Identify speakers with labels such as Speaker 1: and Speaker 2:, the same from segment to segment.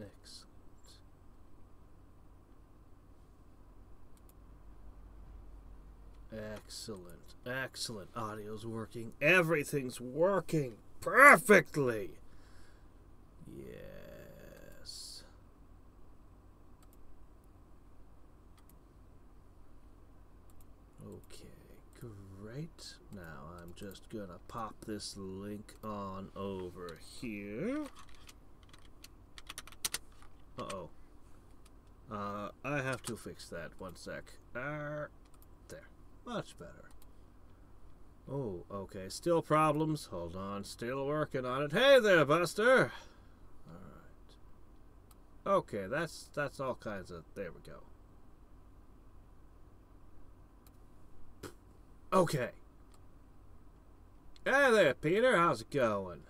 Speaker 1: Excellent. Excellent. Excellent. Audio's working. Everything's working perfectly. Yes. Okay, great. Now I'm just gonna pop this link on over here. Uh-oh. I have to fix that. One sec. There. Much better. Oh, okay. Still problems. Hold on. Still working on it. Hey there, Buster. Alright. Okay, that's all kinds of... There we go. Okay. Hey there, Peter. How's it going?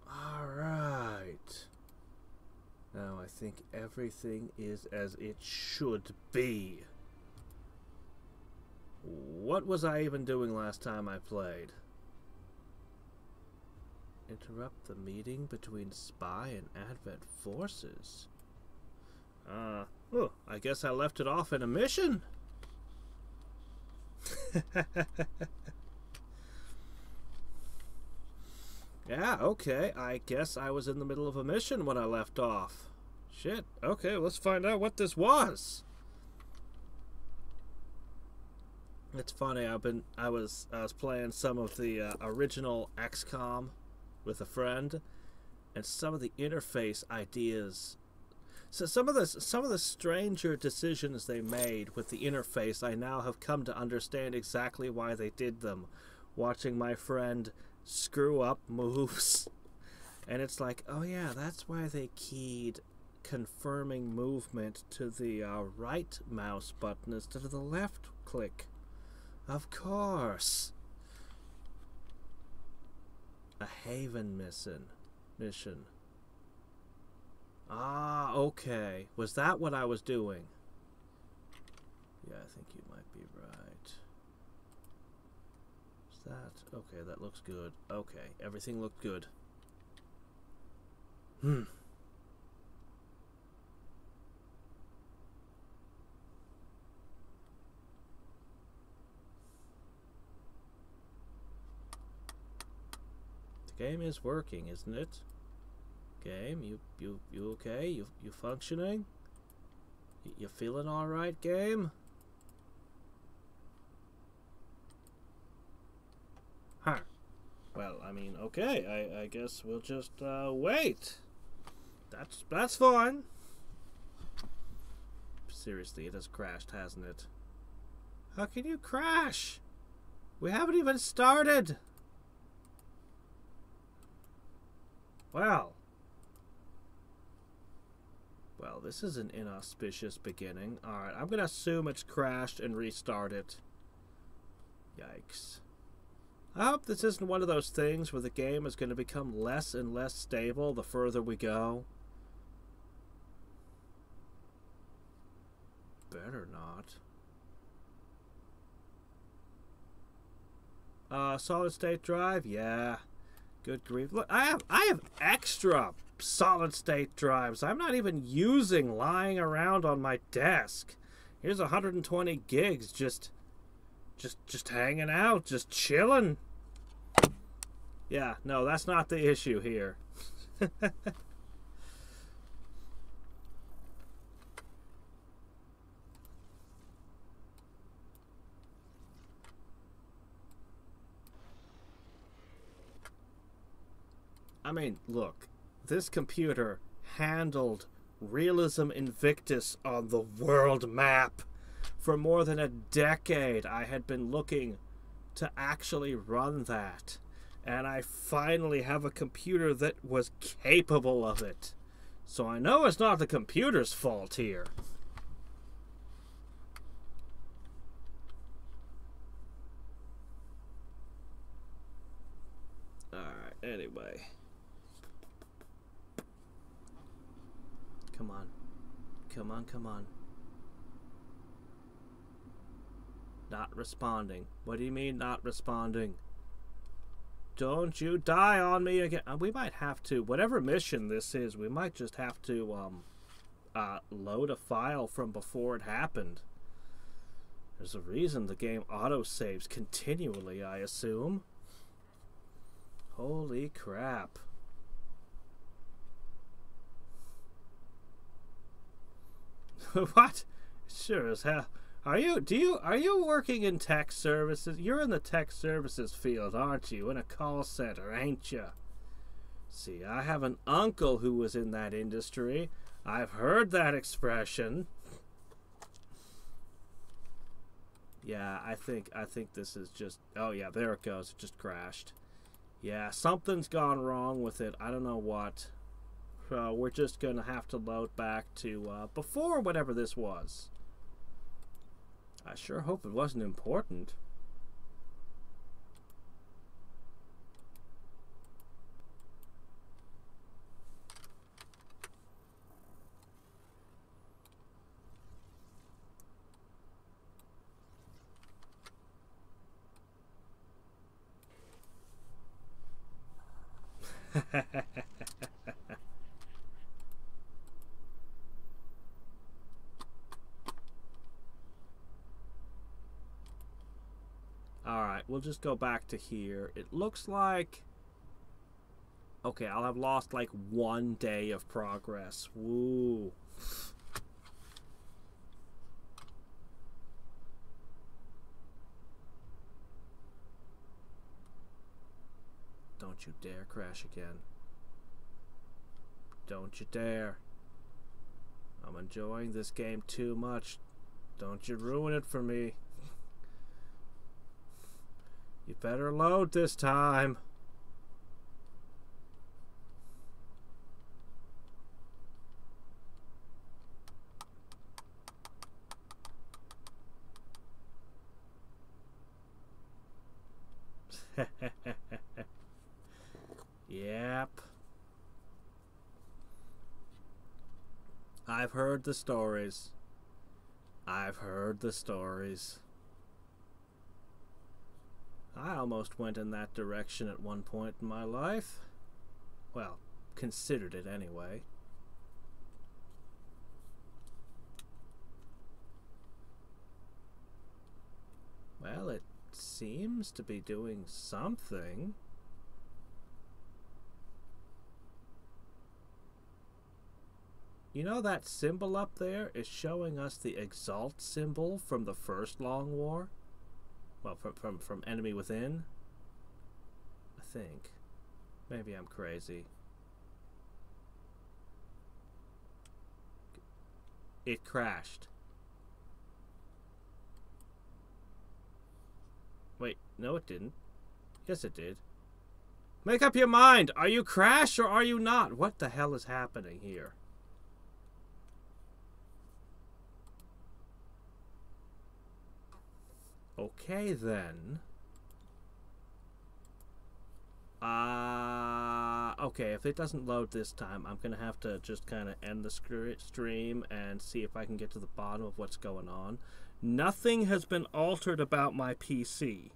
Speaker 1: Alright. Now I think everything is as it should be. What was I even doing last time I played? Interrupt the meeting between Spy and Advent forces. Oh, I guess I left it off in a mission. Yeah, okay. I guess I was in the middle of a mission when I left off. Shit. Okay, let's find out what this was. It's funny. I was playing some of the original Xcom with a friend, and some of the interface ideas. So some of the stranger decisions they made with the interface, I now have come to understand exactly why they did them. Watching my friend screw up moves, and it's like, oh yeah, that's why they keyed confirming movement to the right mouse button instead of the left click. Of course. A Haven mission. Ah, okay. Was that what I was doing? Yeah, I think you might be right. Is that... Okay, that looks good. Okay, everything looked good. The game is working, isn't it? Game, you okay? You functioning? You feeling all right, game? Huh. Well, I mean, okay. I guess we'll just wait. That's fine. Seriously, it has crashed, hasn't it? How can you crash? We haven't even started. Well, this is an inauspicious beginning. Alright, I'm gonna assume it's crashed and restart it. Yikes. I hope this isn't one of those things where the game is going to become less and less stable the further we go. Better not. Solid state drive? Yeah. Good grief. Look, I have extra solid state drives I'm not even using lying around on my desk. Here's 120 gigs just hanging out, just chilling. Yeah, no, that's not the issue here. I mean, look, this computer handled Realism Invictus on the world map. For more than a decade, I had been looking to actually run that. And I finally have a computer that was capable of it. So I know it's not the computer's fault here. Alright, anyway. Come on. Come on, come on. Not responding. What do you mean not responding? Don't you die on me again. We might have to, whatever mission this is, we might just have to load a file from before it happened. There's a reason the game autosaves continually, I assume. Holy crap. What? Sure as hell. Are you working in tech services? You're in the tech services field, aren't you? In a call center, ain't you? See, I have an uncle who was in that industry. I've heard that expression. Yeah, I think this is just... Oh yeah, there it goes. It just crashed. Yeah, something's gone wrong with it. I don't know what. So we're just gonna have to load back to before whatever this was. I sure hope it wasn't important. Alright, we'll just go back to here. It looks like... Okay, I'll have lost like 1 day of progress. Woo. Don't you dare crash again. Don't you dare. I'm enjoying this game too much. Don't you ruin it for me. You better load this time. Yep. I've heard the stories. I've heard the stories. I almost went in that direction at one point in my life. Well, considered it anyway. Well, it seems to be doing something. You know that symbol up there is showing us the Exalt symbol from the first Long War? Well, from Enemy Within? I think. Maybe I'm crazy. It crashed. Wait, no it didn't. Yes it did. Make up your mind! Are you crashed or are you not? What the hell is happening here? Okay then. Okay, if it doesn't load this time, I'm gonna have to just kind of end the stream and see if I can get to the bottom of what's going on. Nothing has been altered about my PC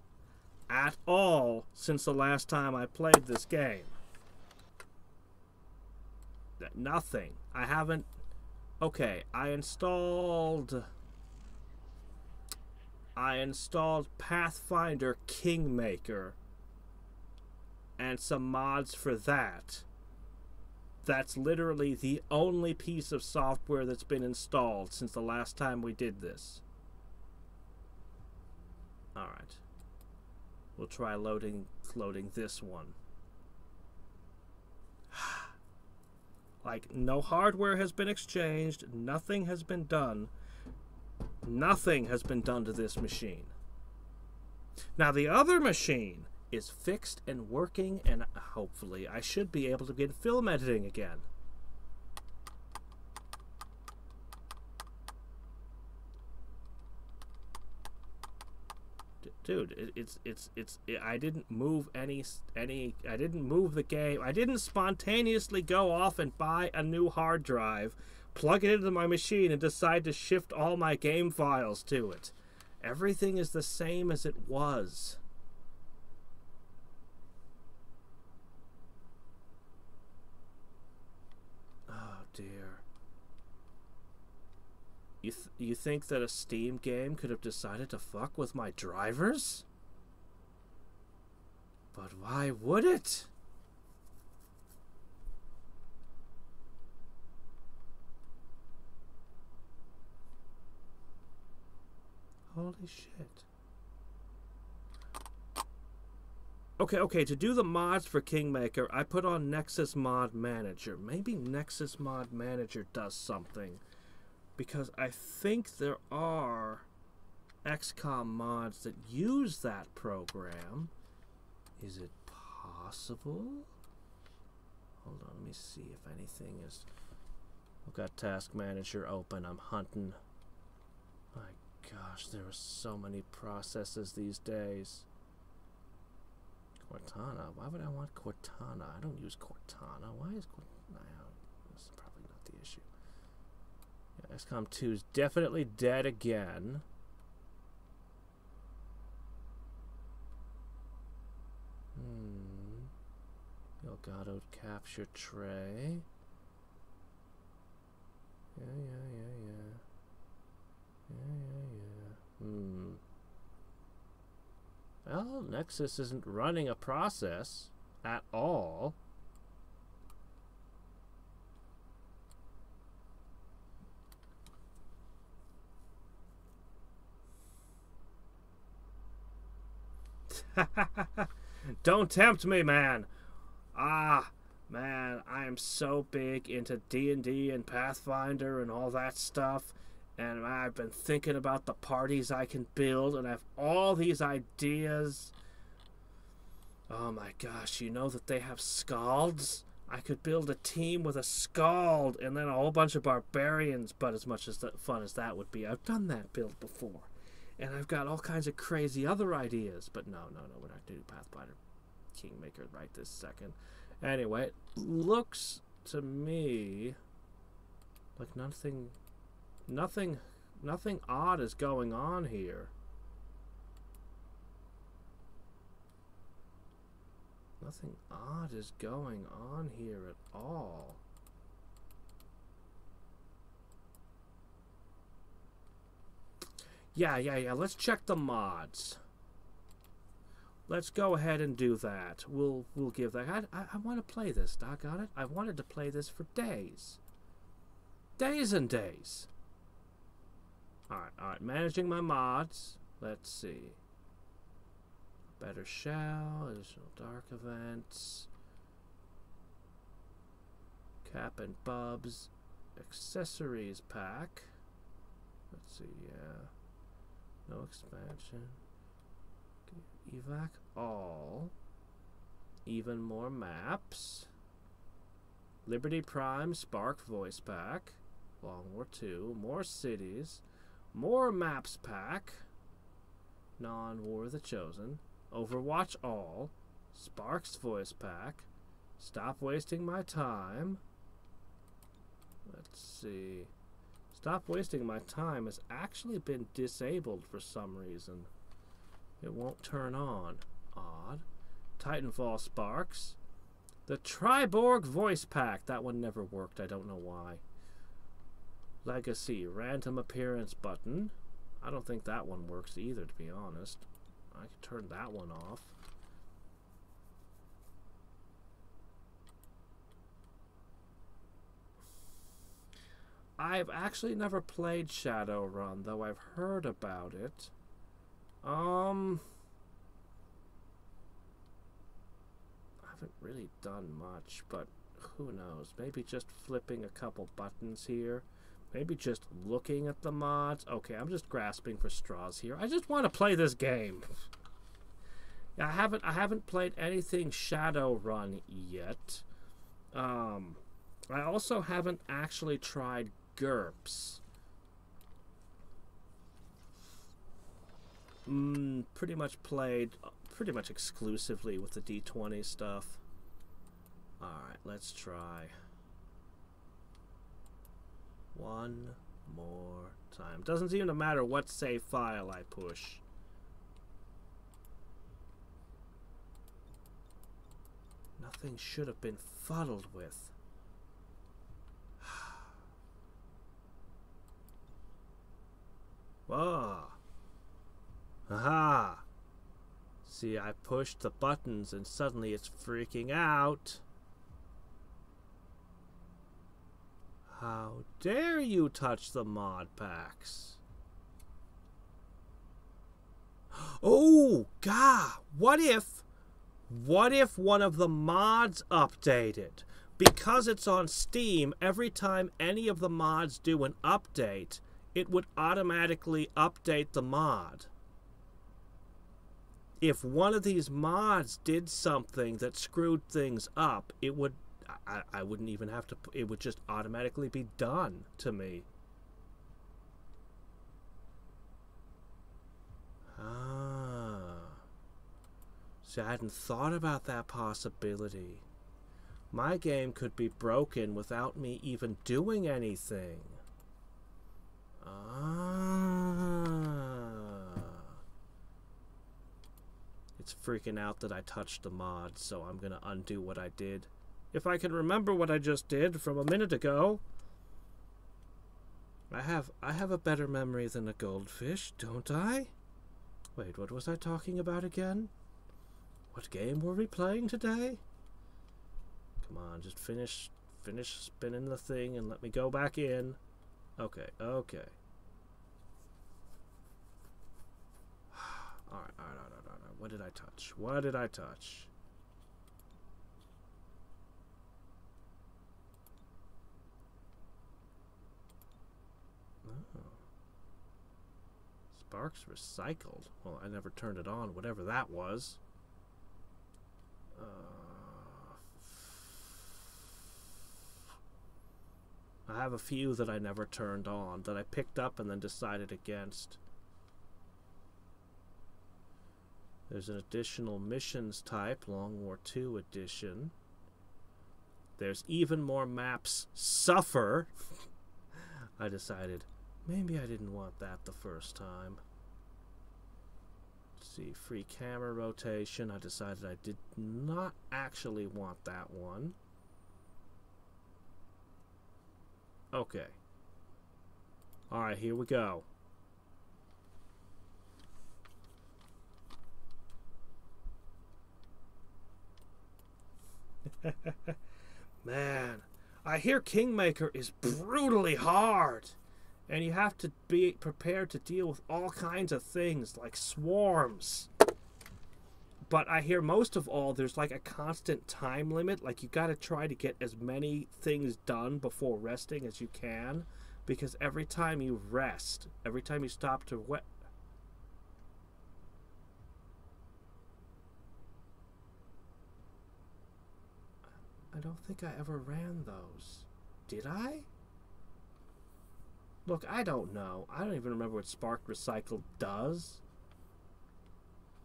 Speaker 1: at all since the last time I played this game. Nothing. I haven't... Okay, I installed Pathfinder Kingmaker and some mods for that. That's literally the only piece of software that's been installed since the last time we did this. Alright. We'll try loading this one. Like, no hardware has been exchanged, nothing has been done. Nothing has been done to this machine. Now the other machine is fixed and working, and hopefully I should be able to get film editing again. Dude, I didn't move I didn't move the game. I didn't spontaneously go off and buy a new hard drive, plug it into my machine, and decide to shift all my game files to it. Everything is the same as it was. dear. You think that a Steam game could have decided to fuck with my drivers? But why would it? Holy shit. Okay, to do the mods for Kingmaker, I put on Nexus Mod Manager. Maybe Nexus Mod Manager does something. Because I think there are XCOM mods that use that program. Is it possible? Hold on, let me see if anything is... I've got Task Manager open, I'm hunting. My gosh, there are so many processes these days. Cortana, why would I want Cortana? I don't use Cortana. Why is Cortana? This is probably not the issue. Yeah, XCOM 2 is definitely dead again. Elgato capture tray. Yeah. Well, Nexus isn't running a process at all. Don't tempt me, man. Ah, man, I am so big into D&D and Pathfinder and all that stuff. And I've been thinking about the parties I can build, and I have all these ideas. Oh my gosh, you know that they have Scalds? I could build a team with a Scald and then a whole bunch of barbarians, but as much as fun as that would be, I've done that build before. And I've got all kinds of crazy other ideas, but no, we're not doing Pathfinder Kingmaker right this second. Anyway, it looks to me like nothing odd is going on here. Nothing odd is going on here at all. Yeah, let's check the mods. Let's go ahead and do that. We'll give that. I want to play this, doggone it. I wanted to play this for days. Days and days. Alright, managing my mods. Let's see. Better shell, additional dark events. Cap and Bubs. Accessories pack. Let's see, yeah. No expansion. Evac all. Even more maps. Liberty Prime Spark voice pack. Long War 2. More cities. More maps pack. Non-War the Chosen. Overwatch all. Sparks voice pack. Stop wasting my time. Let's see. Stop wasting my time has actually been disabled for some reason. It won't turn on. Odd. Titanfall Sparks. The Triborg voice pack. That one never worked. I don't know why. Legacy. Random appearance button. I don't think that one works either, to be honest. I could turn that one off. I've actually never played Shadowrun, though I've heard about it. I haven't really done much, but who knows? Maybe just flipping a couple buttons here. Maybe just looking at the mods. Okay, I'm just grasping for straws here. I just want to play this game. I haven't played anything Shadowrun yet. I also haven't actually tried GURPS. Pretty much played pretty much exclusively with the D20 stuff. Alright, let's try. One more time. Doesn't even matter what save file I push. Nothing should have been fuddled with. Whoa. Aha. See, I pushed the buttons and suddenly it's freaking out. How dare you touch the mod packs? Oh, God. What if one of the mods updated? Because it's on Steam, every time any of the mods do an update, it would automatically update the mod. If one of these mods did something that screwed things up, it would, I wouldn't even have to, it would just automatically be done to me. Ah. See, I hadn't thought about that possibility. My game could be broken without me even doing anything. Ah. It's freaking out that I touched the mod, so I'm gonna undo what I did. If I can remember what I just did from a minute ago. I have a better memory than a goldfish, don't I? Wait, what was I talking about again? What game were we playing today? Come on, just finish spinning the thing and let me go back in. Okay, okay. Alright. What did I touch? What did I touch? Oh. Sparks recycled. Well, I never turned it on, whatever that was. I have a few that I never turned on, that I picked up and then decided against. There's an additional missions type, Long War II edition. There's even more maps, Suffer. I decided maybe I didn't want that the first time. Let's see, free camera rotation. I decided I did not actually want that one. Okay. Alright, here we go. Man, I hear Kingmaker is brutally hard, and you have to be prepared to deal with all kinds of things like swarms. But I hear most of all there's like a constant time limit, like you gotta try to get as many things done before resting as you can, because every time you rest, every time you stop to I don't think I ever ran those. Did I? Look, I don't know. I don't even remember what Spark Recycle does.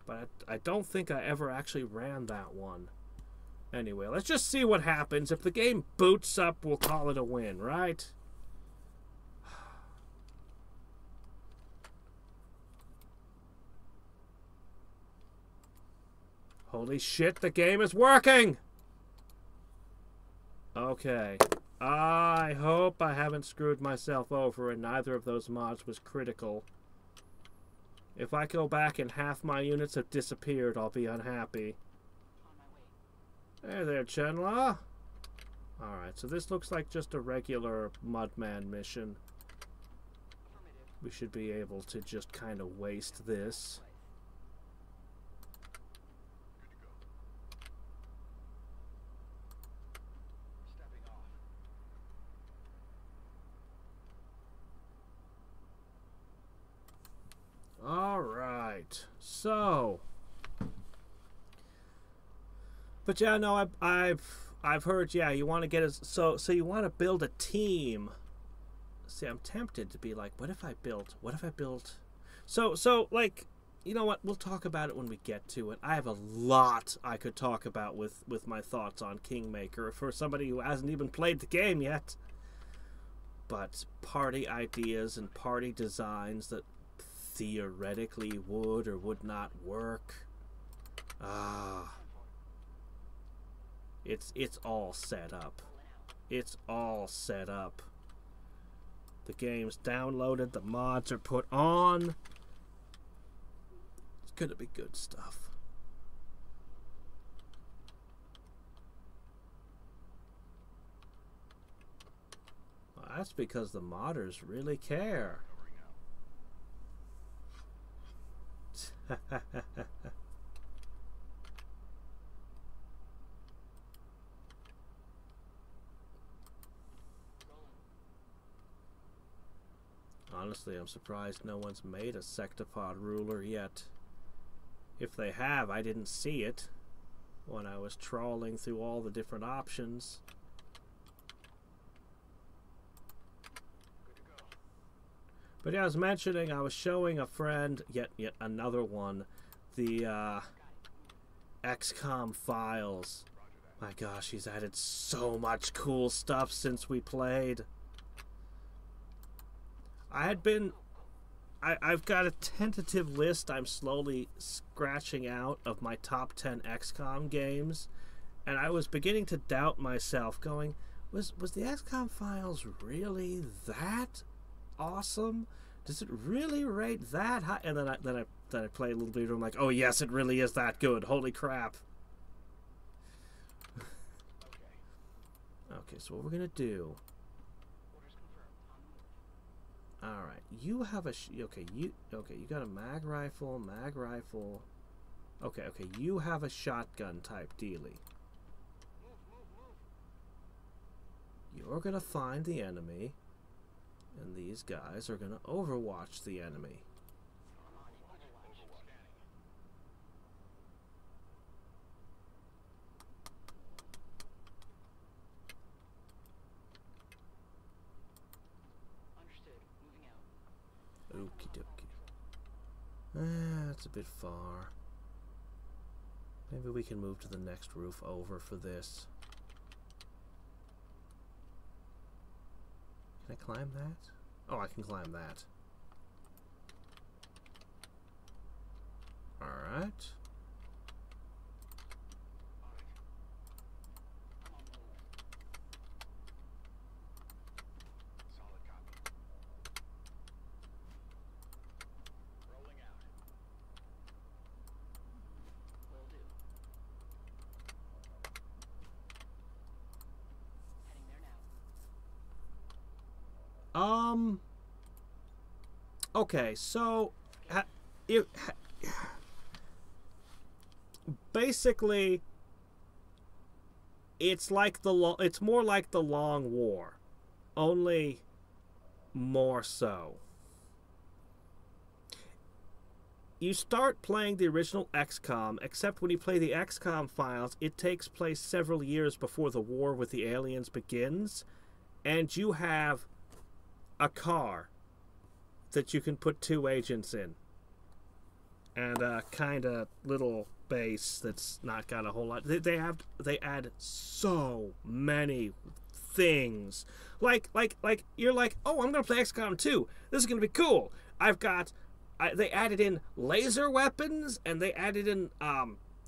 Speaker 1: But I don't think I ever actually ran that one. Anyway, let's just see what happens. If the game boots up, we'll call it a win, right? Holy shit, the game is working! Okay. I hope I haven't screwed myself over and neither of those mods was critical. If I go back and half my units have disappeared, I'll be unhappy. Hey there, Chenla. Alright, so this looks like just a regular Mudman mission. We should be able to just kind of waste this. Alright, so... But yeah, no, I've heard, yeah, you want to get as... So you want to build a team. See, I'm tempted to be like, what if I built... So, like, you know what? We'll talk about it when we get to it. I have a lot I could talk about with my thoughts on Kingmaker for somebody who hasn't even played the game yet. But party ideas and party designs that theoretically would or would not work. It's all set up. It's all set up. The game's downloaded, the mods are put on. It's gonna be good stuff. Well, that's because the modders really care. Honestly, I'm surprised no one's made a sectopod ruler yet. If they have, I didn't see it when I was trawling through all the different options. But yeah, I was mentioning, I was showing a friend, yet another one, the Xcom files. My gosh, he's added so much cool stuff since we played. I've got a tentative list I'm slowly scratching out of my top 10 XCOM games, and I was beginning to doubt myself, going, was the XCOM files really that awesome? Does it really rate that high? And then I play a little bit, and I'm like, oh yes, it really is that good. Holy crap. Okay, so what we're gonna do. All right, you have a you got a mag rifle. Okay, you have a shotgun type dealie. You're gonna find the enemy, and these guys are gonna overwatch the enemy. Okie dokie. That's a bit far. Maybe we can move to the next roof over for this. Can I climb that? Oh, I can climb that. Alright. Okay, so basically it's more like the Long War, only more so. You start playing the original XCOM, except when you play the XCOM files, it takes place several years before the war with the aliens begins, and you have a car that you can put 2 agents in, and a kind of little base that's not got a whole lot. They add so many things. Like you're like, oh, I'm gonna play XCOM 2. This is gonna be cool. They added in laser weapons, and they added in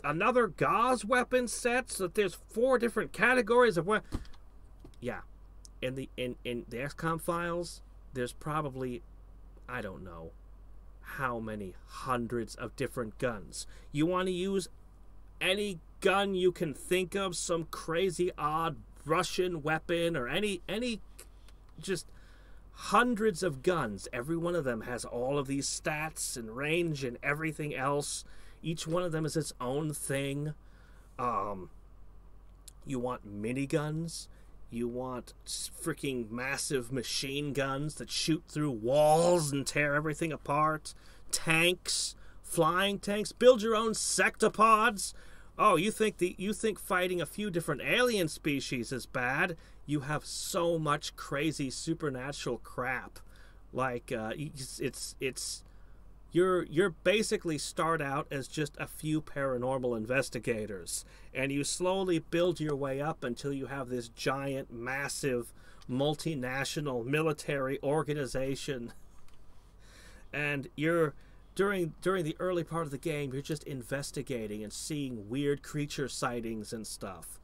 Speaker 1: another gauze weapon set, so that there's 4 different categories of what. Yeah, in the XCOM files, there's probably, I don't know how many hundreds of different guns. You want to use any gun you can think of, some crazy odd Russian weapon, or any just hundreds of guns. Every one of them has all of these stats and range and everything else. Each one of them is its own thing. You want miniguns. You want freaking massive machine guns that shoot through walls and tear everything apart. Tanks, flying tanks. Build your own sectopods. Oh, you think fighting a few different alien species is bad? You have so much crazy supernatural crap. Like you're basically start out as just a few paranormal investigators, and you slowly build your way up until you have this giant, massive, multinational military organization. And you're during the early part of the game, you're just investigating and seeing weird creature sightings and stuff.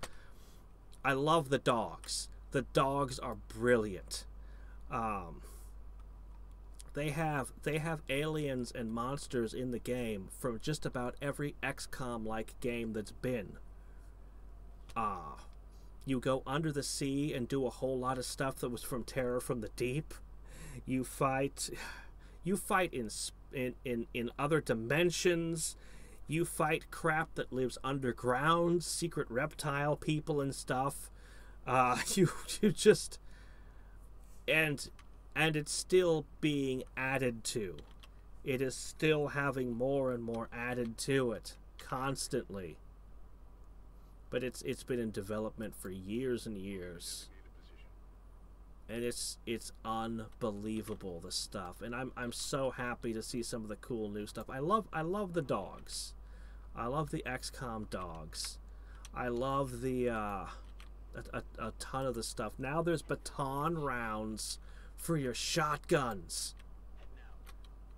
Speaker 1: I love the dogs. The dogs are brilliant. they have aliens and monsters in the game from just about every XCOM like game that's been. You go under the sea and do a whole lot of stuff that was from Terror from the Deep. You fight in other dimensions. You fight crap that lives underground, secret reptile people and stuff. You just and it's still being added to. It is still having more and more added to it constantly. But it's been in development for years and years. And it's unbelievable, the stuff. And I'm so happy to see some of the cool new stuff. I love the dogs. I love the XCOM dogs. I love the a ton of the stuff. Now there's baton rounds for your shotguns.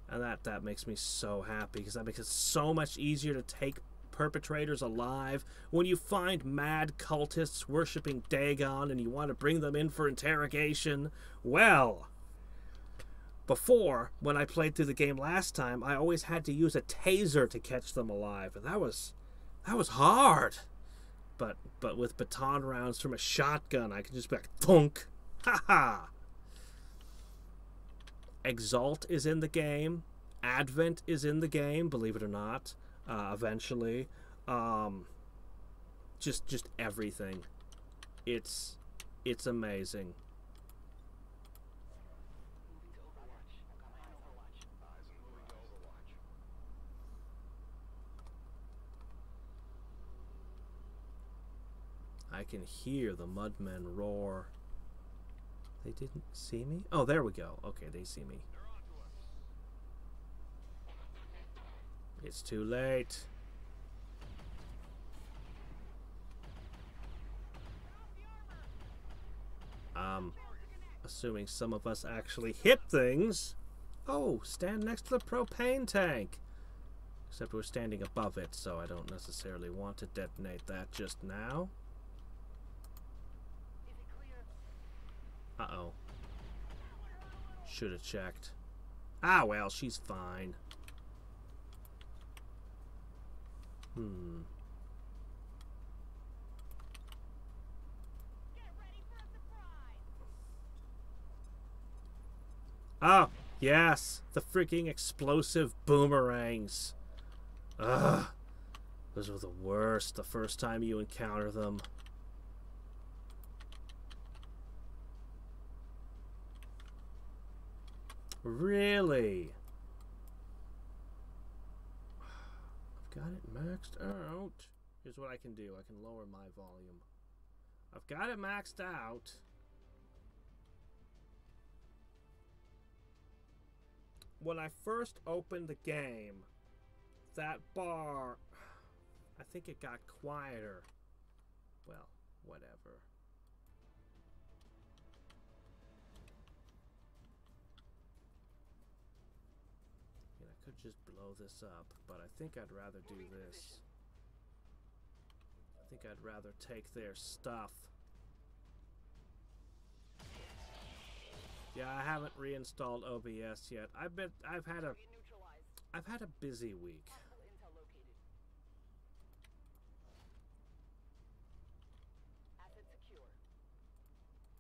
Speaker 1: And that makes me so happy, because that makes it so much easier to take perpetrators alive. When you find mad cultists worshipping Dagon and you want to bring them in for interrogation, well, before, when I played through the game last time, I always had to use a taser to catch them alive, and that was hard. But with baton rounds from a shotgun, I can just be like, thunk, haha. Exalt is in the game. Advent is in the game, believe it or not. Eventually, just everything. It's amazing. I can hear the mudmen roar. They didn't see me? Oh, there we go. Okay, they see me. It's too late. Assuming some of us actually hit things. Oh, stand next to the propane tank. Except we're standing above it, so I don't necessarily want to detonate that just now. Uh-oh. Should have checked. Ah, well, she's fine. Oh, yes! The freaking explosive boomerangs. Ugh. Those were the worst the first time you encounter them. Really? I've got it maxed out. Here's what I can do. I can lower my volume. I've got it maxed out. When I first opened the game, that bar, I think it got quieter. Well, whatever. I could just blow this up, but I think I'd rather do this. I think I'd rather take their stuff. Yeah, I haven't reinstalled OBS yet. I've had a busy week.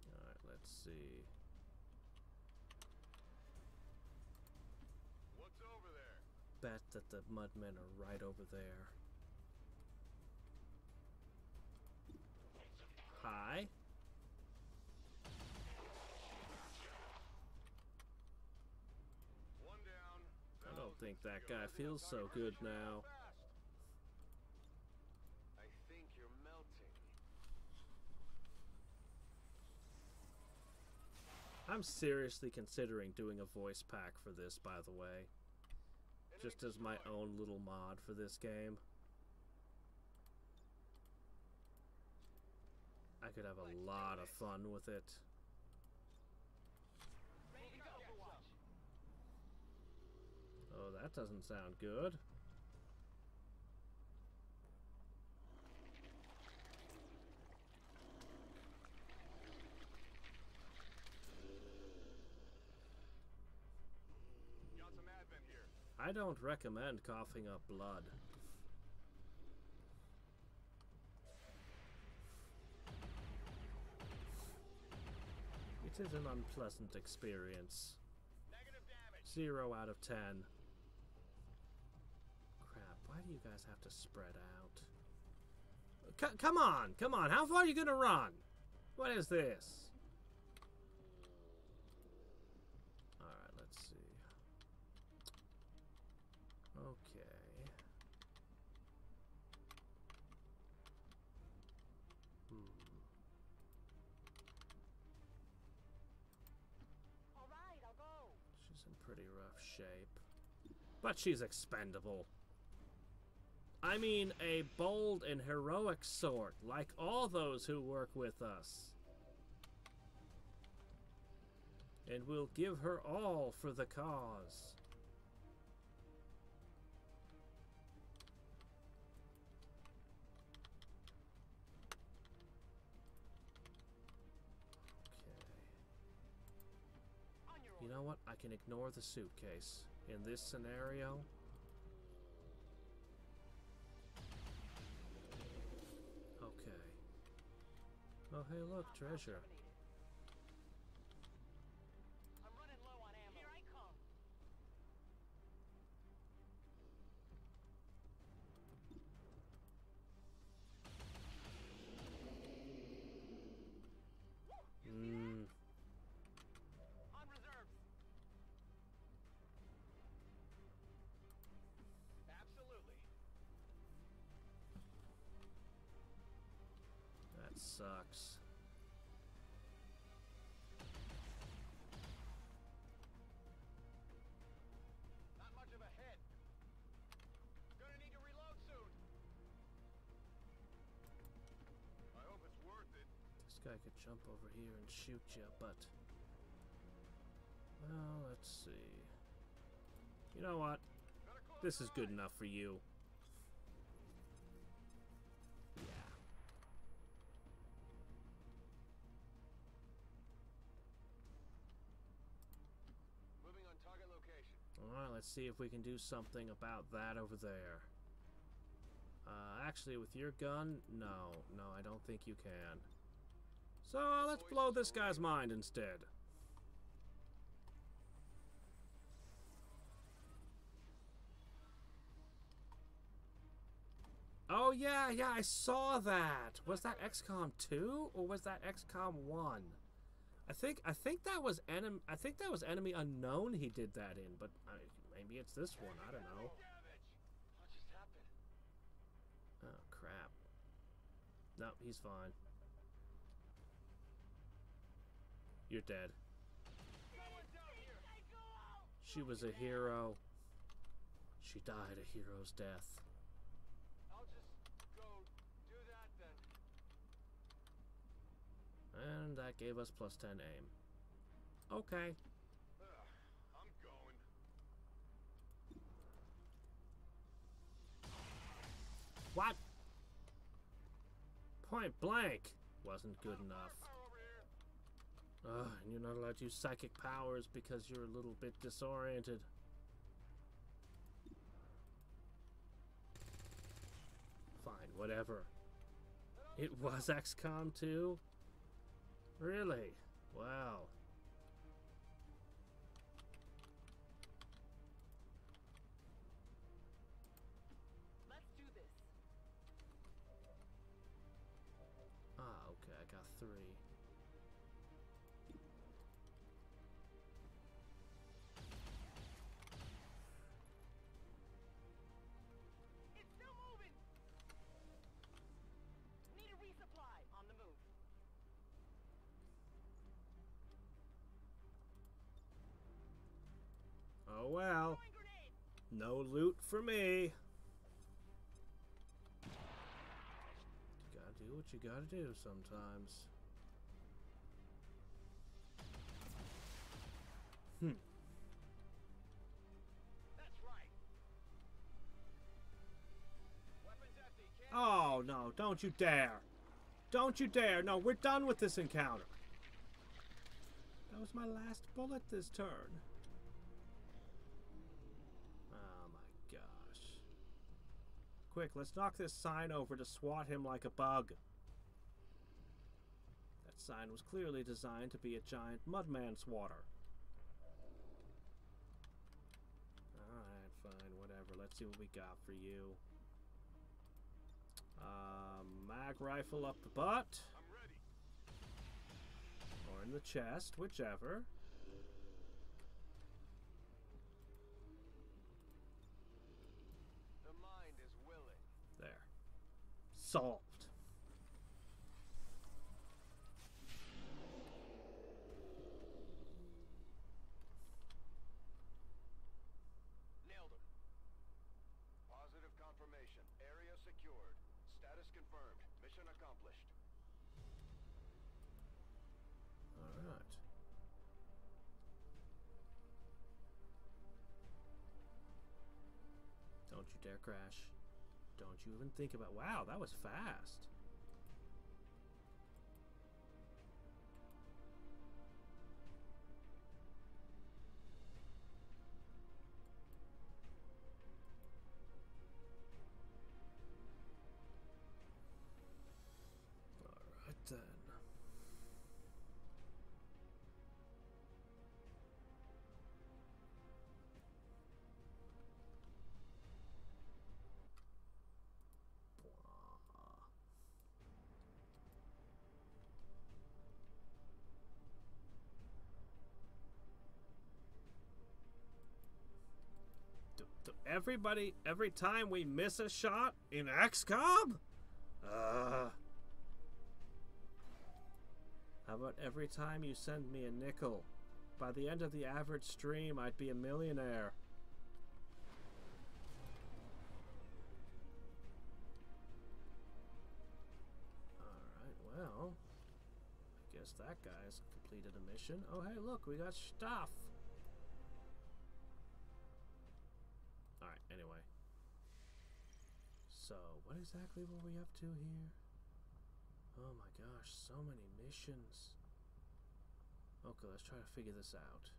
Speaker 1: All right, let's see.
Speaker 2: What's over there?
Speaker 1: Bet that the mudmen are right over there. Hi.
Speaker 2: One down.
Speaker 1: I don't think that guy feels so good now.
Speaker 2: I think you're melting.
Speaker 1: I'm seriously considering doing a voice pack for this, by the way. Just as my own little mod for this game. I could have a lot of fun with it. Oh, that doesn't sound good. I don't recommend coughing up blood. It is an unpleasant experience.
Speaker 2: Negative damage.
Speaker 1: 0 out of 10. Crap, why do you guys have to spread out? Come on, come on, how far are you gonna run? What is this? Alright, let's see. Okay.
Speaker 3: Alright, I'll go.
Speaker 1: She's in pretty rough shape. But she's expendable. I mean, a bold and heroic sort, like all those who work with us. And we'll give her all for the cause. You know what? I can ignore the suitcase. In this scenario... Okay. Oh, hey, look, treasure.
Speaker 3: I'm running low on ammo. Here I come. On reserves.
Speaker 2: Absolutely.
Speaker 1: That sucks.
Speaker 2: Not much of a hit. Gonna need to reload soon. I hope it's worth it.
Speaker 1: This guy could jump over here and shoot you, but... Well, let's see. You know what?
Speaker 2: Got a close
Speaker 1: This is good
Speaker 2: eye.
Speaker 1: enough for you. Yeah.
Speaker 2: Moving on target location.
Speaker 1: Alright, let's see if we can do something about that over there. Actually, with your gun, no. No, I don't think you can. So, let's blow this guy's mind instead. Oh, yeah, yeah, I saw that. Was that XCOM 2 or was that XCOM 1? I think that was Enemy Unknown he did that in, but maybe it's this one. I don't know.
Speaker 2: Damage. What just happened?
Speaker 1: Oh, crap. No, he's fine. You're dead.
Speaker 2: Someone down here.
Speaker 1: She was a hero. She died a hero's death.
Speaker 2: I'll just go do that then.
Speaker 1: And that gave us plus 10 aim. Okay.
Speaker 2: Ugh, I'm going.
Speaker 1: What? Point blank wasn't good enough.
Speaker 2: Fire over here.
Speaker 1: Ugh, and you're not allowed to use psychic powers because you're a little bit disoriented. Fine, whatever. It was XCOM 2? Really? Wow.
Speaker 3: Let's do this.
Speaker 1: Ah, okay, I got 3.
Speaker 3: It's still moving. Need a resupply. On the move.
Speaker 1: Oh well.
Speaker 3: Throwing grenade.
Speaker 1: No loot for me. You gotta do what you gotta do sometimes.
Speaker 2: That's right. Weapons empty. Can't
Speaker 1: Oh no, don't you dare. Don't you dare. No, we're done with this encounter. That was my last bullet this turn. Oh quick. Let's knock this sign over to swat him like a bug. That sign was clearly designed to be a giant mudman swatter. Alright, fine, whatever. Let's see what we got for you. Mag rifle up the butt.
Speaker 2: I'm ready.
Speaker 1: Or in the chest, whichever.
Speaker 2: The mind is willing.
Speaker 1: There. Solved.
Speaker 2: Nailed him. Positive confirmation. Area secured. Status confirmed. Mission accomplished.
Speaker 1: Alright. Don't you dare crash. Don't you even think about... Wow, that was fast. Alright then. Everybody, every time we miss a shot in Xcom? How about every time you send me a nickel? By the end of the average stream, I'd be a millionaire. Alright, well, I guess that guy's completed a mission. Oh, hey, look, we got stuff. Alright, anyway. So, what exactly were we up to here? Oh my gosh, so many missions. Okay, let's try to figure this out.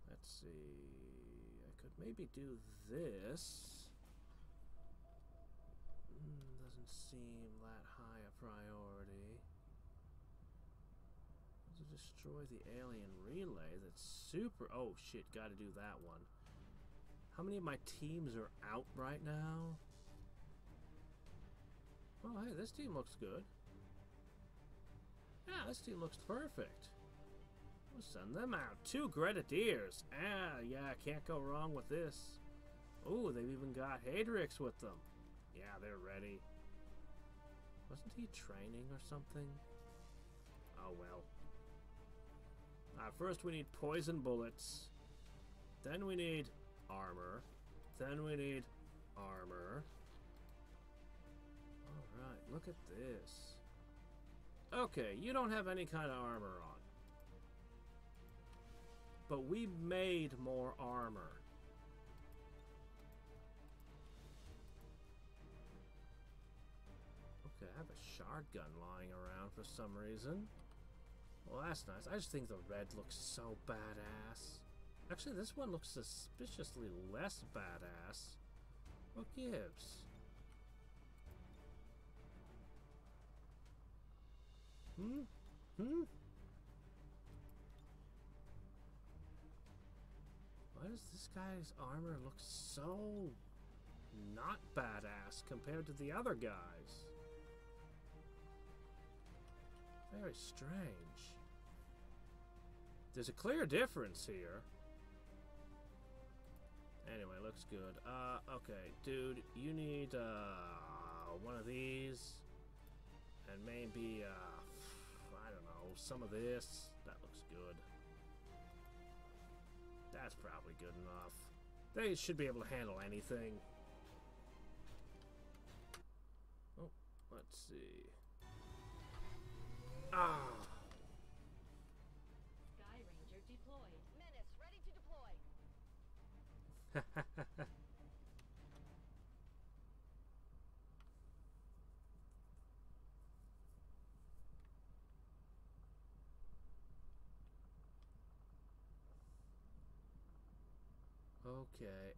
Speaker 1: Let's see. I could maybe do this. Doesn't seem that high a priority. To destroy the alien relay that's super... Oh shit, gotta do that one. How many of my teams are out right now? Oh, hey, this team looks good. Yeah, this team looks perfect. We'll send them out. 2 Grenadiers. Yeah, can't go wrong with this. Oh, they've even got Hadriex with them. Yeah, they're ready. Wasn't he training or something? Oh, well. First we need poison bullets. Then we need armor. Then we need armor. Alright, look at this. Okay, you don't have any kind of armor on. But we made more armor. Okay, I have a shard gun lying around for some reason. Well, that's nice. I just think the red looks so badass. Actually, this one looks suspiciously less badass. What gives? Why does this guy's armor look so not badass compared to the other guys? Very strange. There's a clear difference here. Anyway, looks good. Okay, dude, you need, one of these. And maybe, I don't know, some of this. That looks good. That's probably good enough. They should be able to handle anything. Oh, let's see. Ah!
Speaker 3: Sky Ranger deployed. Menace ready to deploy.
Speaker 1: Okay.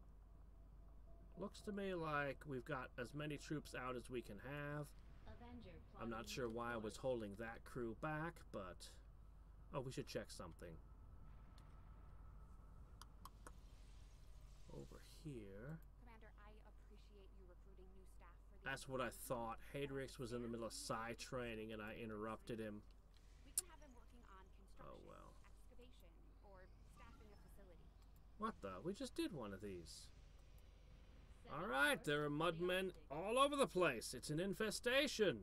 Speaker 1: Looks to me like we've got as many troops out as we can have.
Speaker 3: Avenger
Speaker 1: I'm not sure why I was holding that crew back, but... Oh, we should check something. Over here...
Speaker 4: Commander, I appreciate you recruiting new staff for the...
Speaker 1: That's what I thought. Hadriex was in the middle of psi training and I interrupted him.
Speaker 4: We can have him working on construction,
Speaker 1: Oh, well.
Speaker 4: excavation, or staffing a facility.
Speaker 1: What the? We just did one of these. Alright, there are mudmen all over the place. It's an infestation.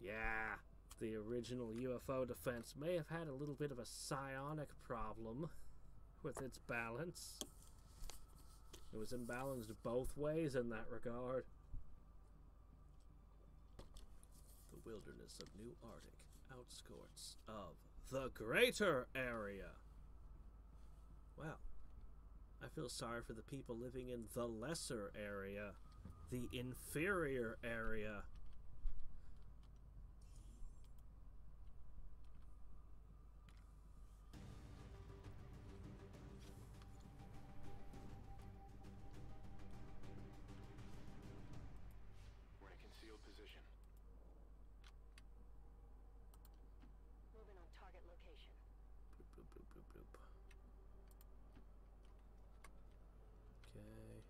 Speaker 1: Yeah, the original UFO defense may have had a little bit of a psionic problem with its balance. It was imbalanced both ways in that regard. The wilderness of New Arctic, outskirts of the greater area. Well, I feel sorry for the people living in the lesser area, the inferior area.
Speaker 2: We're in a concealed position.
Speaker 3: Moving on target location.
Speaker 1: Bloop, bloop, bloop, bloop, bloop. Okay.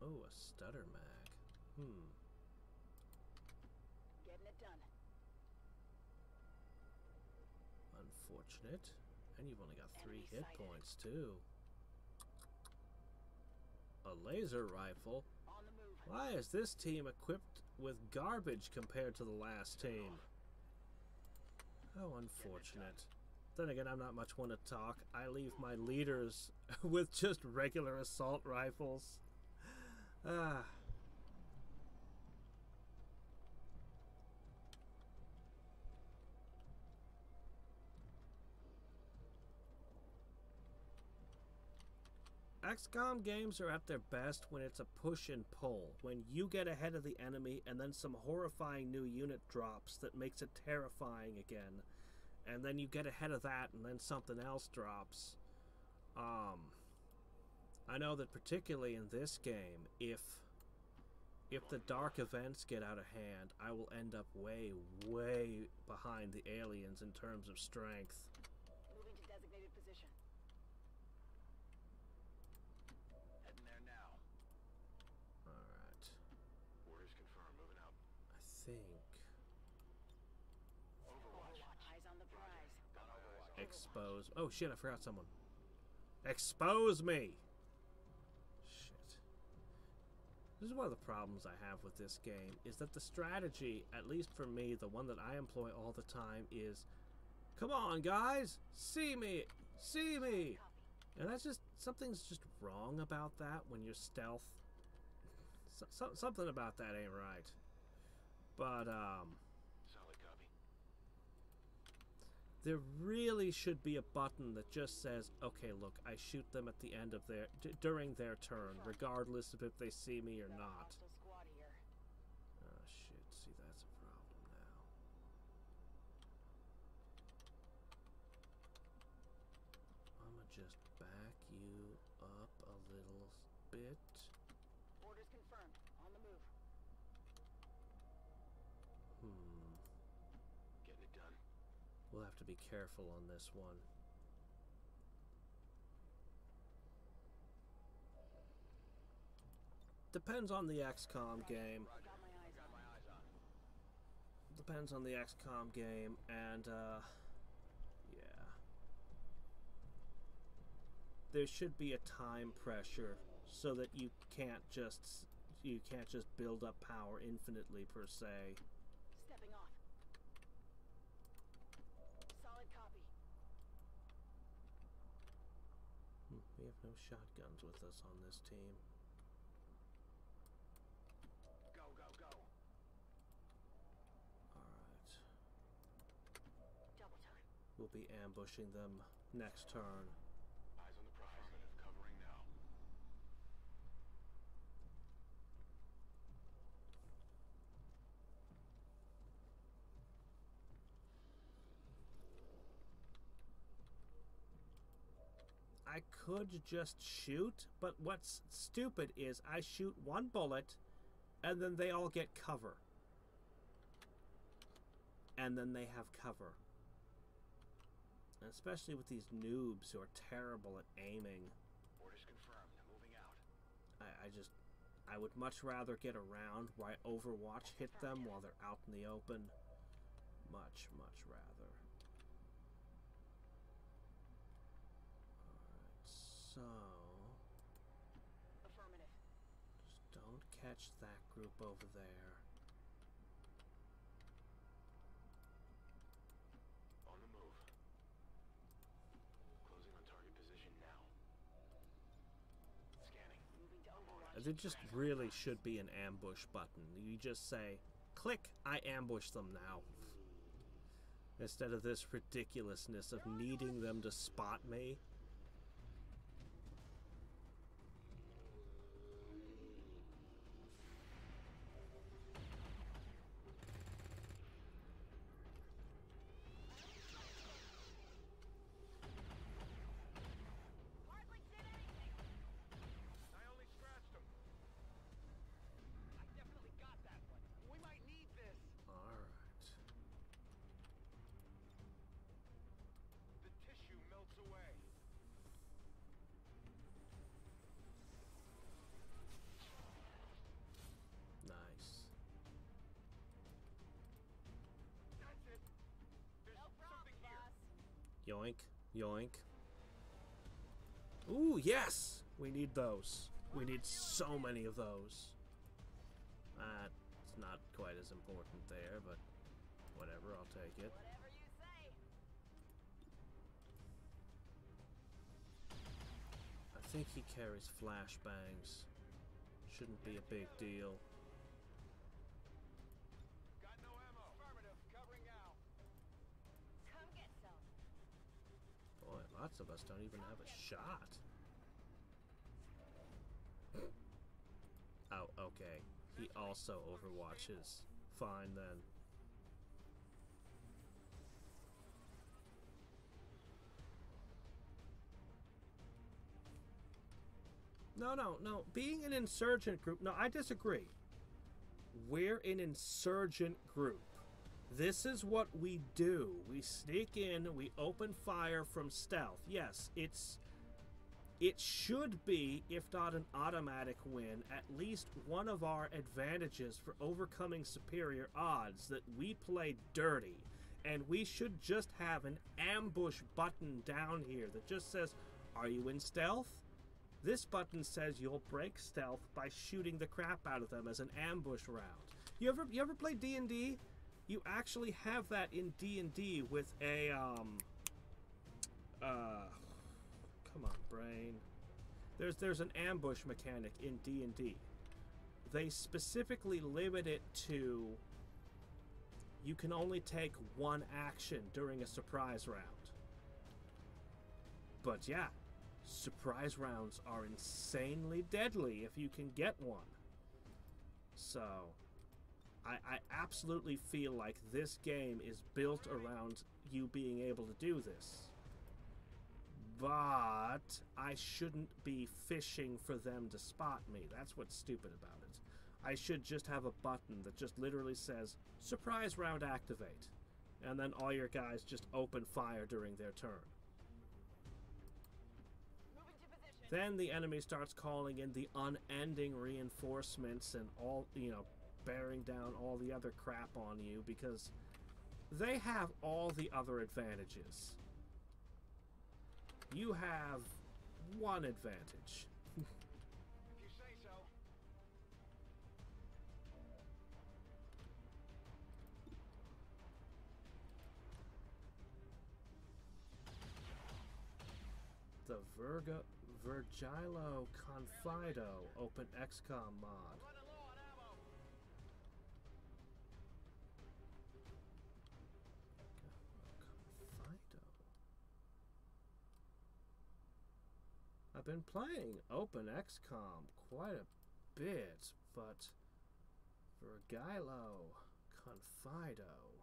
Speaker 1: Oh, a stutter mag.
Speaker 3: Getting it done.
Speaker 1: Unfortunate. And you've only got 3
Speaker 3: Enemy
Speaker 1: hit
Speaker 3: sighted.
Speaker 1: points, too. A laser rifle?
Speaker 3: On the move.
Speaker 1: Why is this team equipped with garbage compared to the last team? How unfortunate. Then again, I'm not much one to talk. I leave my leaders with just regular assault rifles. Ah. XCOM games are at their best when it's a push and pull, when you get ahead of the enemy and then some horrifying new unit drops that makes it terrifying again, and then you get ahead of that and then something else drops. I know that particularly in this game, if the dark events get out of hand, I will end up way behind the aliens in terms of strength.
Speaker 3: Moving to designated position.
Speaker 2: Heading there now.
Speaker 1: Alright.
Speaker 2: Orders confirmed. Moving out.
Speaker 1: I think...
Speaker 2: Overwatch.
Speaker 3: Eyes on the prize.
Speaker 2: Got Overwatch.
Speaker 1: Expose... Oh shit, I forgot someone. Expose me! Shit. This is one of the problems I have with this game, is that the strategy, at least for me, the one that I employ all the time is, come on guys, see me, see me! And that's just, something's just wrong about that when you're stealth. Something about that ain't right. But,
Speaker 2: Solid copy.
Speaker 1: there really should be a button that just says, okay, look, I shoot them at the end of their, during their turn, regardless of if they see me or not.
Speaker 3: Hostile squad here.
Speaker 1: Oh shit, see that's a problem now. I'ma just back you up a little bit.
Speaker 3: Orders confirmed. On the move.
Speaker 2: Getting it done.
Speaker 1: We'll have to be careful on this one. Depends on the XCOM game.
Speaker 3: Got my eyes
Speaker 2: Got
Speaker 3: on.
Speaker 2: my eyes on.
Speaker 1: Depends on the XCOM game, and yeah. There should be a time pressure so that you can't just build up power infinitely per se.
Speaker 3: Stepping off. Solid copy.
Speaker 1: We have no shotguns with us on this team.
Speaker 2: Go, go, go.
Speaker 1: Alright.
Speaker 3: Double time.
Speaker 1: We'll be ambushing them next turn.
Speaker 2: Eyes on the prize. Affirmative. Covering now.
Speaker 1: I could just shoot, but what's stupid is I shoot one bullet, and then they all get cover. And then they have cover. And especially with these noobs who are terrible at aiming.
Speaker 2: Orders confirmed. Moving out.
Speaker 1: I would much rather get around while Overwatch hit them while they're out in the open. Much, much rather. Alright, so...
Speaker 3: Affirmative.
Speaker 1: just don't catch that group over there.
Speaker 2: On the move. Closing on target position now. Scanning.
Speaker 3: Moving to Overwatch.
Speaker 1: There just really should be an ambush button. You just say, click, I ambush them now. Instead of this ridiculousness of needing them to spot me.
Speaker 3: Hardly did anything.
Speaker 2: I only scratched him. I definitely got that one. We might need this.
Speaker 1: Alright.
Speaker 2: The tissue melts away.
Speaker 1: Nice.
Speaker 2: That's it. There's
Speaker 3: No problem,
Speaker 2: something here.
Speaker 3: boss.
Speaker 1: Yoink. Yoink. Ooh, yes! We need those. We need so many of those. It's not quite as important there, but whatever, I'll take it.
Speaker 3: Whatever you say.
Speaker 1: I think he carries flashbangs. Shouldn't be a big deal.
Speaker 2: Got no ammo. Affirmative. Covering now.
Speaker 3: Come get some.
Speaker 1: Boy, lots of us don't even have a shot. Oh, okay. He also overwatches. Fine then. No. Being an insurgent group... No, I disagree. We're an insurgent group. This is what we do. We sneak in, we open fire from stealth. Yes, it should be, if not an automatic win, at least one of our advantages for overcoming superior odds, that we play dirty. And we should just have an ambush button down here that just says, are you in stealth? This button says you'll break stealth by shooting the crap out of them as an ambush round. You ever play D&D? You actually have that in D&D with a, come on, brain. There's an ambush mechanic in D&D. They specifically limit it to you can only take one action during a surprise round. But yeah, surprise rounds are insanely deadly if you can get one. So, I absolutely feel like this game is built around you being able to do this. But I shouldn't be fishing for them to spot me. That's what's stupid about it. I should just have a button that just literally says, surprise round activate. And then all your guys just open fire during their turn.
Speaker 3: Moving to position.
Speaker 1: Then the enemy starts calling in the unending reinforcements and all, bearing down all the other crap on you because they have all the other advantages. You have one advantage.
Speaker 2: If you say so.
Speaker 1: The Virgilo Confido Open Xcom mod.
Speaker 2: Running low on ammo.
Speaker 1: Confido. I've been playing Open XCOM quite a bit, but Virgilo Confido.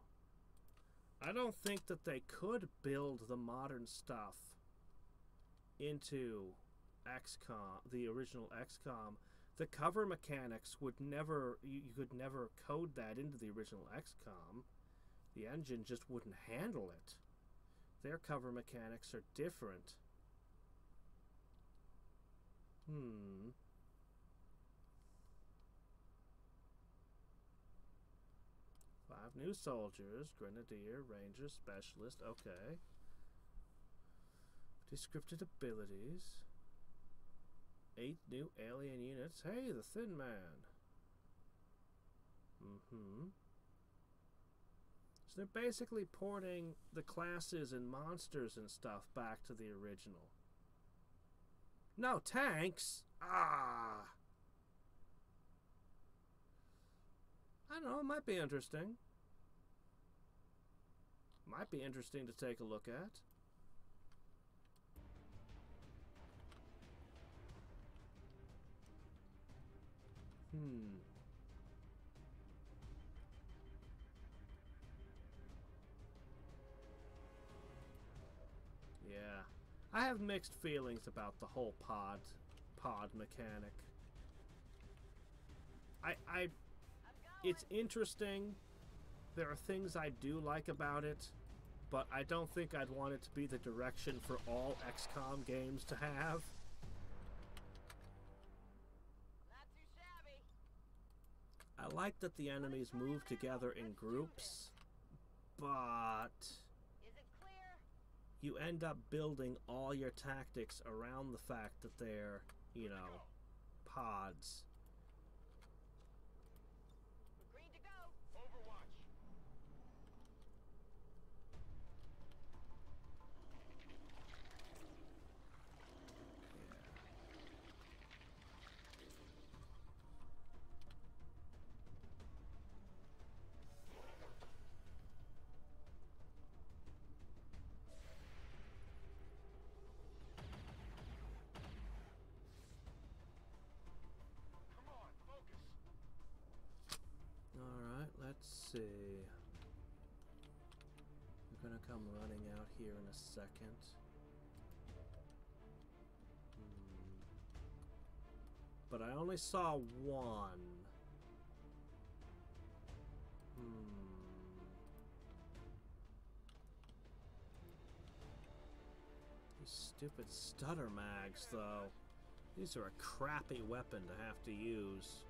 Speaker 1: I don't think that they could build the modern stuff into XCOM, the original XCOM, the cover mechanics would never, you could never code that into the original XCOM. The engine just wouldn't handle it. Their cover mechanics are different. 5 new soldiers, grenadier, ranger, specialist, okay. Descripted abilities. 8 new alien units. Hey, the Thin Man. So they're basically porting the classes and monsters and stuff back to the original. No tanks! Ah! I don't know, it might be interesting. Might be interesting to take a look at. Yeah. I have mixed feelings about the whole pod mechanic. It's interesting. There are things I do like about it, but I don't think I'd want it to be the direction for all XCOM games to have.
Speaker 3: Not too shabby.
Speaker 1: I like that the enemies move together in groups, but
Speaker 3: Is it clear?
Speaker 1: you end up building all your tactics around the fact that they're, you know, pods.
Speaker 3: We're green to go.
Speaker 2: Overwatch. Come on, focus.
Speaker 1: Alright, let's see. We're gonna come running out here in a second. But I only saw one. These stupid stutter mags, though. These are a crappy weapon to have to use.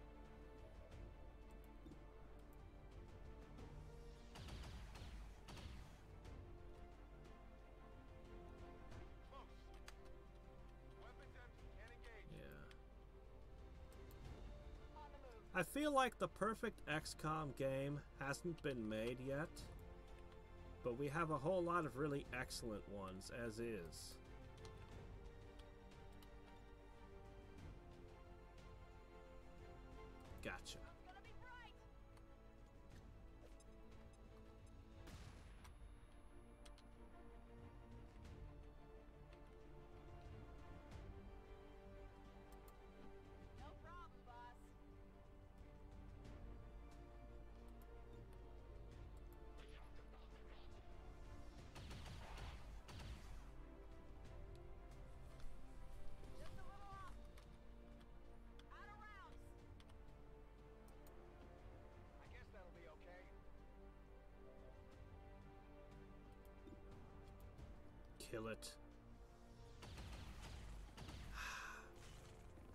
Speaker 2: Close. Weapons empty. Can't engage.
Speaker 1: Yeah.
Speaker 3: On the move.
Speaker 1: I feel like the perfect XCOM game hasn't been made yet, but we have a whole lot of really excellent ones as is. Gotcha.
Speaker 3: It's gonna be bright. No problem, boss. Just a little off. Out of rounds.
Speaker 2: I guess that'll be okay.
Speaker 1: Kill it.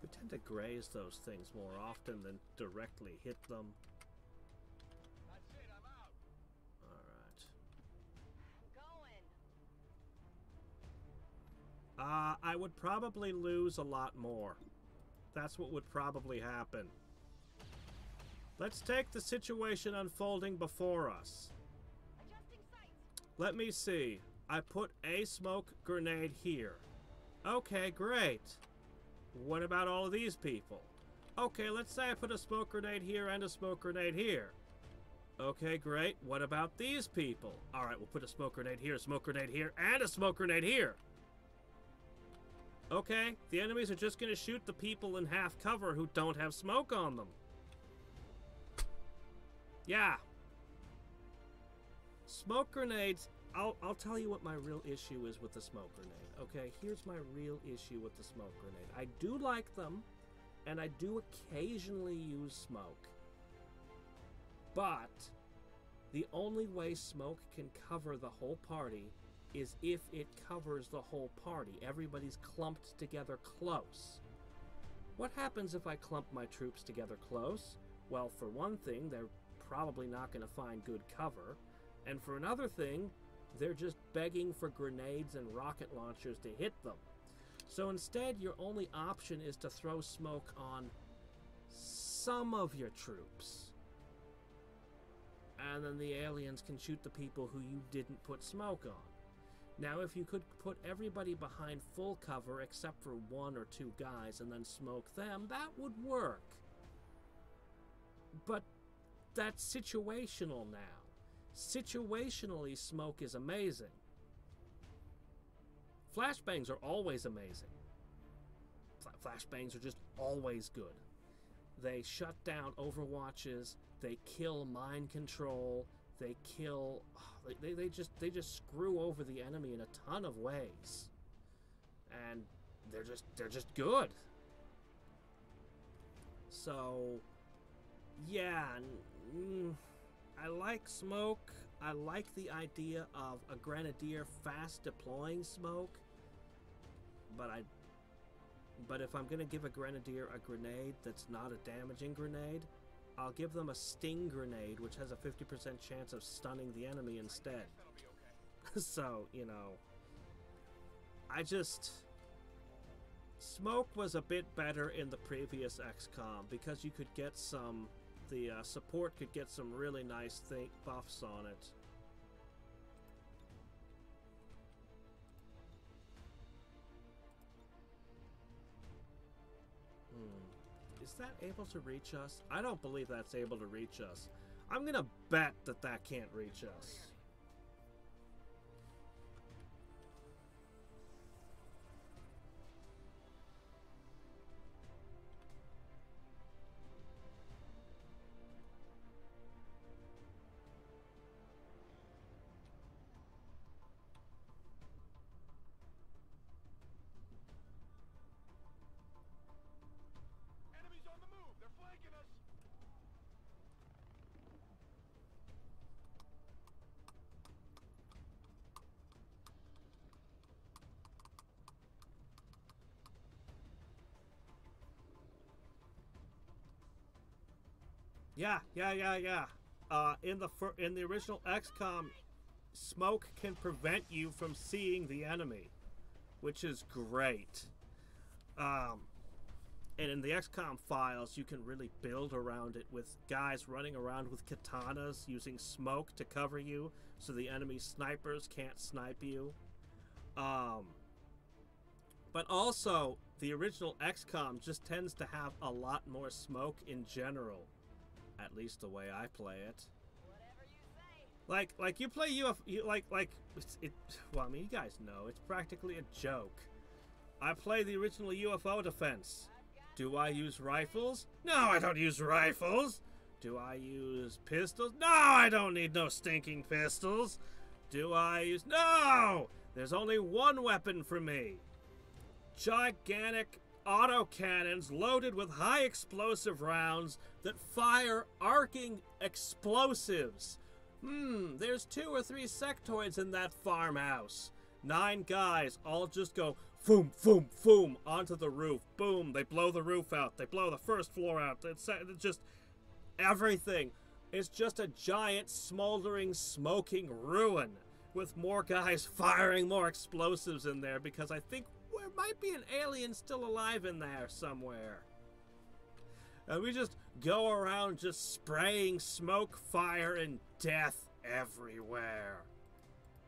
Speaker 1: We tend to graze those things more often than directly hit them.
Speaker 2: That's it, I'm out.
Speaker 1: Alright.
Speaker 3: Going.
Speaker 1: I would probably lose a lot more. That's what would probably happen. Let's take the situation unfolding before us.
Speaker 3: Adjusting sights.
Speaker 1: Let me see. I put a smoke grenade here. Okay, great. What about all of these people? Okay, let's say I put a smoke grenade here and a smoke grenade here. Okay, great. What about these people? Alright, we'll put a smoke grenade here, and a smoke grenade here. Okay, the enemies are just going to shoot the people in half cover who don't have smoke on them. Yeah. Smoke grenades I'll tell you what my real issue is with the smoke grenade. Okay, here's my real issue with the smoke grenade. I do like them, and I do occasionally use smoke. But the only way smoke can cover the whole party is if it covers the whole party. Everybody's clumped together close. What happens if I clump my troops together close? Well, for one thing, they're probably not going to find good cover. And for another thing, they're just begging for grenades and rocket launchers to hit them. So instead, your only option is to throw smoke on some of your troops. And then the aliens can shoot the people who you didn't put smoke on. Now, if you could put everybody behind full cover except for 1 or 2 guys and then smoke them, that would work. But that's situational now. Situationally, smoke is amazing. Flashbangs are always amazing. Flashbangs are just always good. They shut down overwatches. They kill mind control. They kill. They just screw over the enemy in a ton of ways, and they're just good. So, yeah, I like smoke. I like the idea of a grenadier fast deploying smoke, but if I'm gonna give a grenadier a grenade that's not a damaging grenade, I'll give them a sting grenade, which has a 50% chance of stunning the enemy instead. So, you know, smoke was a bit better in the previous XCOM because you could get some, the support could get some really nice buffs on it. Is that able to reach us? I don't believe that's able to reach us. I'm gonna bet that that can't reach us. Yeah. In the original XCOM, smoke can prevent you from seeing the enemy, which is great. And in the XCOM files, you can really build around it with guys running around with katanas using smoke to cover you, so the enemy snipers can't snipe you. But also, the original XCOM just tends to have a lot more smoke in general. At least the way I play it.
Speaker 3: Whatever you say.
Speaker 1: Like you play well, I mean, you guys know it's practically a joke. I play the original UFO defense. Do I use rifles? No, I don't use rifles. Do I use pistols? No, I don't need no stinking pistols. Do I use... No! There's only one weapon for me. Gigantic autocannons loaded with high explosive rounds that fire arcing explosives. There's 2 or 3 sectoids in that farmhouse. 9 guys all just go foom, foom, foom onto the roof. Boom, they blow the roof out. They blow the first floor out. It's just everything. It's just a giant, smoldering, smoking ruin with more guys firing more explosives in there because I think there might be an alien still alive in there somewhere. And we just go around just spraying smoke, fire, and death everywhere.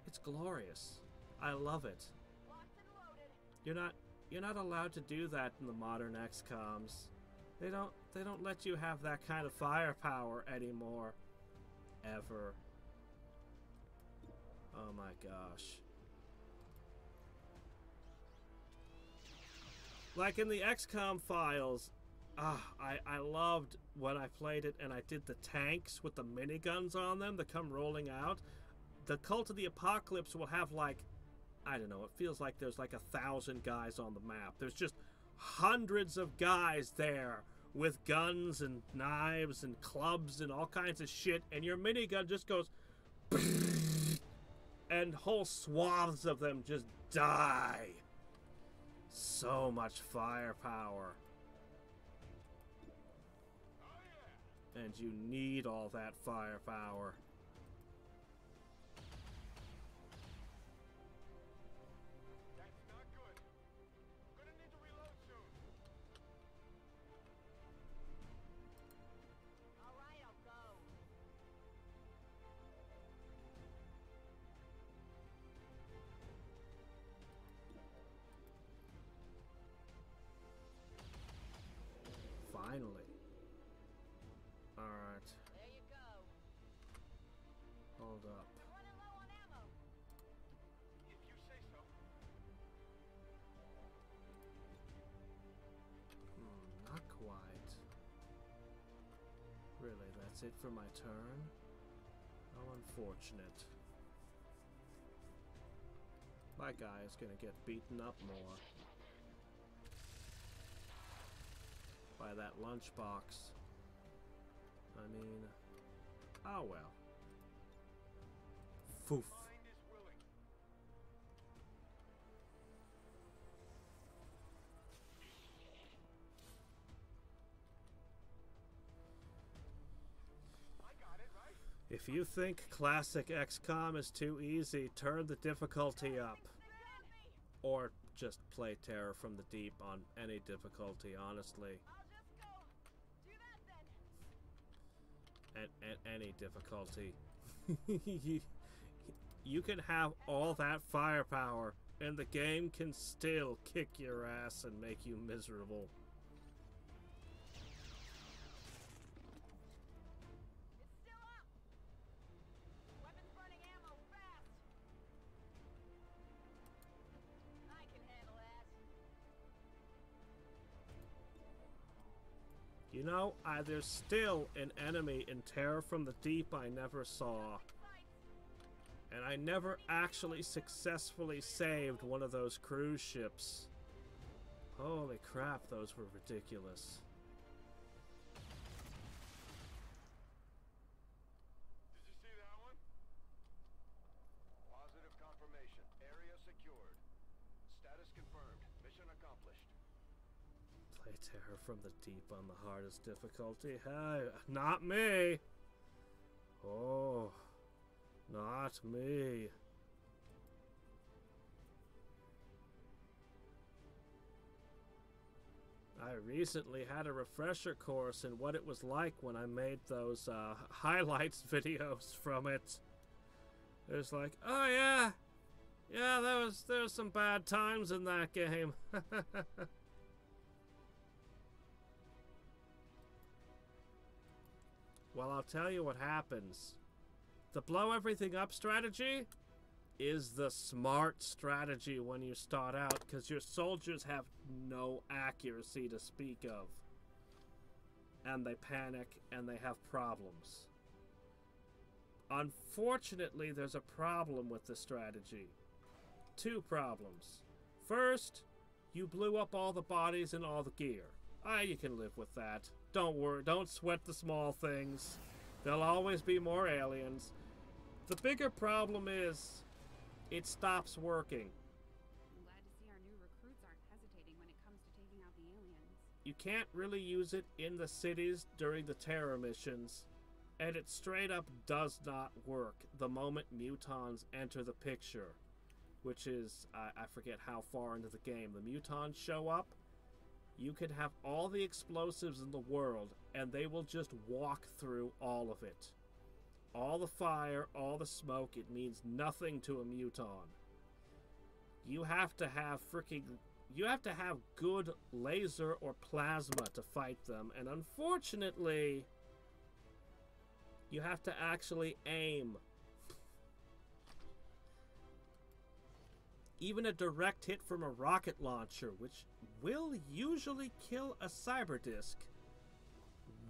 Speaker 1: It's glorious. I love it.
Speaker 3: Locked and loaded.
Speaker 1: You're not allowed to do that in the modern XCOMs. They don't let you have that kind of firepower anymore. Ever. Oh my gosh. Like in the XCOM files, I loved when I played it and I did the tanks with the miniguns on them that come rolling out. the Cult of the Apocalypse will have like, I don't know, it feels like there's like 1,000 guys on the map. There's just hundreds of guys there with guns and knives and clubs and all kinds of shit, and your minigun just goes and whole swaths of them just die. So much firepower. And you need all that firepower.
Speaker 2: That's not good. Gonna need to reload soon.
Speaker 3: All right, I'll go.
Speaker 1: Finally. Alright,
Speaker 3: There you go.
Speaker 1: hold up.
Speaker 3: We're running low on ammo.
Speaker 2: If you say so.
Speaker 1: Not quite. Really, that's it for my turn? How unfortunate. My guy is gonna get beaten up more by that lunchbox. I mean, oh well. Foof.
Speaker 2: Mind is willing. I got it, right?
Speaker 1: If you think classic XCOM is too easy, turn the difficulty up. Or just play Terror from the Deep on any difficulty, honestly.
Speaker 3: I'll just go. Do that then.
Speaker 1: At any difficulty. You can have all that firepower, and the game can still kick your ass and make you miserable.
Speaker 3: It's still up. Weapons burning ammo fast. I can handle that.
Speaker 1: You know, there's still an enemy in Terror from the Deep I never saw. And I never actually successfully saved one of those cruise ships. Holy crap, those were ridiculous.
Speaker 2: Did you see that one? Positive confirmation. Area secured. Status confirmed. Mission accomplished.
Speaker 1: Play Terror from the Deep on the hardest difficulty. Hey, not me! Oh, not me. I recently had a refresher course in what it was like when I made those highlights videos from it. It was like, oh yeah, there was some bad times in that game. Well, I'll tell you what happens. The blow everything up strategy is the smart strategy when you start out, because your soldiers have no accuracy to speak of. And they panic and they have problems. Unfortunately, there's a problem with the strategy. Two problems. First, you blew up all the bodies and all the gear. You can live with that. Don't worry, don't sweat the small things. There'll always be more aliens. The bigger problem is, it stops working.
Speaker 4: I'm glad to see our new recruits aren't hesitating when it comes to taking out the aliens.
Speaker 1: You can't really use it in the cities during the terror missions, and it straight up does not work the moment mutons enter the picture, which is, I forget how far into the game. The mutons show up, you can have all the explosives in the world, and they will just walk through all of it. All the fire, all the smoke, it means nothing to a muton. You have to have good laser or plasma to fight them, and unfortunately, you have to actually aim. Even a direct hit from a rocket launcher, which will usually kill a cyber disk,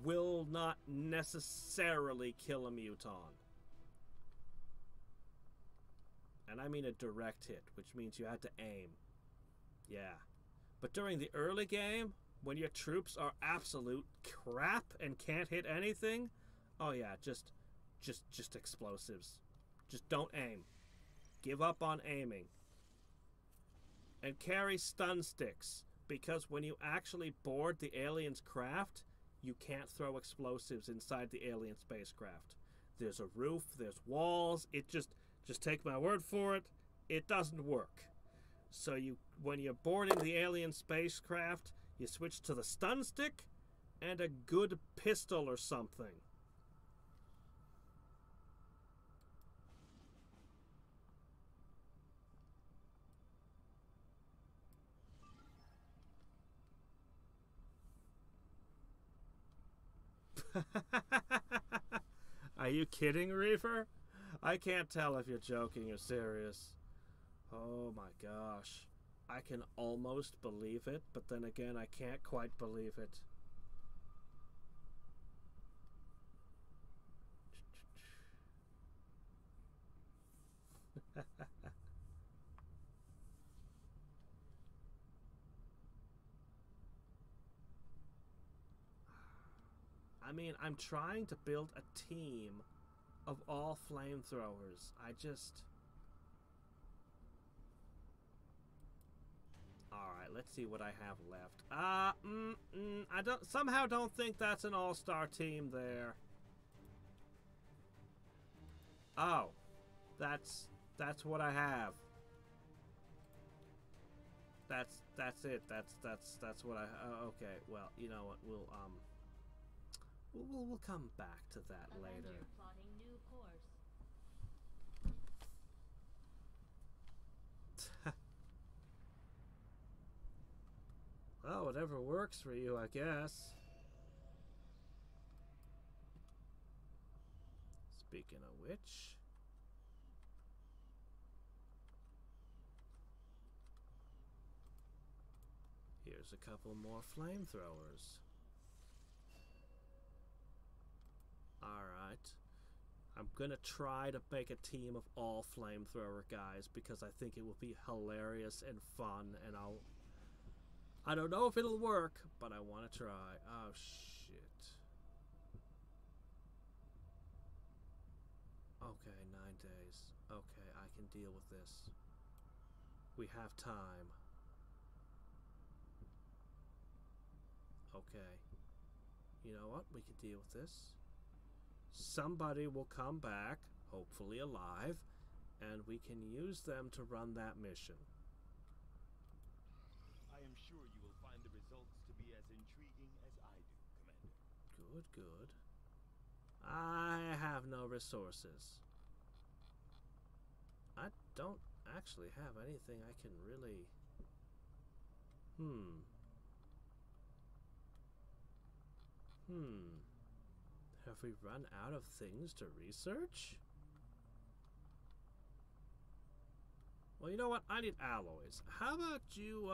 Speaker 1: will not necessarily kill a muton. And I mean a direct hit, which means you had to aim. Yeah. But during the early game, when your troops are absolute crap and can't hit anything, oh yeah, just explosives. Just don't aim. Give up on aiming. And carry stun sticks, because when you actually board the alien's craft, you can't throw explosives inside the alien spacecraft. There's a roof, there's walls, it just take my word for it, it doesn't work. So when you're boarding the alien spacecraft, you switch to the stun stick and a good pistol or something. Are you kidding, Reaver? I can't tell if you're joking or serious. Oh my gosh. I can almost believe it, but then again, I can't quite believe it. I mean, I'm trying to build a team of all flamethrowers. Alright, let's see what I have left. I somehow don't think that's an all-star team there. Oh. That's what I have. That's it. That's what I okay, well, you know what, we'll come back to that later.
Speaker 5: Plotting new course.
Speaker 1: Well, whatever works for you, I guess. Speaking of which, here's a couple more flamethrowers. Alright. I'm gonna try to make a team of all flamethrower guys because I think it will be hilarious and fun, and I don't know if it'll work, but I want to try. Oh, shit. Okay, 9 days. Okay, I can deal with this. We have time. Okay. You know what? We can deal with this. Somebody will come back, hopefully alive, and we can use them to run that mission.
Speaker 2: I am sure you will find the results to be as intriguing as I do, Commander.
Speaker 1: Good, good. I have no resources. I don't actually have anything I can really... Have we run out of things to research? Well, you know what? I need alloys. How about you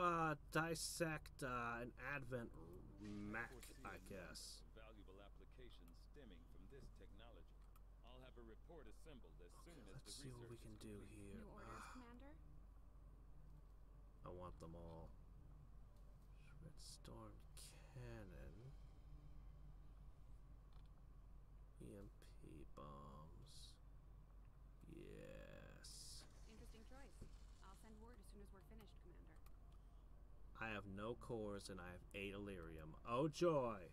Speaker 1: dissect an Advent Mac, I guess.
Speaker 6: Valuable applications stemming from this technology. I'll have a report assembled as soon as
Speaker 1: Let's
Speaker 6: the
Speaker 1: see what we
Speaker 6: research
Speaker 1: can
Speaker 6: is
Speaker 1: do
Speaker 6: complete.
Speaker 1: here.
Speaker 4: New orders, Commander?
Speaker 1: I want them all. Red Storm Cannon. EMP bombs. Yes.
Speaker 4: Interesting choice. I'll send word as soon as we're finished, Commander.
Speaker 1: I have no cores and I have 8 Illyrium. Oh joy!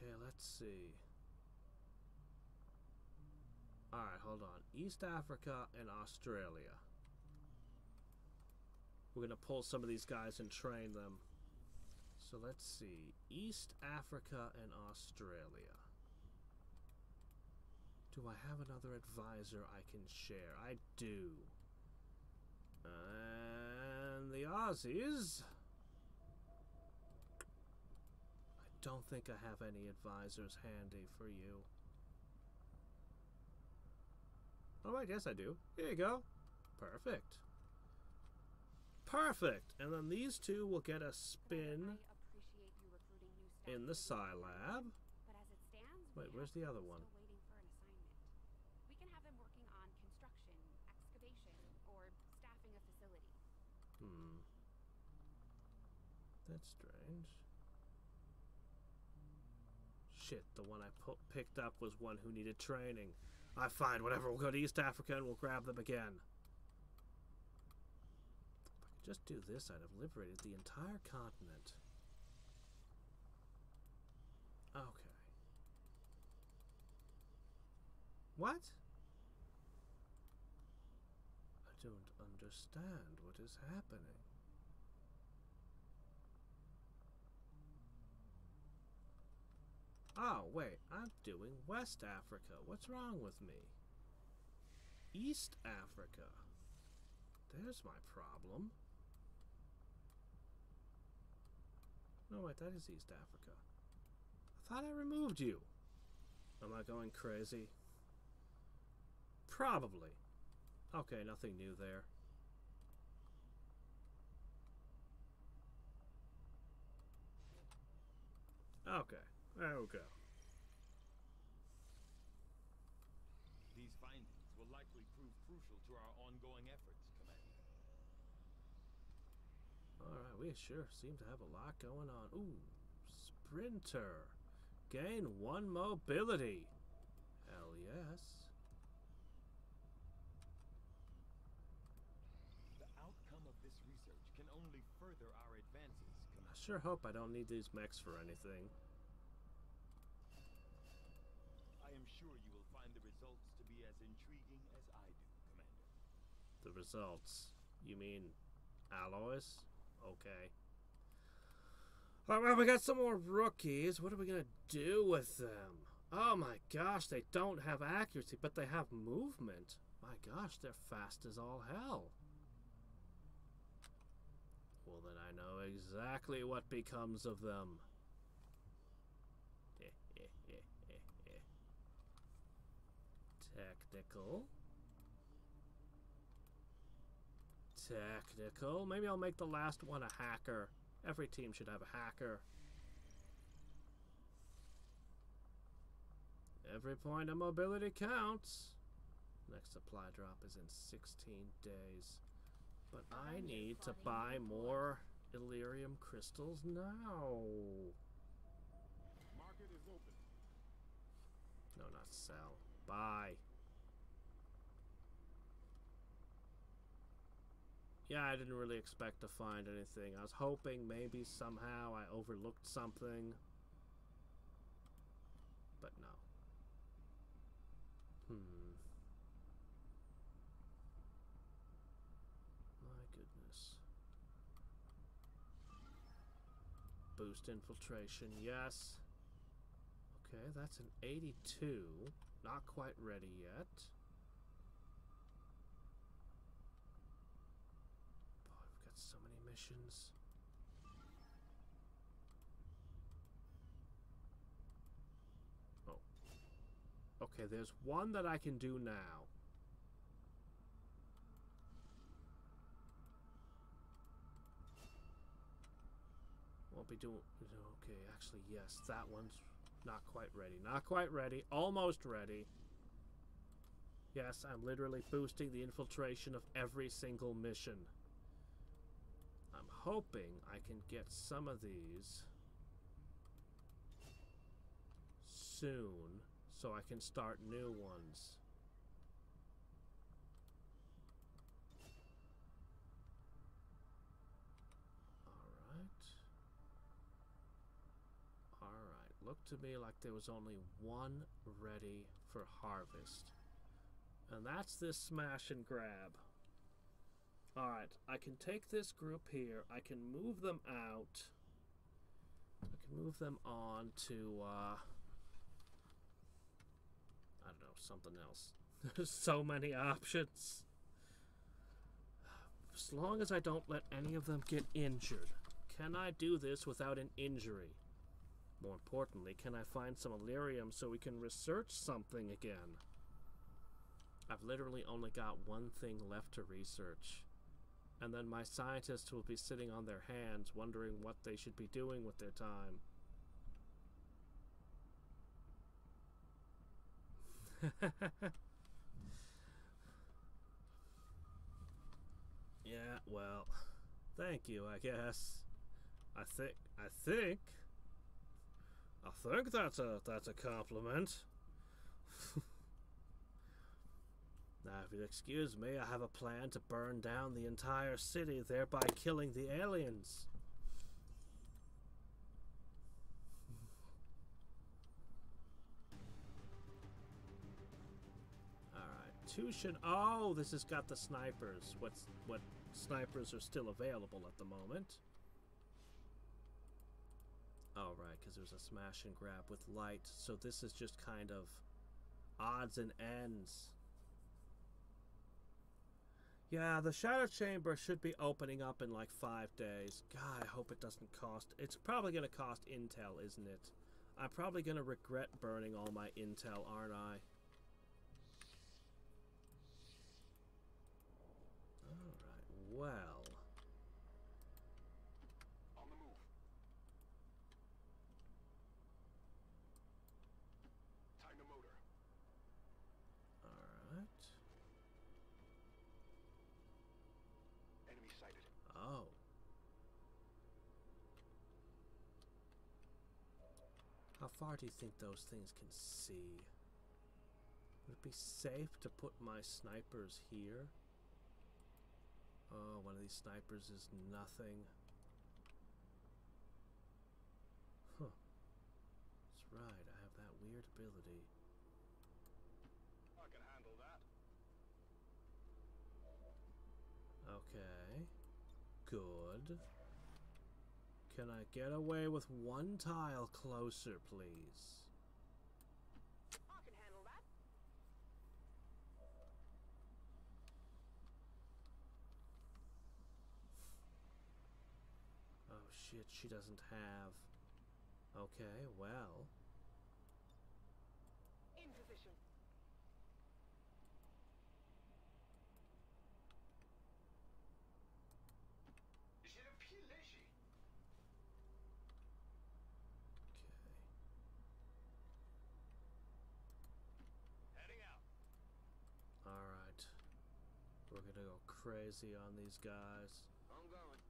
Speaker 1: Okay, let's see. Alright, hold on. East Africa and Australia. We're gonna pull some of these guys and train them. So let's see. East Africa and Australia. Do I have another advisor I can share? I do. And the Aussies. don't think I have any advisors handy for you. Oh, I guess I do. Here you go. Perfect. Perfect! And then these two will get a spin
Speaker 4: I appreciate you recruiting new staff
Speaker 1: in the
Speaker 4: for
Speaker 1: Psi Lab.
Speaker 4: But as it stands,
Speaker 1: Wait,
Speaker 4: we
Speaker 1: where's
Speaker 4: have
Speaker 1: the other
Speaker 4: people
Speaker 1: one?
Speaker 4: still waiting for an assignment. We can have them working on construction, excavation, or staffing a facility.
Speaker 1: That's strange. Shit, the one I picked up was one who needed training. I find whatever, we'll go to East Africa and we'll grab them again. If I could just do this, I'd have liberated the entire continent. Okay. What? I don't understand what is happening. Oh, wait, I'm doing West Africa. What's wrong with me? East Africa. There's my problem. No, wait, that is East Africa. I thought I removed you. Am I going crazy? Probably. Okay, nothing new there. Okay, there we go.
Speaker 6: These findings will likely prove crucial to our ongoing efforts, Commander.
Speaker 1: Alright, we sure seem to have a lot going on. Ooh, Sprinter. Gain 1 mobility. Hell yes.
Speaker 6: The outcome of this research can only further our advances,
Speaker 1: I
Speaker 6: Commander.
Speaker 1: sure hope I don't need these mechs for anything.
Speaker 6: I am sure you will find the results to be as intriguing as I do, Commander.
Speaker 1: The results. You mean alloys? Okay. Alright, we got some more rookies. What are we gonna do with them? Oh my gosh, they don't have accuracy, but they have movement. My gosh, they're fast as all hell. Well, then I know exactly what becomes of them. Technical. Technical. Maybe I'll make the last one a hacker. Every team should have a hacker. Every point of mobility counts. Next supply drop is in 16 days. But I need to buy more Illyrium crystals now.
Speaker 6: Market is open.
Speaker 1: No, not sell. Buy. Yeah, I didn't really expect to find anything. I was hoping maybe somehow I overlooked something. But no. My goodness. Boost infiltration, yes. Okay, that's an 82. Not quite ready yet. Boy, we've got so many missions. Oh. Okay, there's one that I can do now. Won't be doing... Okay, actually, yes, that one's not quite ready. Not quite ready. Almost ready. Yes, I'm literally boosting the infiltration of every single mission. I'm hoping I can get some of these soon so I can start new ones. Alright, looked to me like there was only one ready for harvest. And that's this smash and grab. Alright, I can take this group here, I can move them out. I can move them on to, I don't know, something else. There's so many options. As long as I don't let any of them get injured. Can I do this without an injury? More importantly, can I find some Illyrium so we can research something again? I've literally only got one thing left to research. And then my scientists will be sitting on their hands wondering what they should be doing with their time. Yeah, well, thank you, I guess. I think that's a compliment. Now, if you'll excuse me, I have a plan to burn down the entire city, thereby killing the aliens. Alright, Tushin. Oh, this has got the snipers. What snipers are still available at the moment? Oh, right, because there's a smash and grab with light. So this is just kind of odds and ends. Yeah, the Shadow Chamber should be opening up in like 5 days. God, I hope it doesn't cost... It's probably going to cost Intel, isn't it? I'm probably going to regret burning all my Intel, aren't I? Alright, well...
Speaker 2: On the move. Time to motor.
Speaker 1: Alright.
Speaker 2: Enemy sighted.
Speaker 1: Oh. How far do you think those things can see? Would it be safe to put my snipers here? Oh, one of these snipers is nothing. Huh. That's right, I have that weird ability.
Speaker 2: I can handle that.
Speaker 1: Okay. Good. Can I get away with one tile closer, please?
Speaker 3: I can handle that.
Speaker 1: Oh shit, she doesn't have... Okay, well...
Speaker 3: In position.
Speaker 2: Heading out.
Speaker 1: Alright. We're gonna go crazy on these guys.
Speaker 2: I'm going.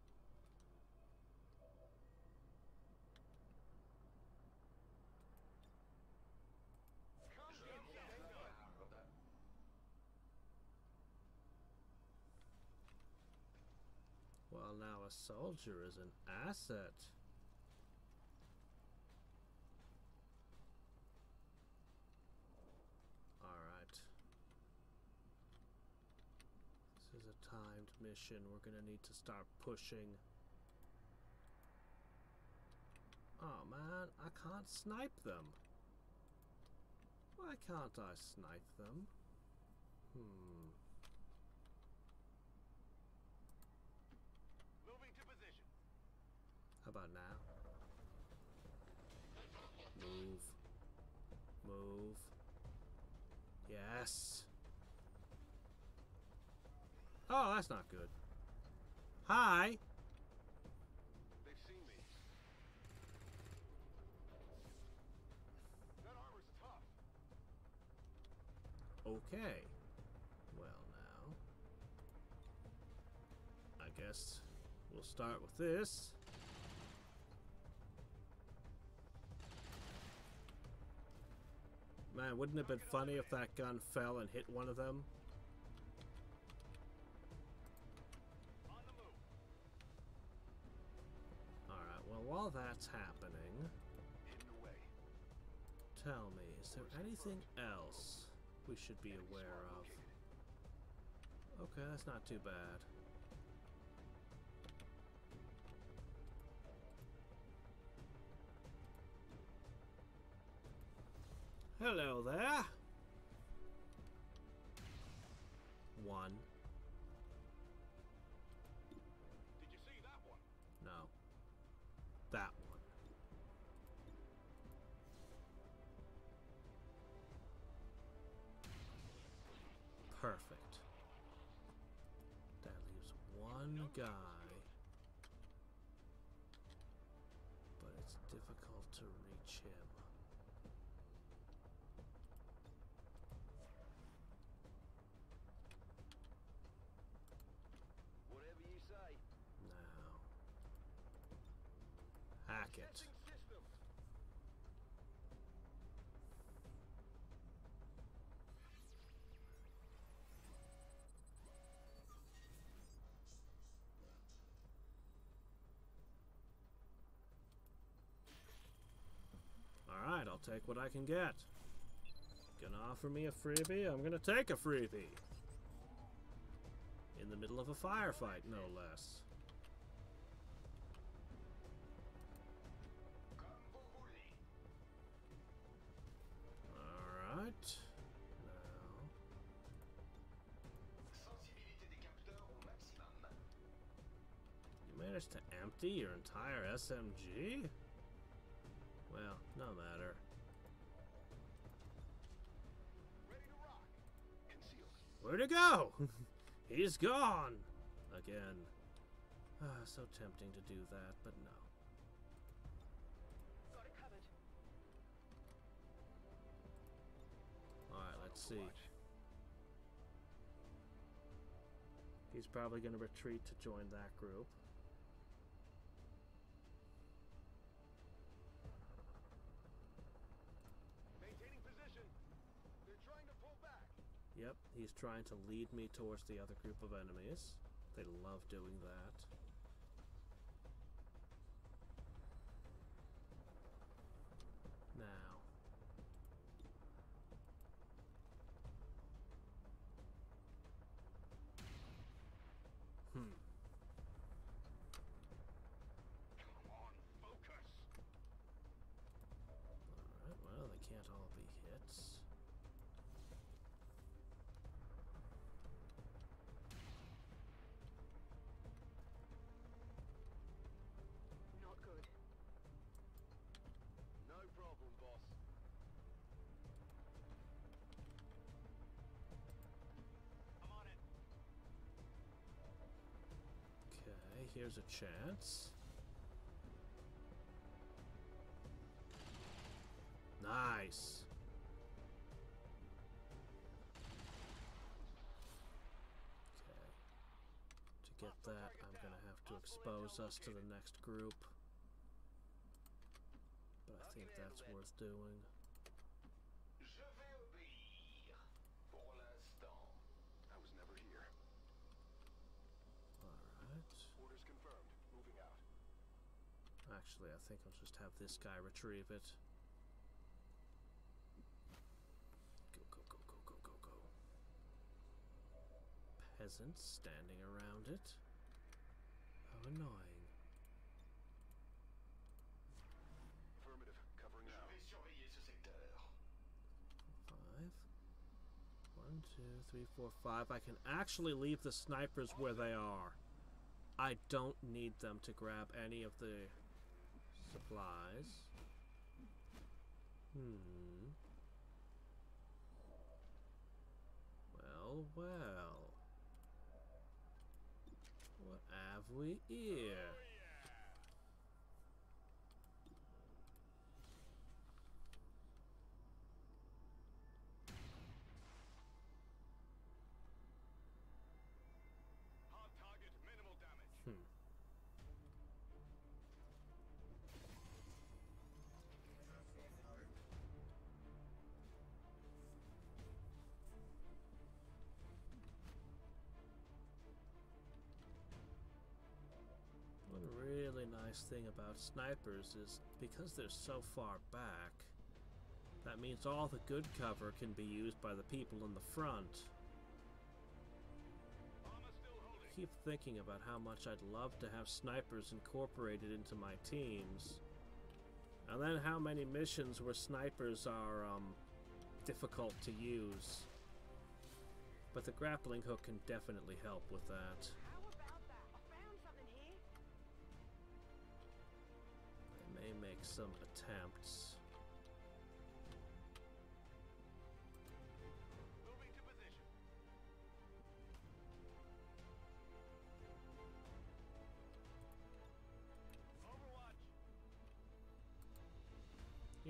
Speaker 1: Well, now a soldier is an asset. Alright. This is a timed mission. We're gonna need to start pushing. Oh man, I can't snipe them. Why can't I snipe them?
Speaker 2: Moving to position.
Speaker 1: How about now? Move. Move. Yes. Oh, that's not good. Hi.
Speaker 2: They've seen me. That armor's tough.
Speaker 1: Okay. Well, now. I guess we'll start with this. Man, wouldn't it have been funny if that gun fell and hit one of them?
Speaker 2: On the move.
Speaker 1: Alright, well, while that's happening,
Speaker 2: Hidden away.
Speaker 1: tell me, is there anything else we should be aware of? Okay, that's not too bad. Hello there. One.
Speaker 2: Did you see that one?
Speaker 1: No. That one. Perfect. That leaves one guy. But it's difficult to reach him.
Speaker 2: Whatever you say.
Speaker 1: Now. Hack it.
Speaker 2: Testing systems.
Speaker 1: Alright, I'll take what I can get. Gonna offer me a freebie? I'm gonna take a freebie. In the middle of a firefight, no less. Alright. Now. You managed to empty your entire SMG? Well, no matter.
Speaker 2: Ready to rock. Concealed.
Speaker 1: Where'd it go? He's gone! Again. Ah, so tempting to do that, but no.
Speaker 3: Got it covered.
Speaker 1: Alright, let's see. He's probably going to retreat to join that group.
Speaker 2: Maintaining position. They're trying to pull back.
Speaker 1: Yep, he's trying to lead me towards the other group of enemies. They love doing that. Now.
Speaker 2: Come on, focus.
Speaker 1: Alright, well, they can't all be hits.
Speaker 3: Not good.
Speaker 2: No problem, boss. I'm on it.
Speaker 1: Okay, here's a chance. Nice. Okay. To get that, I'm gonna have to expose us to the next group. But I think that's worth doing.
Speaker 2: Je vais obéir. Pour l'instant. I was never here.
Speaker 1: Alright.
Speaker 2: Orders confirmed. Moving out.
Speaker 1: Actually, I think I'll just have this guy retrieve it. Go, go, go, go, go, go, go. Peasants standing around it. How annoying.
Speaker 2: Affirmative. Covering now. Je vais surveiller ce secteur.
Speaker 1: 5. 1, 2, 3, 4, 5. I can actually leave the snipers where they are. I don't need them to grab any of the supplies. Well, well. What have we here?
Speaker 2: Hard target. Minimal damage.
Speaker 1: One really nice thing about snipers is because they're so far back, that means all the good cover can be used by the people in the front.
Speaker 2: Armor still holding.
Speaker 1: I keep thinking about how much I'd love to have snipers incorporated into my teams. And then how many missions where snipers are difficult to use. But the grappling hook can definitely help with that.
Speaker 3: How about that? I found something here.
Speaker 1: I may make some attempts.
Speaker 2: Moving to position.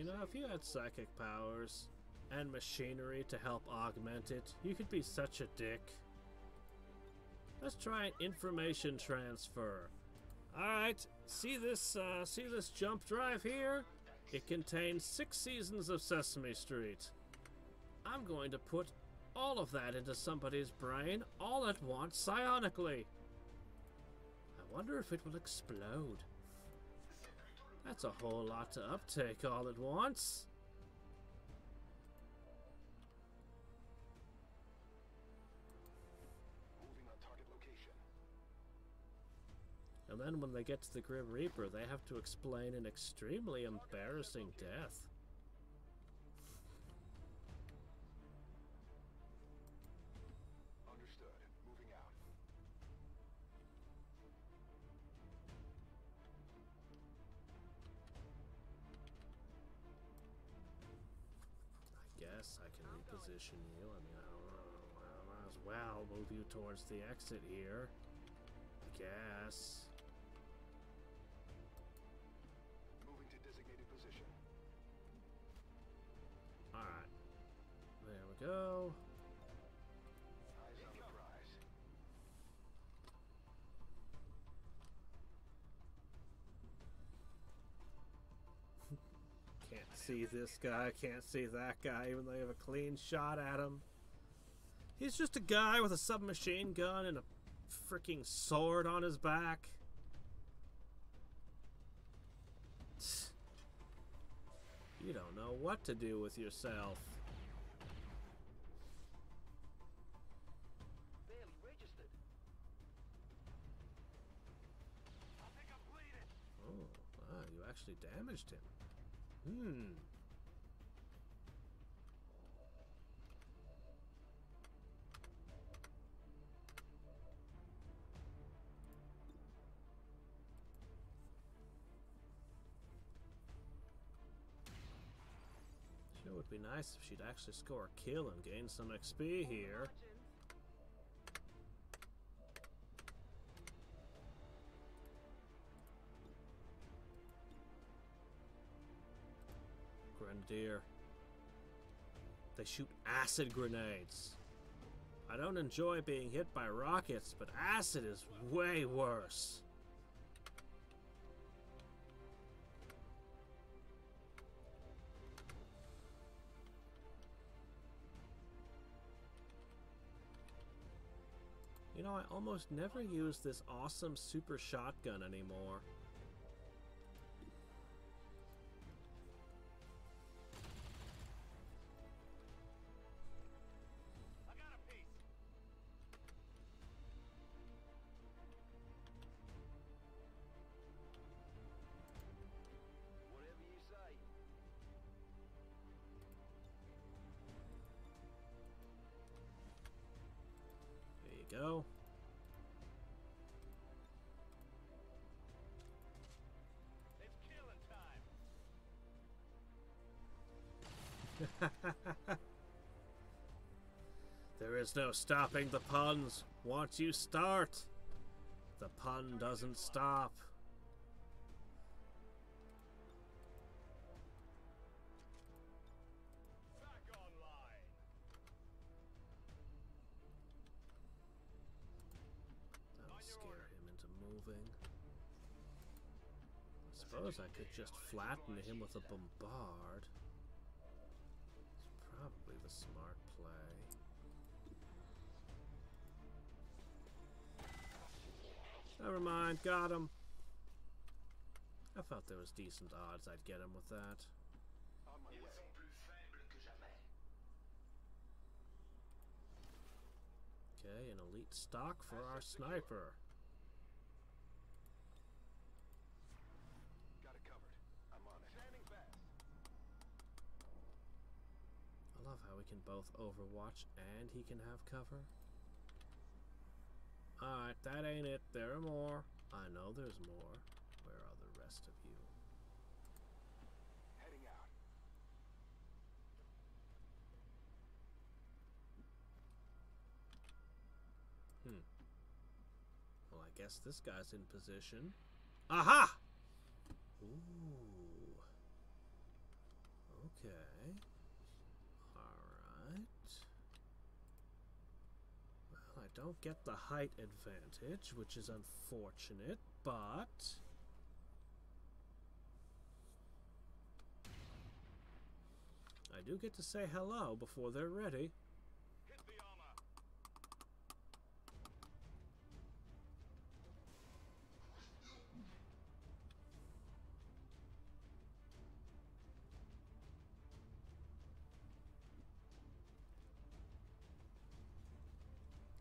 Speaker 1: You know, if you had psychic powers and machinery to help augment it, you could be such a dick. Let's try an information transfer. Alright, see this jump drive here? It contains 6 seasons of Sesame Street. I'm going to put all of that into somebody's brain all at once psionically. I wonder if it will explode. That's a whole lot to uptake all at once.
Speaker 5: Moving on target location.
Speaker 1: And then when they get to the Grim Reaper, they have to explain an extremely embarrassing death.
Speaker 5: Understood. Moving out.
Speaker 1: I guess I can reposition you. I mean, I might as well move you towards the exit here. I guess.
Speaker 5: Moving to designated position.
Speaker 1: Alright. There we go.
Speaker 5: Eyes on the prize.
Speaker 1: Can't see this guy, can't see that guy, even though you have a clean shot at him. He's just a guy with a submachine gun and a freaking sword on his back. You don't know what to do with yourself.
Speaker 5: Barely registered. I think I'm bleeding.
Speaker 1: Oh, you actually damaged him. Hmm. Sure would be nice if she'd actually score a kill and gain some XP here. Grenadier. They shoot acid grenades. I don't enjoy being hit by rockets, but acid is way worse. You know, I almost never use this awesome super shotgun anymore.
Speaker 5: I got a piece. Whatever you say.
Speaker 1: There you go.
Speaker 5: It's killing time.
Speaker 1: There is no stopping the puns. Once you start, the pun doesn't stop.
Speaker 5: Back online.
Speaker 1: That'll scare him into moving. I suppose I could just flatten him with a bombard. It's probably the smart play. Never mind, got him. I thought there was decent odds I'd get him with that.
Speaker 5: On my way.
Speaker 1: Okay, an elite stock for our sniper.
Speaker 5: Got it covered. I'm on it. Standing fast.
Speaker 1: I love how we can both overwatch and he can have cover. Alright, that ain't it. There are more. I know there's more. Where are the rest of you?
Speaker 5: Heading out.
Speaker 1: Well, I guess this guy's in position. Aha! Ooh. don't get the height advantage, which is unfortunate, but... I do get to say hello before they're ready.
Speaker 5: Hit the armor.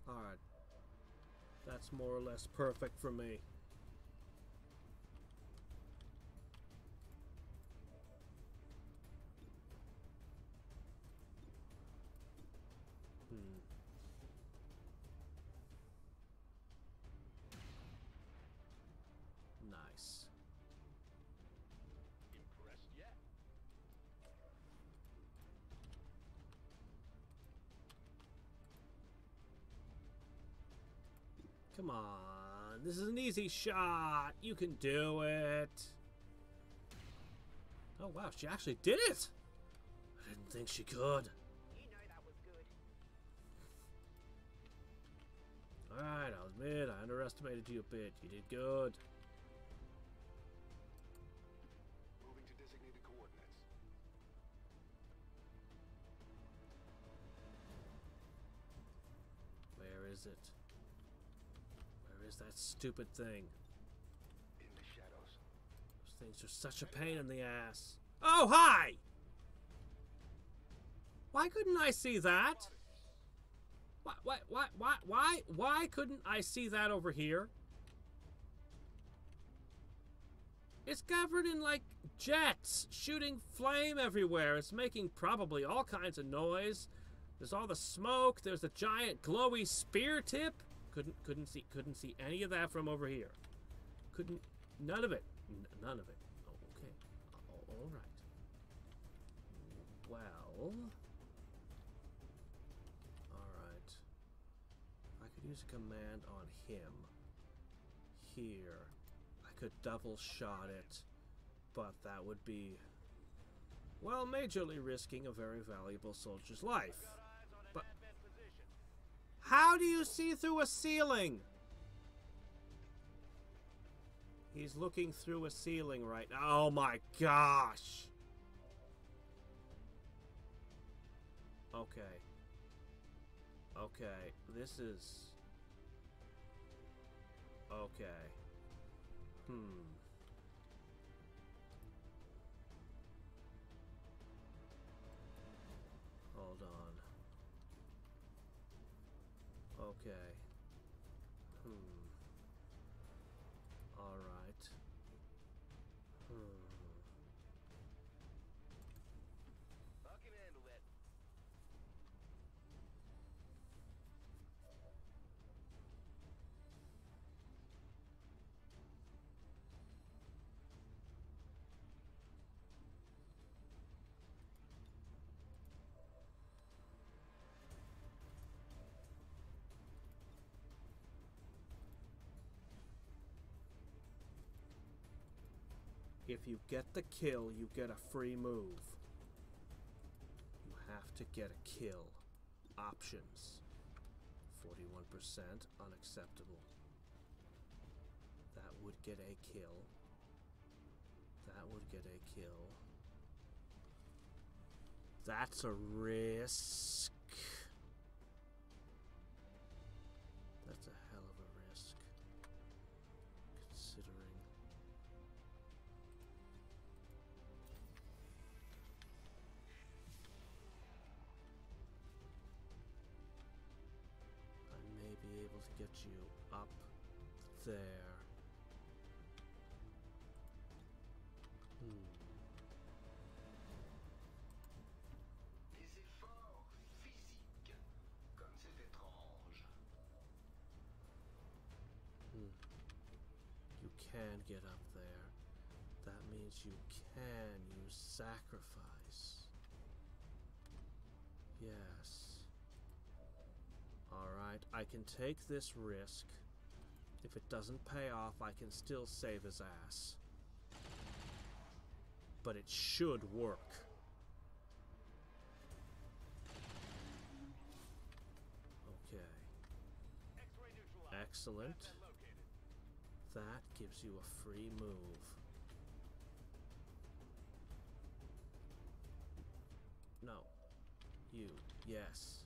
Speaker 1: Alright. That's more or less perfect for me. Nice.
Speaker 5: Impressed yet?
Speaker 1: Come on. This is an easy shot. You can do it. Oh, wow. She actually did it. I didn't think she could.
Speaker 3: You know that was good.
Speaker 1: Alright, I'll admit, I underestimated you a bit. You did good.
Speaker 5: Moving to designated coordinates.
Speaker 1: Where is it? Where is that stupid thing?
Speaker 5: In the shadows.
Speaker 1: Those things are such a pain in the ass. Oh, hi! Why couldn't I see that? Why couldn't I see that over here? It's covered in, like, jets shooting flame everywhere. It's making probably all kinds of noise. There's all the smoke. There's the giant glowy spear tip. Couldn't see any of that from over here. None of it. None of it. Oh, okay. All right. Well. Alright. I could use a command on him. Here. I could double shot it. But that would be, well, majorly risking a very valuable soldier's life.
Speaker 5: Got eyes on an
Speaker 1: But
Speaker 5: advanced position.
Speaker 1: how do you see through a ceiling? He's looking through a ceiling right now. Oh my gosh. Okay. Okay, this is... Okay. Hold on. Okay. Alright.
Speaker 5: I can handle that.
Speaker 1: If you get the kill, you get a free move. You have to get a kill. Options. 41% unacceptable. That would get a kill. That would get a kill. That's a risk. That's a hell of a risk. Considering. I may be able to get you up there.
Speaker 5: Des efforts physiques, comme c'est étrange.
Speaker 1: You can get up there. That means you can use sacrifice. Yes. Alright, I can take this risk. If it doesn't pay off, I can still save his ass. But it should work. Okay. Excellent. That gives you a free move. No. You. Yes.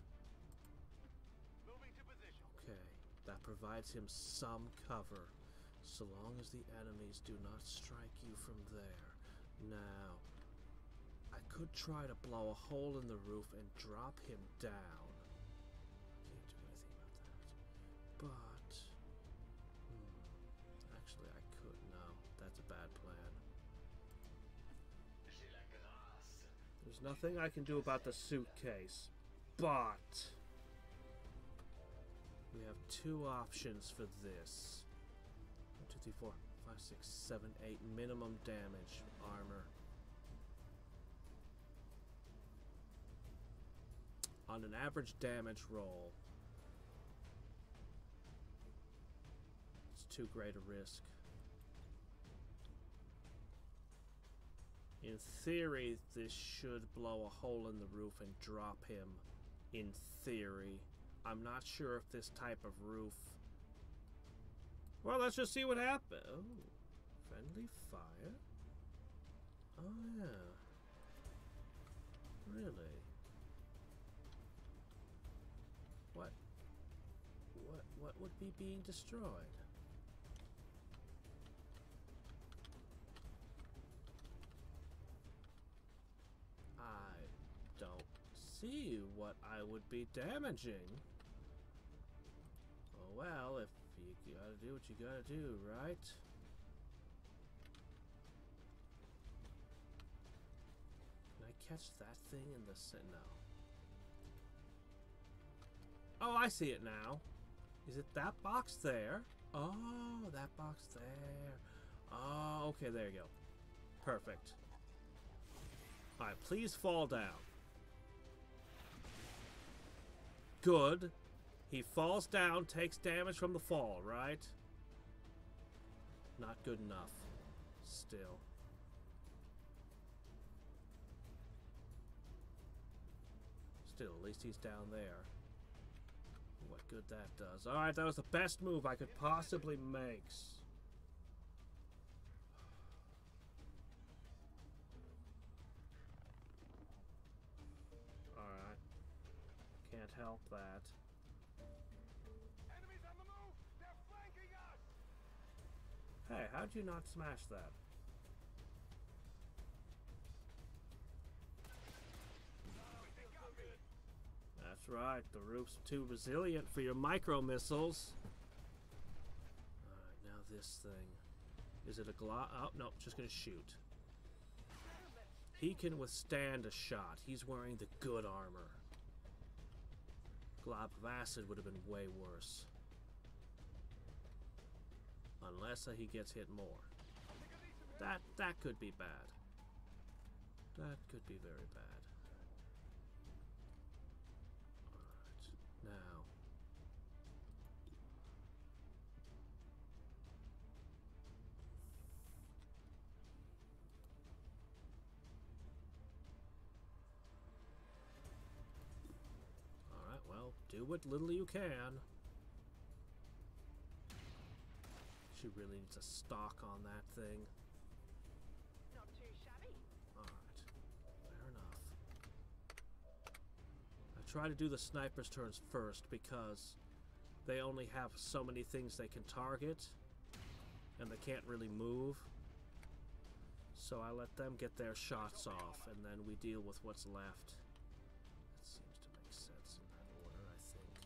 Speaker 5: Moving to position.
Speaker 1: Okay. That provides him some cover, so long as the enemies do not strike you from there. Now, I could try to blow a hole in the roof and drop him down. Can't do anything about that. But, actually I could. No, that's a bad plan.
Speaker 5: J'ai la grâce.
Speaker 1: There's nothing I can do about the suitcase, but we have two options for this. 1, 2, 3, 4, 5, 6, 7, 8 minimum damage armor. On an average damage roll, it's too great a risk. In theory, this should blow a hole in the roof and drop him. In theory. I'm not sure if this type of roof... Well, let's just see what happens. Oh, friendly fire? Oh, yeah. Really? What would be being destroyed? I don't see what I would be damaging. Oh well, if you gotta do what you gotta do, right? Can I catch that thing in the no. Oh, I see it now. Is it that box there? Oh, that box there. Oh, okay, there you go. Perfect. Alright, please fall down. Good. He falls down, takes damage from the fall, right? Not good enough. Still. Still, at least he's down there. What good that does. Alright, that was the best move I could possibly make. Alright. Can't help that.
Speaker 5: Enemies on the move! They're flanking us!
Speaker 1: Hey, how'd you not smash that?
Speaker 5: They got me!
Speaker 1: That's right, the roof's too resilient for your micro missiles. Alright, now this thing. Is it a glob? Oh, no, just gonna shoot. He can withstand a shot. He's wearing the good armor. Glob of acid would have been way worse. Unless he gets hit more. That could be bad. That could be very bad. Alright, now. Alright, well, do what little you can. She really needs a stock on that thing.
Speaker 3: Not too shabby.
Speaker 1: Alright, fair enough. I try to do the sniper's turns first because they only have so many things they can target and they can't really move. So I let them get their shots off and then we deal with what's left. That seems to make sense in that order, I think.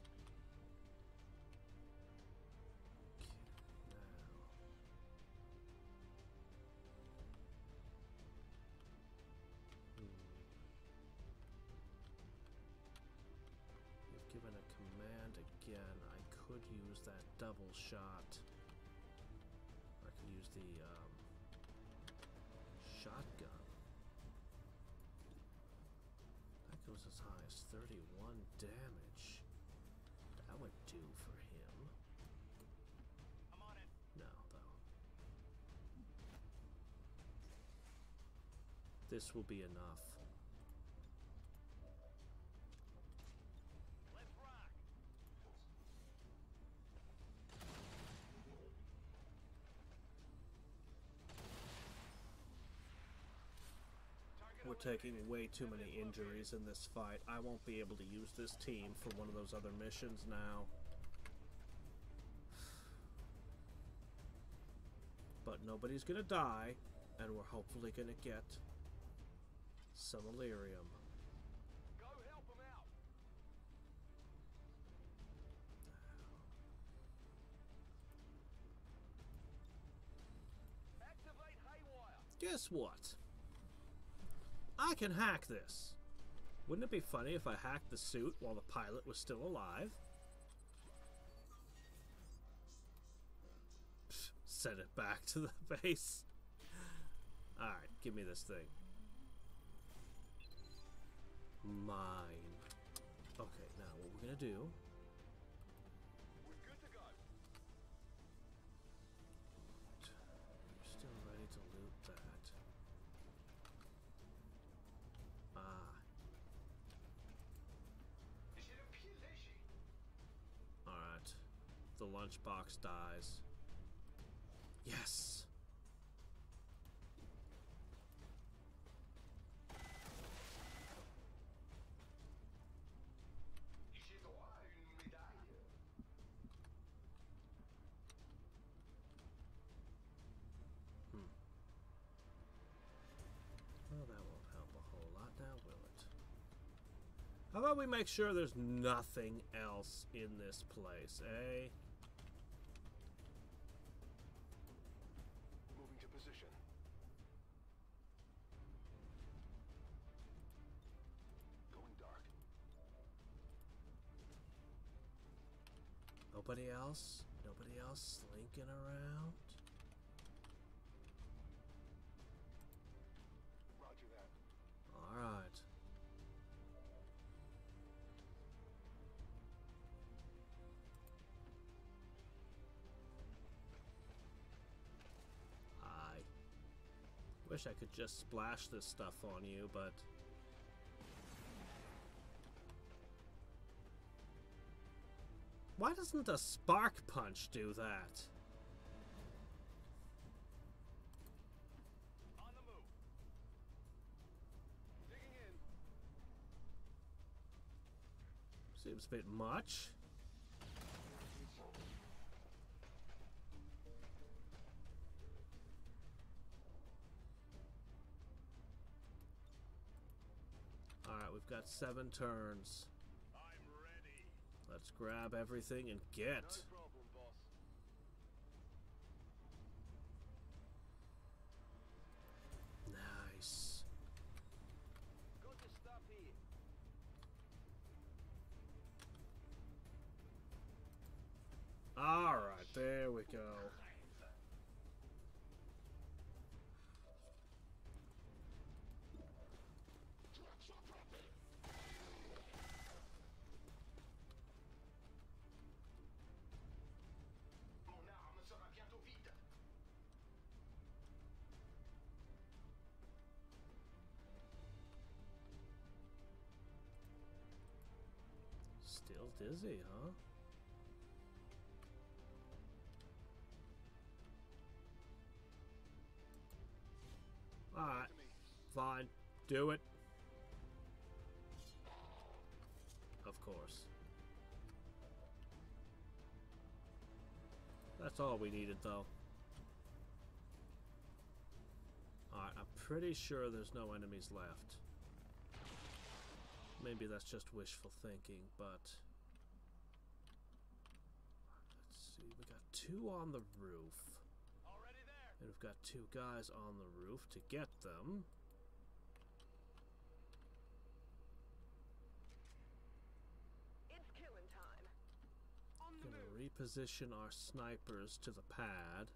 Speaker 1: Okay, now. You've given a command again. I could use that double shot. I could use the shotgun. That goes as high as 31 damage. That would do for him.
Speaker 5: I'm on it.
Speaker 1: No, though. This will be enough.
Speaker 5: Let's rock!
Speaker 1: taking way too many injuries in this fight. I won't be able to use this team for one of those other missions now. But nobody's gonna die, and we're hopefully gonna get some Illyrium.
Speaker 5: Go help them out. Activate haywire.
Speaker 1: Guess what? I can hack this. Wouldn't it be funny if I hacked the suit while the pilot was still alive? Pfft, send it back to the base. Alright, give me this thing. Mine. Okay, now what we're gonna do...
Speaker 5: We're good to go.
Speaker 1: You're still ready to loot that. Ah. Alright. The lunchbox dies. Yes!
Speaker 5: J'ai droit à une médaille.
Speaker 1: Well, that won't help a whole lot now, will it? How about we make sure there's nothing else in this place, eh?
Speaker 5: Moving to position. Going dark.
Speaker 1: Nobody else? Nobody else slinking around?
Speaker 5: Roger that.
Speaker 1: Alright. I wish I could just splash this stuff on you, but... Why doesn't a spark punch do that?
Speaker 5: On the move. Digging in.
Speaker 1: Seems a bit much. Alright, we've got 7 turns.
Speaker 5: I'm ready.
Speaker 1: Let's grab everything and get.
Speaker 5: No problem, boss.
Speaker 1: Nice.
Speaker 5: Got to stop here.
Speaker 1: Alright, there we go.
Speaker 5: Mon arme sera bientôt vide.
Speaker 1: Still dizzy, huh? Alright, fine. Do it. Of course. That's all we needed, though. Alright, I'm pretty sure there's no enemies left. Maybe that's just wishful thinking, but... Let's see, we got 2 on the roof.
Speaker 5: Already there.
Speaker 1: And we've got 2 guys on the roof to get them.
Speaker 3: It's killing time.
Speaker 4: On the
Speaker 1: Gonna
Speaker 4: move.
Speaker 1: reposition our snipers to the pad.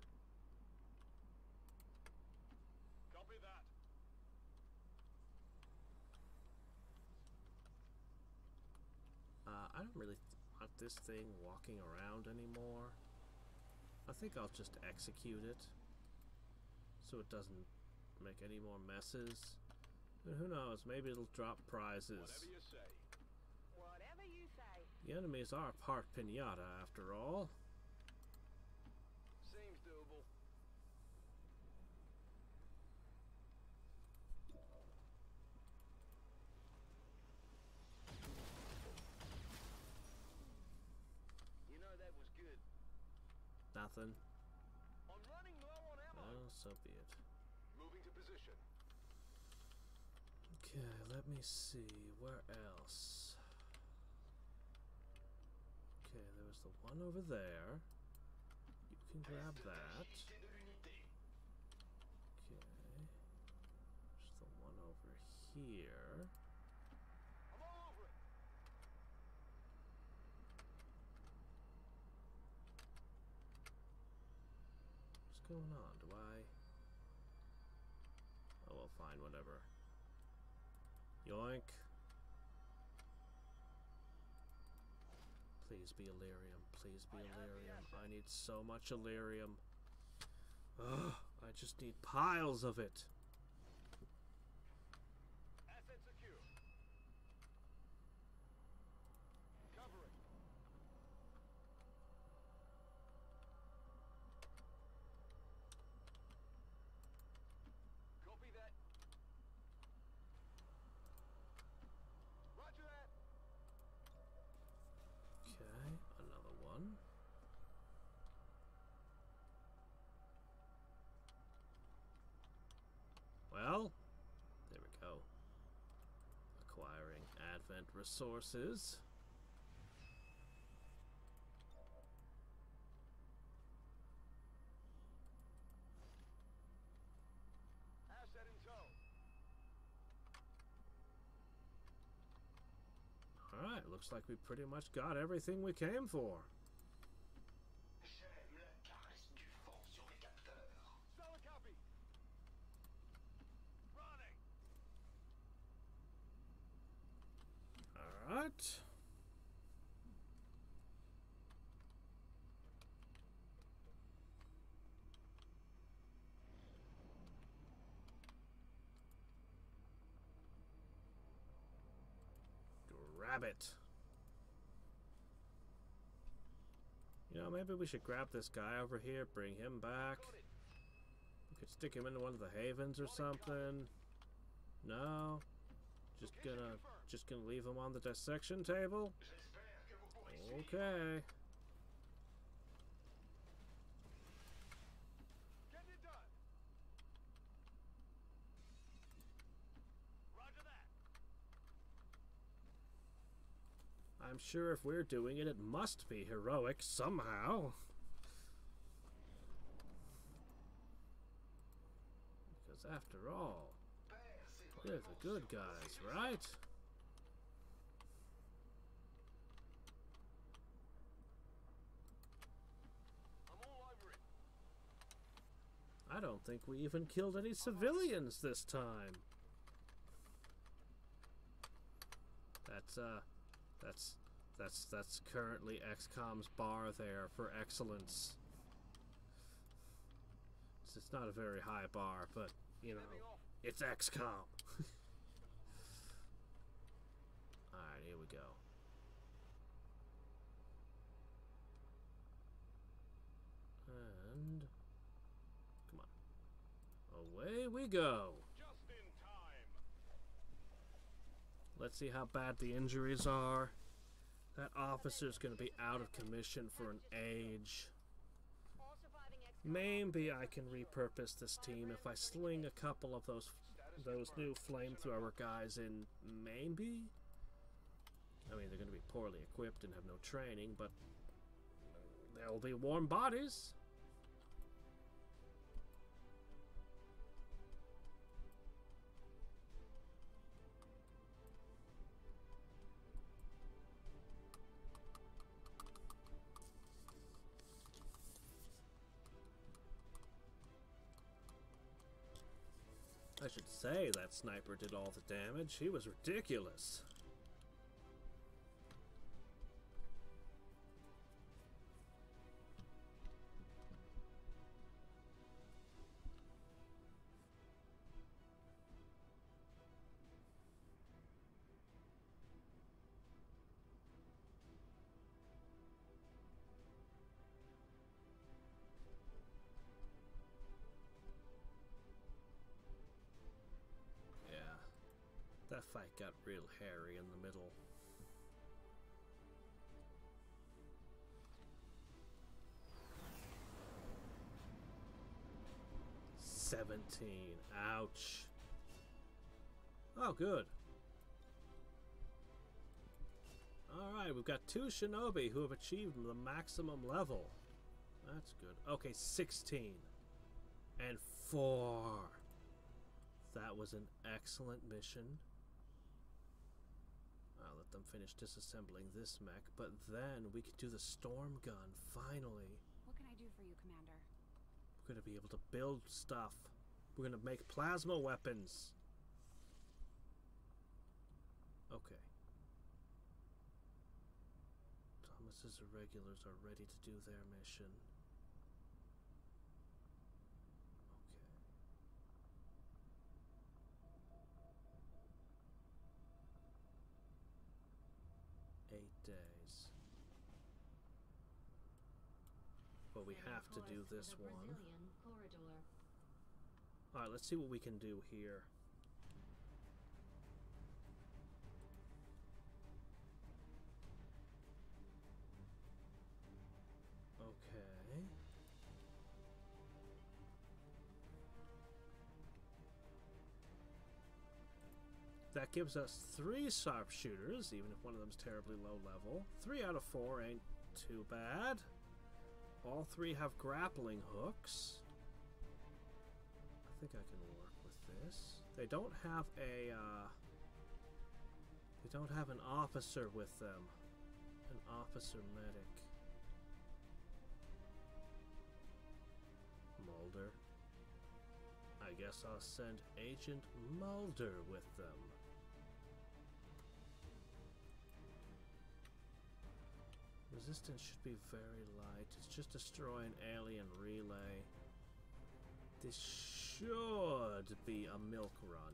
Speaker 5: Copy that.
Speaker 1: I don't really want this thing walking around anymore. I think I'll just execute it so it doesn't make any more messes. And who knows, maybe it'll drop prizes.
Speaker 5: Whatever you say.
Speaker 3: Whatever you say.
Speaker 1: The enemies are part pinata after all.
Speaker 5: Seems doable.
Speaker 1: nothing.
Speaker 5: I'm running low on ammo.
Speaker 1: Oh, so be it.
Speaker 5: Moving to position.
Speaker 1: Okay, let me see. Where else? Okay, there was the one over there. You can grab that.
Speaker 5: Unité de l'unité.
Speaker 1: Okay. There's the one over here.
Speaker 5: I'm all over it.
Speaker 1: What's going on? Do I... Oh, well, fine, whatever. Yoink. Please be Illyrium. Please be Illyrium. I need so much Illyrium. Ugh, I just need piles of it.
Speaker 5: Asset secure. Covering. Copy that. Roger that.
Speaker 1: Okay, another one. Well, there we go. Acquiring Advent resources.
Speaker 5: Asset in tow.
Speaker 1: Alright, looks like we pretty much got everything we came for.
Speaker 5: J'aime la caresse du vent sur les capteurs. Solid copy. Running.
Speaker 1: Alright. Grab it. You know, maybe we should grab this guy over here, bring him back.
Speaker 5: Got it.
Speaker 1: We could stick him into one of the havens or something. No. Just gonna leave him on the dissection table?
Speaker 5: J'espère que vous pourrez suivre.
Speaker 1: Okay.
Speaker 5: Get it done. Roger that.
Speaker 1: I'm sure if we're doing it, it must be heroic somehow. Because after all, we're the good guys, right?
Speaker 5: I'm all over it.
Speaker 1: I don't think we even killed any civilians this time. That's currently Xcom's bar there for excellence. It's not a very high bar, but you know, it's Xcom. Alright, here we go. And come on. Away we go.
Speaker 5: Just in time.
Speaker 1: Let's see how bad the injuries are. That officer's gonna be out of commission for an age.
Speaker 3: All surviving Xcom
Speaker 1: Maybe I can repurpose this team if I sling a couple of those new flamethrower guys in. Maybe? I mean, they're gonna be poorly equipped and have no training, but they'll be warm bodies. I should say that sniper did all the damage. He was ridiculous. That fight got real hairy in the middle. 17. Ouch. Oh, good. Alright, we've got 2 shinobi who have achieved the maximum level. That's good. Okay, 16. And 4. That was an excellent mission. I'll let them finish disassembling this mech, but then we can do the storm gun, finally.
Speaker 4: What can I do for you, Commander?
Speaker 1: We're going to be able to build stuff. We're going to make plasma weapons. Okay. Thomas's irregulars are ready to do their mission. Okay. 8 days. But we have to do this one. Alright, let's see what we can do here. Okay. That gives us 3 sharpshooters, even if one of them's terribly low level. 3 out of 4 ain't too bad. All 3 have grappling hooks. I think I can work with this. They don't have a, they don't have an officer with them. An officer medic. Mulder. I guess I'll send Agent Mulder with them. Resistance should be very light. It's just destroy an alien relay. This should be a milk run.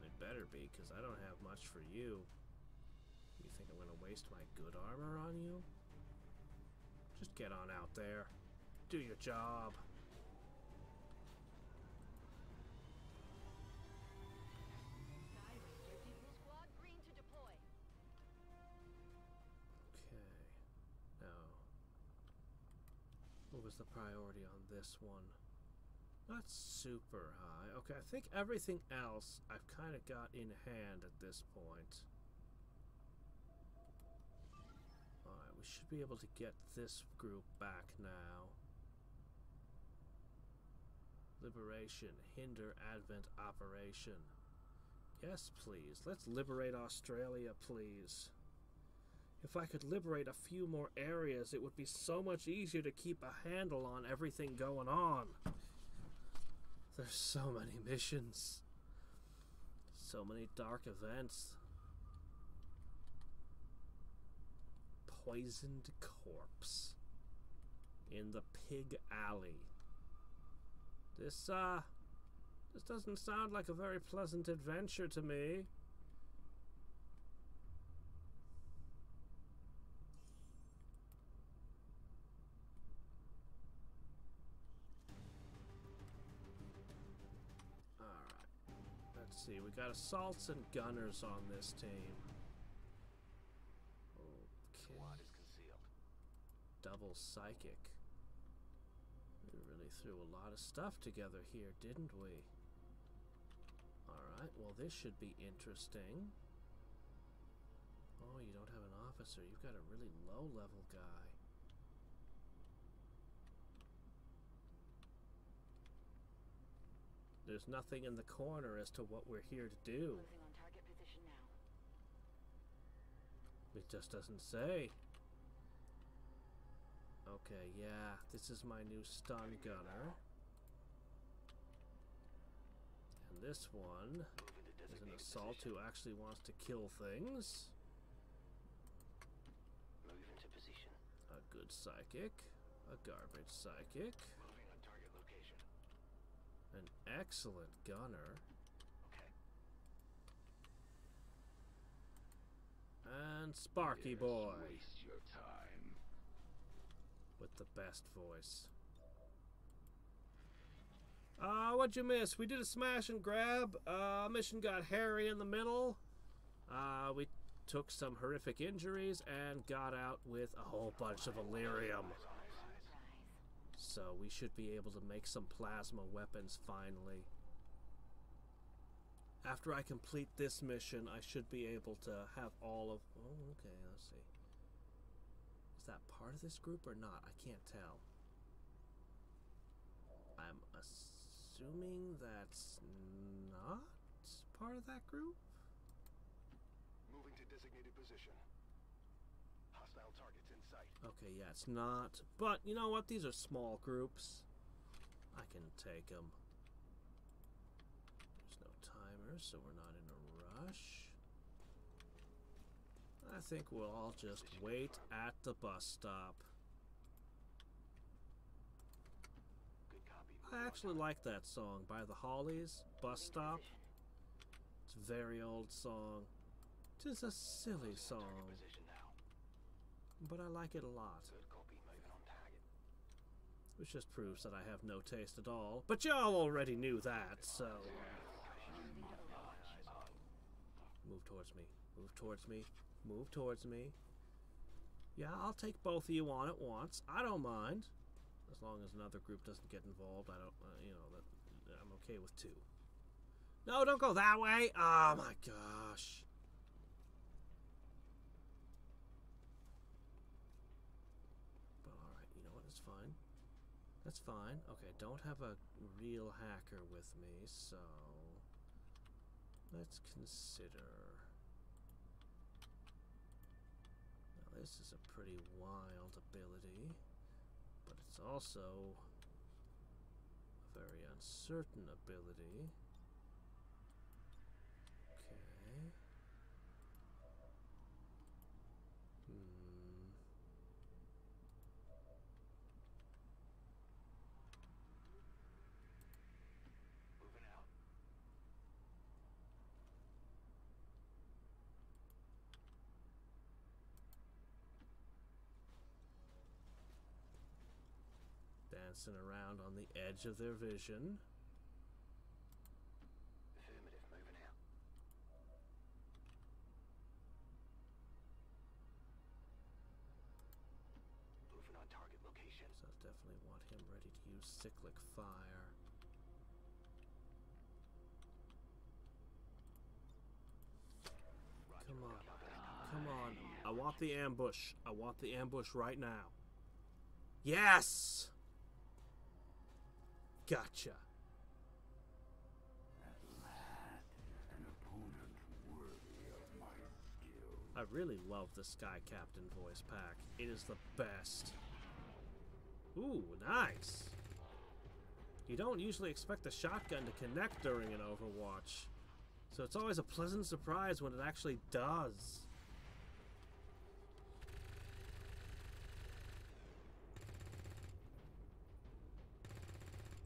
Speaker 1: It better be, because I don't have much for you. You think I'm going to waste my good armor on you? Just get on out there. Do your job.
Speaker 3: Squad green to deploy.
Speaker 1: Okay. Now, what was the priority on this one? Not super high. Okay, I think everything else I've kind of got in hand at this point. Alright, we should be able to get this group back now. Liberation. Hinder Advent Operation. Yes, please. Let's liberate Australia, please. If I could liberate a few more areas, it would be so much easier to keep a handle on everything going on. There's so many missions. So many dark events. Poisoned corpse in the pig alley. This doesn't sound like a very pleasant adventure to me. Alright. Let's see, we got assaults and gunners on this team. Okay.
Speaker 5: Squad is concealed.
Speaker 1: Double psychic. We really threw a lot of stuff together here, didn't we? Alright, well this should be interesting. Oh, you don't have an officer. You've got a really low-level guy. There's nothing in the corner as to what we're here to do.
Speaker 3: Closing on target position now.
Speaker 1: It just doesn't say. Okay, yeah, this is my new stun gunner. And this one is an assault who actually wants to kill things.
Speaker 5: Move into position.
Speaker 1: A good psychic. A garbage psychic.
Speaker 5: Moving on target location.
Speaker 1: An excellent gunner.
Speaker 5: Okay.
Speaker 1: And Sparky Boy
Speaker 5: Waste your time.
Speaker 1: with the best voice. What'd you miss? We did a smash and grab. Mission got hairy in the middle. We took some horrific injuries and got out with a whole bunch of Illyrium. so we should be able to make some plasma weapons finally. After I complete this mission, I should be able to have all of... Oh, okay, let's see. Is that part of this group or not? I can't tell. I'm assuming that's not part of that group?
Speaker 5: Moving to designated position. Hostile targets in sight.
Speaker 1: Okay, yeah, it's not. But, you know what? These are small groups. I can take them. There's no timer, so we're not in a rush. I think we'll all just wait at the bus stop.
Speaker 5: Good copy.
Speaker 1: I actually like that song by the Hollies, Bus Stop. It's a very old song. It's a silly song,
Speaker 5: Position now.
Speaker 1: but I like it a lot.
Speaker 5: Good copy. Moving on target.
Speaker 1: Which just proves that I have no taste at all. But y'all already knew that, so... Move towards me. Move towards me. Move towards me. Yeah, I'll take both of you on at once. I don't mind. As long as another group doesn't get involved, I don't, you know, I'm okay with two. No, don't go that way! Oh my gosh. But alright, you know what, it's fine. That's fine. Okay, don't have a real hacker with me, so... Let's consider... Now this is a pretty wild ability, but it's also a very uncertain ability. Okay.
Speaker 5: Moving out.
Speaker 1: Dancing around on the edge of their vision.
Speaker 5: Affirmative. Moving out. Moving on target location.
Speaker 1: So I definitely want him ready to use cyclic fire. Come on. Come on. I want the ambush. I want the ambush right now. Yes! Gotcha.
Speaker 7: An opponent worthy of my skill.
Speaker 1: I really love the Sky Captain voice pack. It is the best. Ooh, nice. You don't usually expect the shotgun to connect during an Overwatch, so it's always a pleasant surprise when it actually does.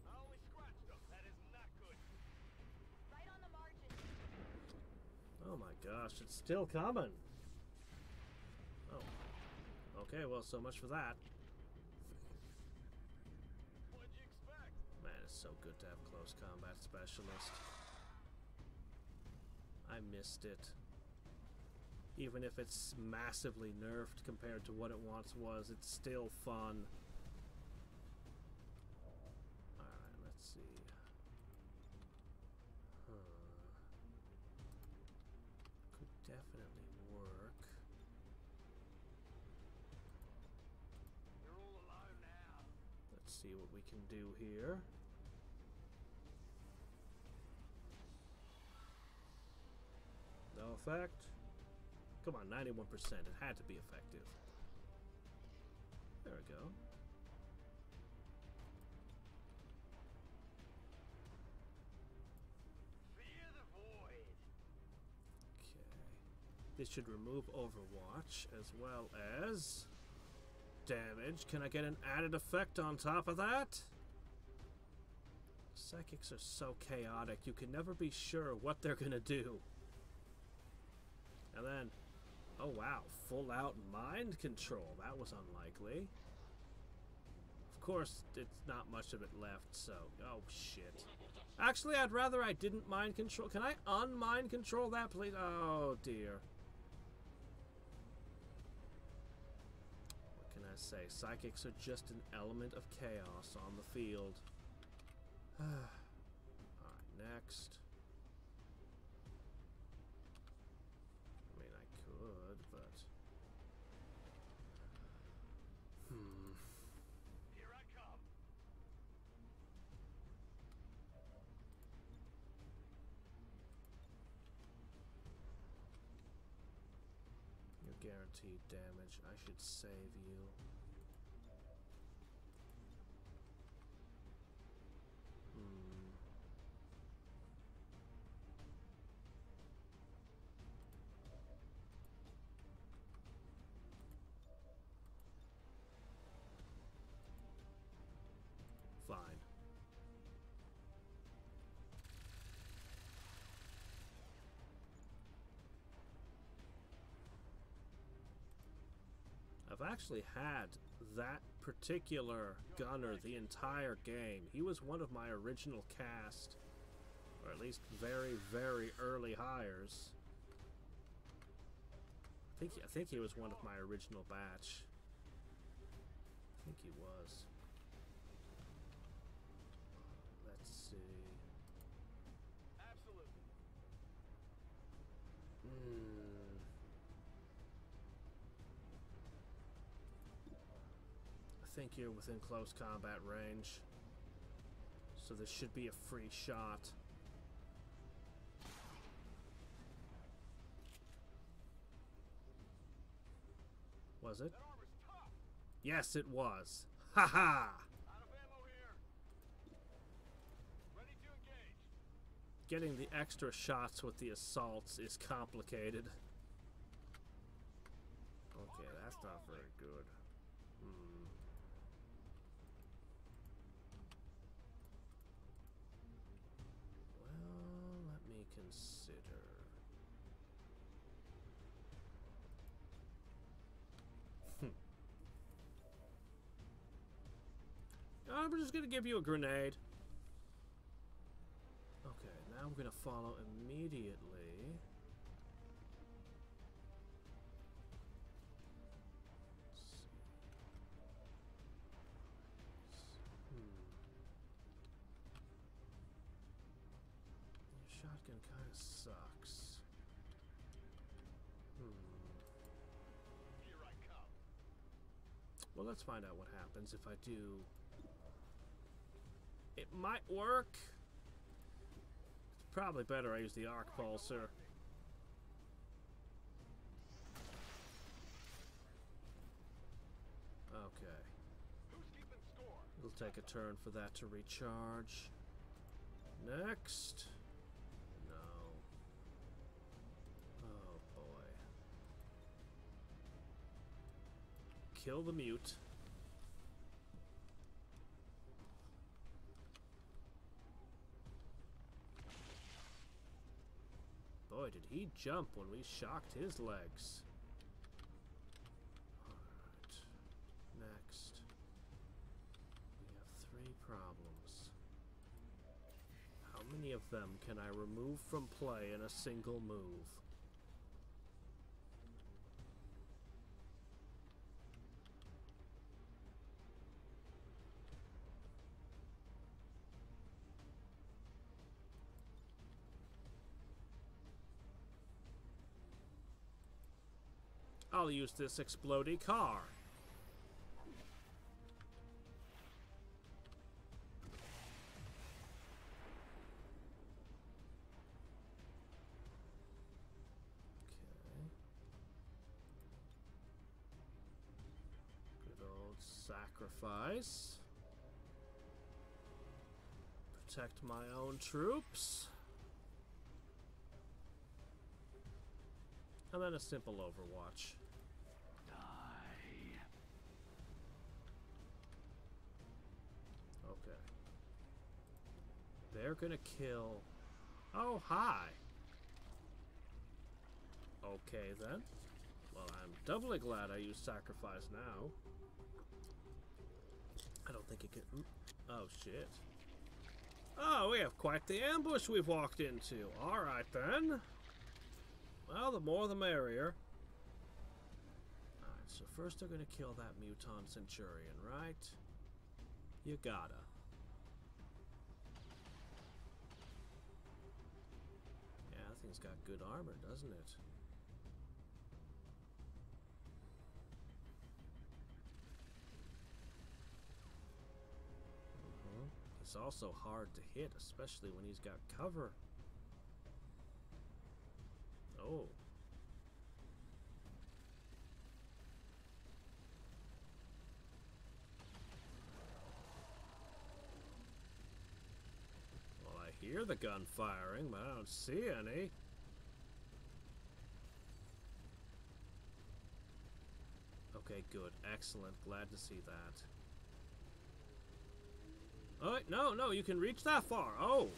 Speaker 2: Oh, we scratched them. That is not good.
Speaker 3: Right on the margin.
Speaker 1: Oh my gosh, it's still coming. Oh. Okay, well, so much for that.
Speaker 2: What'd you expect?
Speaker 1: Man, it's so good to have close combat specialist. I missed it. Even if it's massively nerfed compared to what it once was, it's still fun. Alright, let's see. Could definitely work.
Speaker 2: You're all alone now.
Speaker 1: Let's see what we can do here. No effect. Come on, 91%. It had to be effective. There we go.
Speaker 2: Fear the void.
Speaker 1: Okay. This should remove Overwatch as well as damage. Can I get an added effect on top of that? Psychics are so chaotic, you can never be sure what they're gonna do. And then, oh wow, full out mind control. That was unlikely. Of course, it's not much of it left, so, oh shit. Actually, I'd rather I didn't mind control. Can I unmind control that, please? Oh dear. What can I say, psychics are just an element of chaos on the field. Alright, next. I mean, I could, but...
Speaker 5: Here I come.
Speaker 1: You're guaranteed damage. I should save you. Fine. I've actually had that particular gunner the entire game. He was one of my original cast, or at least very, very early hires. I think he was one of my original batch. I think he was. Let's see.
Speaker 5: Absolutely.
Speaker 1: I think you're within close combat range, so this should be a free shot. Was it?
Speaker 5: That armor's tough.
Speaker 1: Yes, it was. Ha ha!
Speaker 5: Out of ammo here. Ready to engage.
Speaker 1: Getting the extra shots with the assaults is complicated. Okay, that's not very good. Well, let me consider. I'm just gonna give you a grenade. Okay, now I'm gonna follow immediately. Let's see. Your shotgun kind of sucks.
Speaker 5: Here I come.
Speaker 1: Well, let's find out what happens if I do. It might work. It's probably better I use the arc pulsar. Okay.
Speaker 5: Who's keeping score?
Speaker 1: It'll take a turn for that to recharge. Next. No. Oh boy. Kill the mute. Boy, did he jump when we shocked his legs. Alright. Next. We have 3 problems. How many of them can I remove from play in a single move? I'll use this explodey car. Okay. Good old sacrifice. Protect my own troops. And then a simple Overwatch. Okay. They're gonna kill... Oh, hi! Okay, then. Well, I'm doubly glad I used sacrifice now. I don't think it can... Oh, shit. Oh, we have quite the ambush we've walked into. Alright, then. Well, the more the merrier. Alright, So first they're gonna kill that muton Centurion, right? You gotta. Yeah, that thing's got good armor, doesn't it? It's also hard to hit, especially when he's got cover. Oh. Well, I hear the gun firing, but I don't see any. Okay, good. Excellent. Glad to see that. Oh, no, you can reach that far. Oh.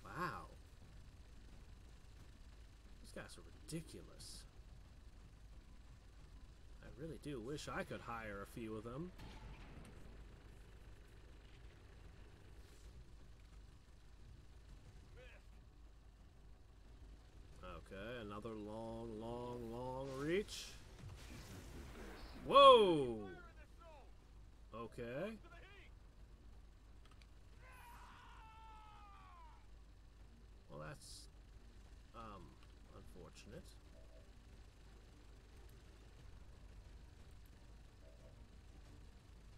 Speaker 1: Wow. These guys are ridiculous. I really do wish I could hire a few of them. Okay, another long reach. Whoa! Okay. Well, that's, unfortunate.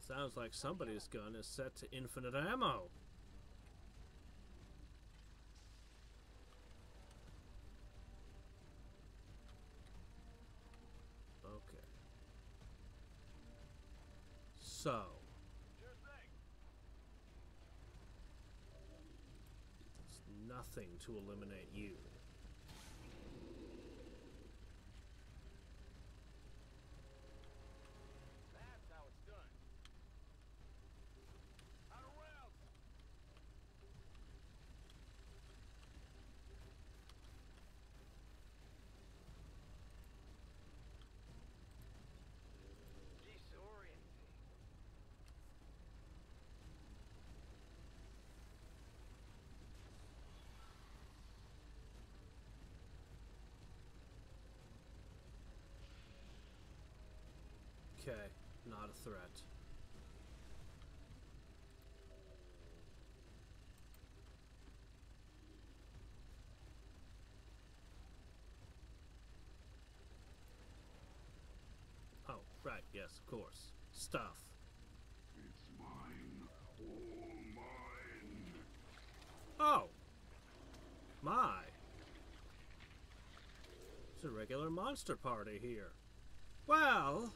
Speaker 1: Sounds like somebody's gun is set to infinite ammo. Okay. So. It's nothing to eliminate you.
Speaker 2: That's how it's done. Out of rounds. Disorienting.
Speaker 1: Okay, not a threat. Oh, right, yes, of course. Stuff.
Speaker 7: It's mine. All mine.
Speaker 1: Oh! My! It's a regular monster party here. Well...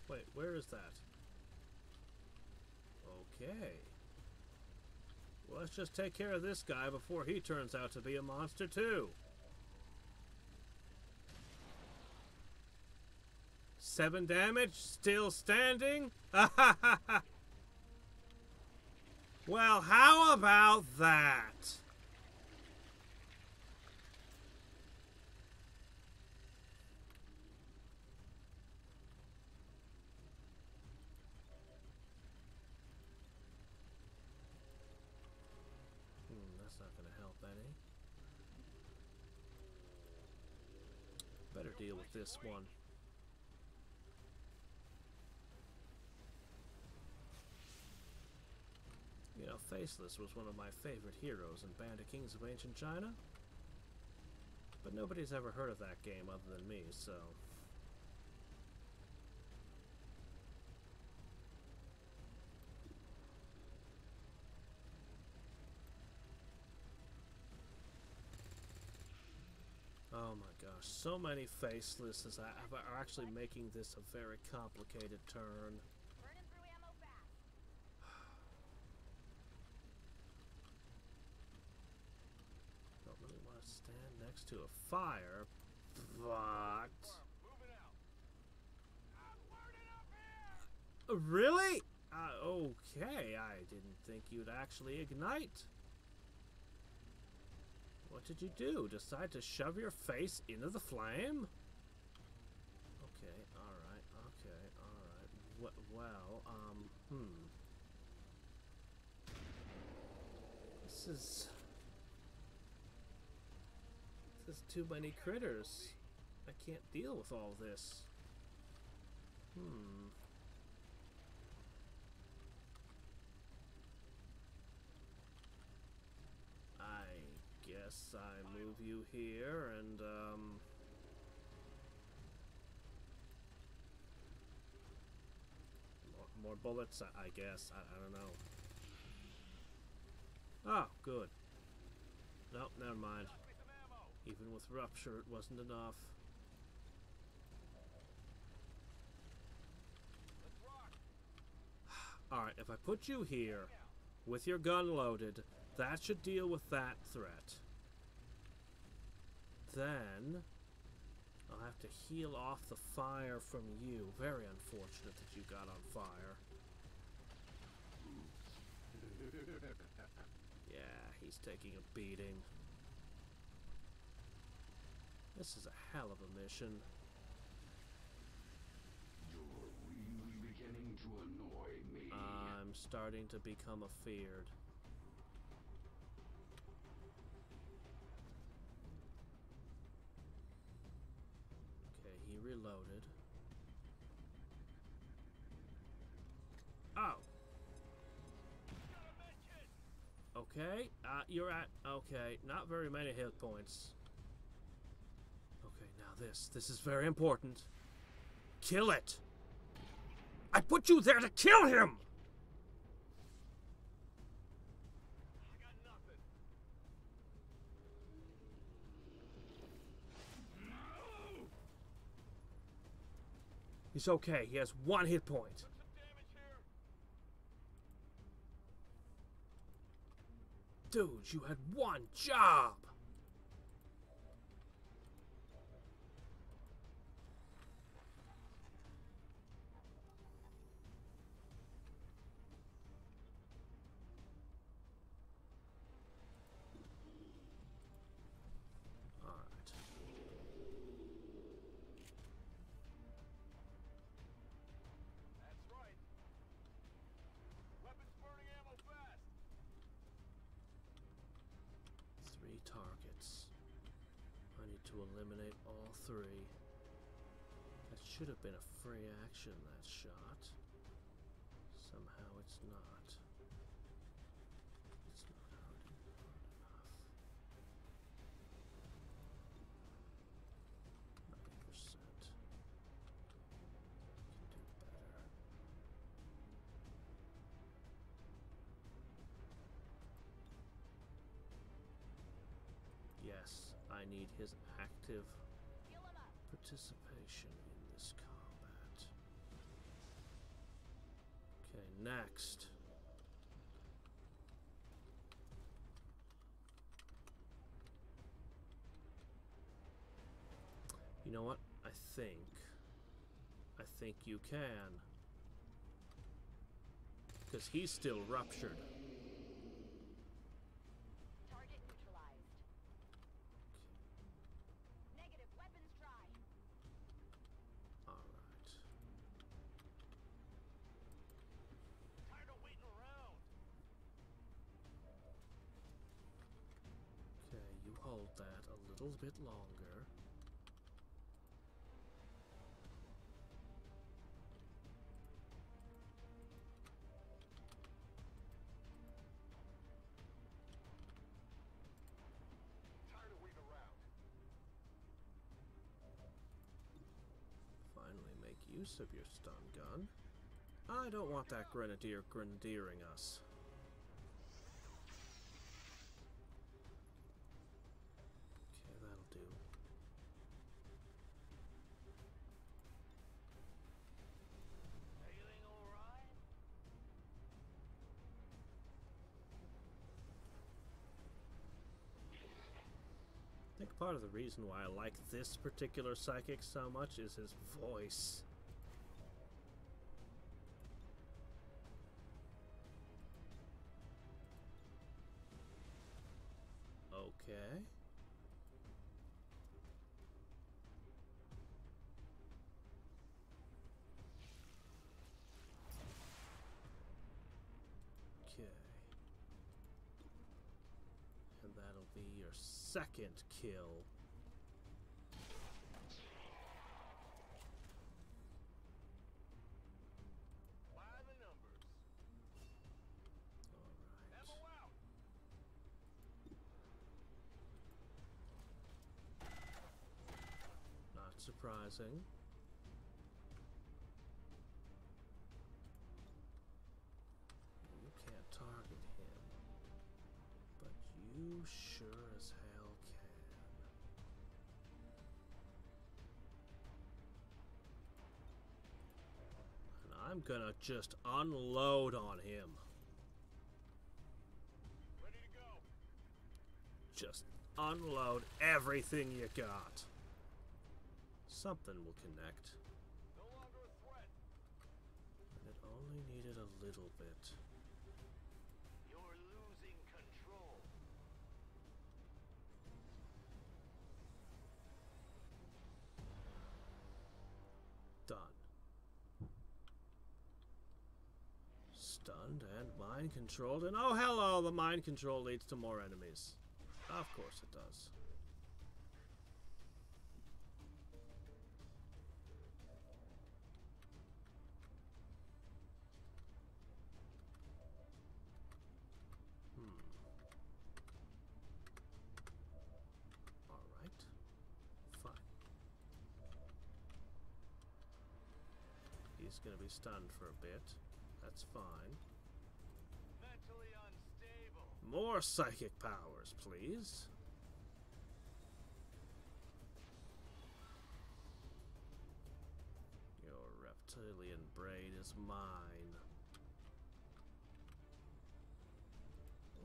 Speaker 1: Wait, where is that? Okay. Well, let's just take care of this guy before he turns out to be a monster too. 7 damage, still standing? Well, how about that? That's not going to help any. Better deal with this one. You know, Faceless was one of my favorite heroes in Band of Kings of Ancient China. But nobody's ever heard of that game other than me, so... Oh my gosh, so many Facelesses are actually making this a very complicated turn.
Speaker 3: Burning through ammo fast.
Speaker 1: Don't really want to stand next to a fire, but...
Speaker 2: Moving out. I'm burning up here.
Speaker 1: Really? Okay, I didn't think you'd actually ignite. What did you do? Decide to shove your face into the flame? Okay, alright, well, This is too many critters. I can't deal with all this. I guess I move you here and, more bullets, I guess. I don't know. Oh, good. Nope, never mind. Even with rupture, it wasn't enough. Alright, if I put you here, with your gun loaded, that should deal with that threat. Then, I'll have to heal off the fire from you. Very unfortunate that you got on fire. Yeah, he's taking a beating. This is a hell of a mission.
Speaker 7: You're really beginning to annoy me.
Speaker 1: I'm starting to become afeared. Okay, he reloaded. Oh! Okay, you're at... Okay, not very many hit points. Okay, now this is very important. Kill it! I put you there to kill him!
Speaker 2: I got nothing.
Speaker 1: He's okay, he has 1 hit point.
Speaker 2: Some damage here.
Speaker 1: Dude, you had 1 job!
Speaker 2: That's right. Weapons burning ammo fast.
Speaker 1: 3 targets. I need to eliminate all 3. That should have been a free action, that shot. Somehow it's not. It's not hard enough. 90%. Can do better. Yes, I need his active
Speaker 3: Heal him up.
Speaker 1: participation in this combat. Okay, next. You know what? I think you can. Because he's still ruptured.
Speaker 3: Target neutralized. Negative. Weapons dry.
Speaker 1: Alright.
Speaker 2: Tired of waiting around.
Speaker 1: Okay, you hold that a little bit longer.
Speaker 2: Tired of waiting around.
Speaker 1: Finally make use of your stun gun. I don't want that grenadier grenadiering us. Okay, that'll do.
Speaker 2: Feeling alright?
Speaker 1: I think part of the reason why I like this particular psychic so much is his voice. Okay. Okay. And that'll be your second kill. compromising. You can't target him, but you sure as hell can. And I'm gonna just unload on him.
Speaker 2: Ready to go.
Speaker 1: Just unload everything you got. Something will connect.
Speaker 2: No longer a threat.
Speaker 1: And it only needed a little bit.
Speaker 5: You're losing control.
Speaker 1: Done. Stunned and mind controlled, and oh hello, the mind control leads to more enemies. Of course it does. Alright. Fine. He's gonna be stunned for a bit. That's fine.
Speaker 2: Mentally unstable.
Speaker 1: More psychic powers, please. Your reptilian brain is mine.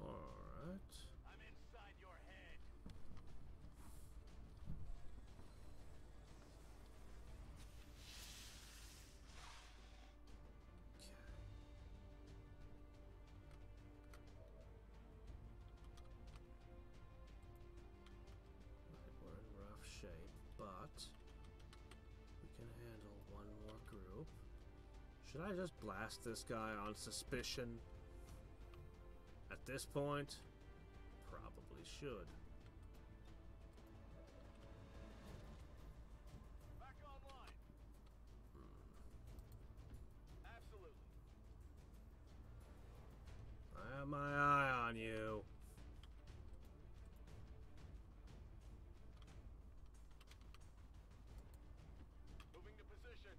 Speaker 1: Alright.
Speaker 2: I'm inside your head.
Speaker 1: Okay. Right, we're in rough shape, but we can handle one more group. Should I just blast this guy on suspicion? At this point, probably should.
Speaker 2: Back online. Absolutely.
Speaker 1: I have my eye on you.
Speaker 2: Moving to position.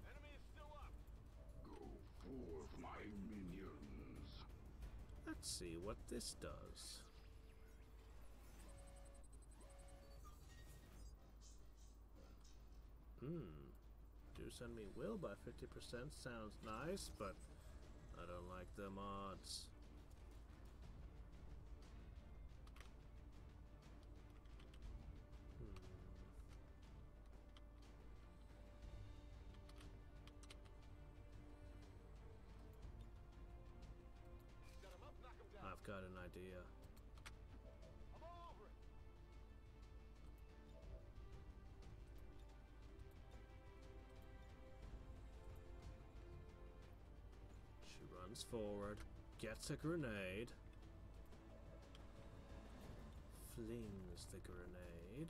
Speaker 2: Enemy is still up.
Speaker 7: Go forth, my minions.
Speaker 1: Let's see what this does. Do send me will by 50% sounds nice, but I don't like them odds.
Speaker 2: Set him up, knock him down.
Speaker 1: I've got an idea.
Speaker 2: I'm all over it.
Speaker 1: She runs forward, gets a grenade, flings the grenade.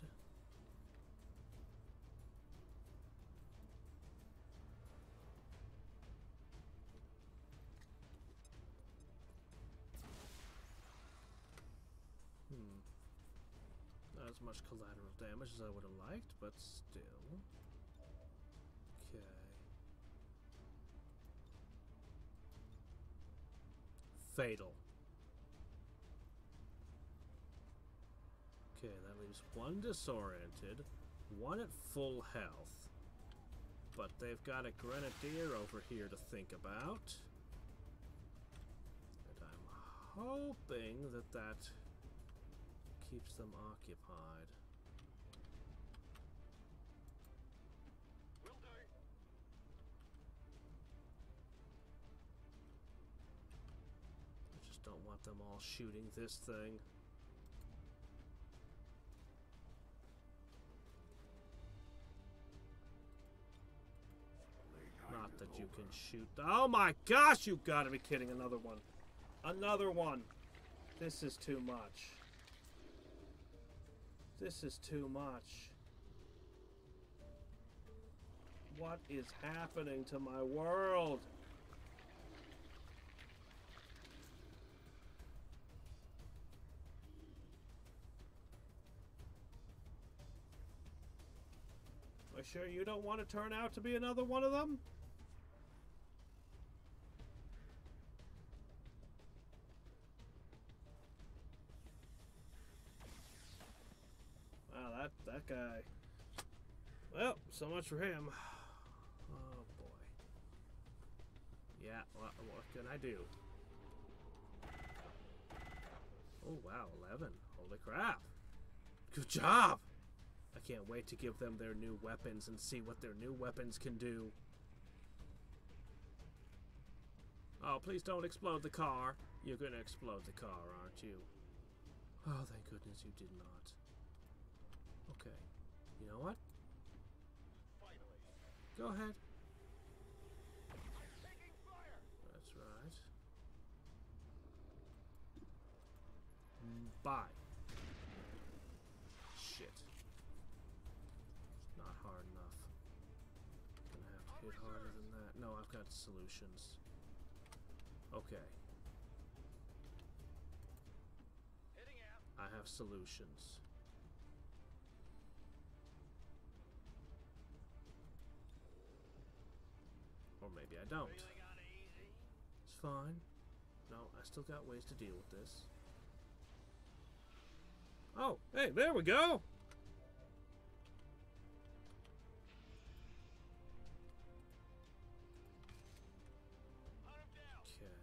Speaker 1: Not as much collateral damage as I would have liked, but still. Okay. Fatal. Okay, that leaves one disoriented, one at full health. But they've got a grenadier over here to think about. And I'm hoping that that keeps them occupied.
Speaker 2: Will do.
Speaker 1: I just don't want them all shooting this thing. Not that you can shoot. Oh my gosh, you gotta be kidding. Another one. Another one. This is too much. This is too much. What is happening to my world? Are you sure you don't want to turn out to be another one of them? Wow, that guy. Well, so much for him. Oh boy. Yeah, what can I do? Oh wow, 11. Holy crap. Good job! I can't wait to give them their new weapons and see what their new weapons can do. Oh, please don't explode the car. You're gonna explode the car, aren't you? Oh, thank goodness you did not. Okay. You know what?
Speaker 2: Finally.
Speaker 1: Go ahead.
Speaker 2: Taking fire.
Speaker 1: That's right. Bye. Shit. It's not hard enough. Gonna have to hit harder than that. No, I've got solutions. Okay.
Speaker 2: Heading out.
Speaker 1: I have solutions. Or maybe I don't.
Speaker 2: Feeling uneasy?
Speaker 1: It's fine. No, I still got ways to deal with this. Oh, hey, there we go!
Speaker 2: Hunt him down.
Speaker 1: Okay.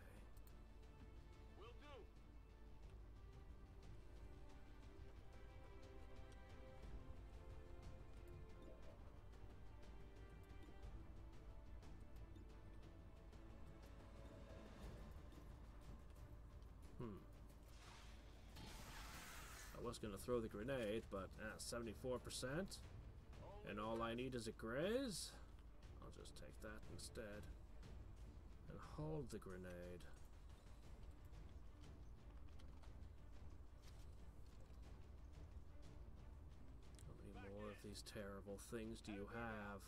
Speaker 2: Will do.
Speaker 1: I was gonna throw the grenade, but 74%? And all I need is a graze? I'll just take that instead. And hold the grenade. How many more of these terrible things do you have?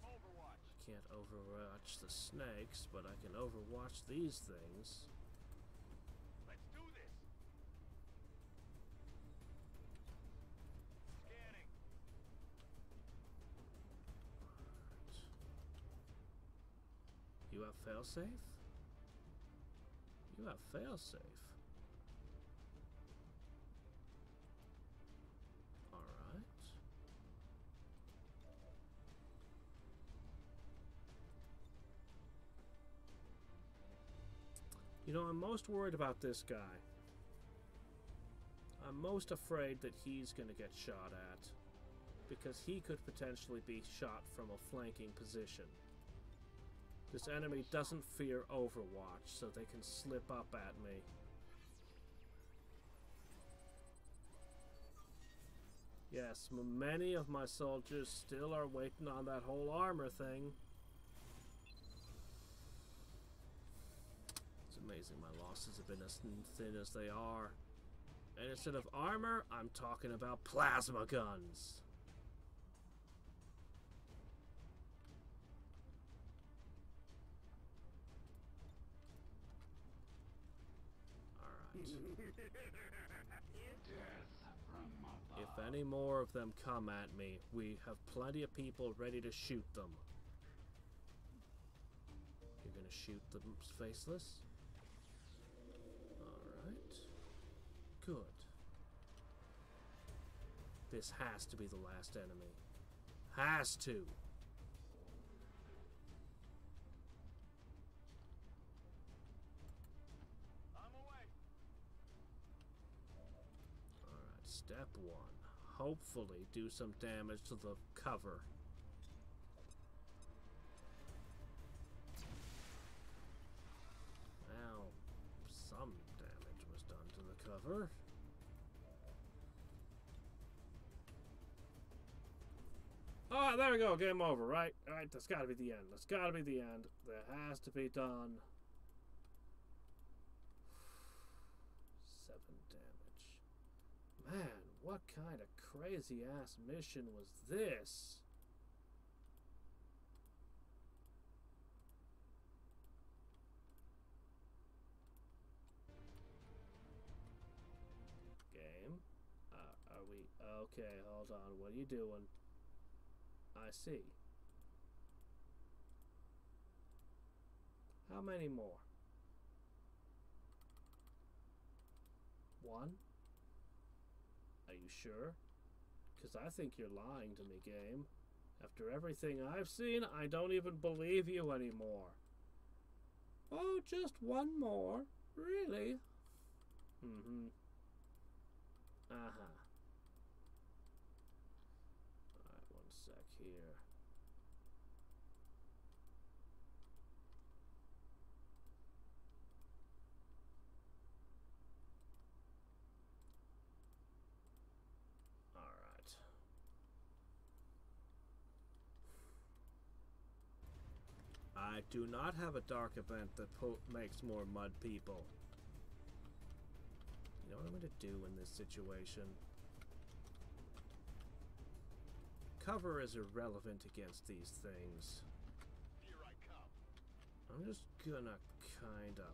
Speaker 2: Overwatch.
Speaker 1: I can't overwatch the snakes, but I can overwatch these things.
Speaker 2: Let's do this. Scanning.
Speaker 1: You have failsafe? You have failsafe. Alright. You know, I'm most worried about this guy. I'm most afraid that he's going to get shot at, because he could potentially be shot from a flanking position. This enemy doesn't fear Overwatch, so they can slip up at me. Yes, many of my soldiers still are waiting on that whole armor thing. It's amazing my losses have been as thin as they are. And instead of armor, I'm talking about plasma guns. Alright.
Speaker 7: Death from above.
Speaker 1: If any more of them come at me, we have plenty of people ready to shoot them. You're gonna shoot them faceless? Alright. Good. This has to be the last enemy. Has to.
Speaker 2: I'm away.
Speaker 1: Alright, step one. Hopefully do some damage to the cover. Well, some damage was done to the cover. Oh, there we go. Game over, right? Alright, that's gotta be the end. That's gotta be the end. That has to be done. 7 damage. Man, What kind of crazy-ass mission was this? Game? Are we... Okay, hold on. What are you doing? I see. How many more? One? Are you sure? Because I think you're lying to me, game. After everything I've seen, I don't even believe you anymore. Oh, just one more? Really? Mm-hmm. Uh-huh. Alright, one sec here. Alright. I do not have a dark event that makes more mud people. You know what I'm going to do in this situation? Cover is irrelevant against these things.
Speaker 5: Here I come.
Speaker 1: I'm just gonna kinda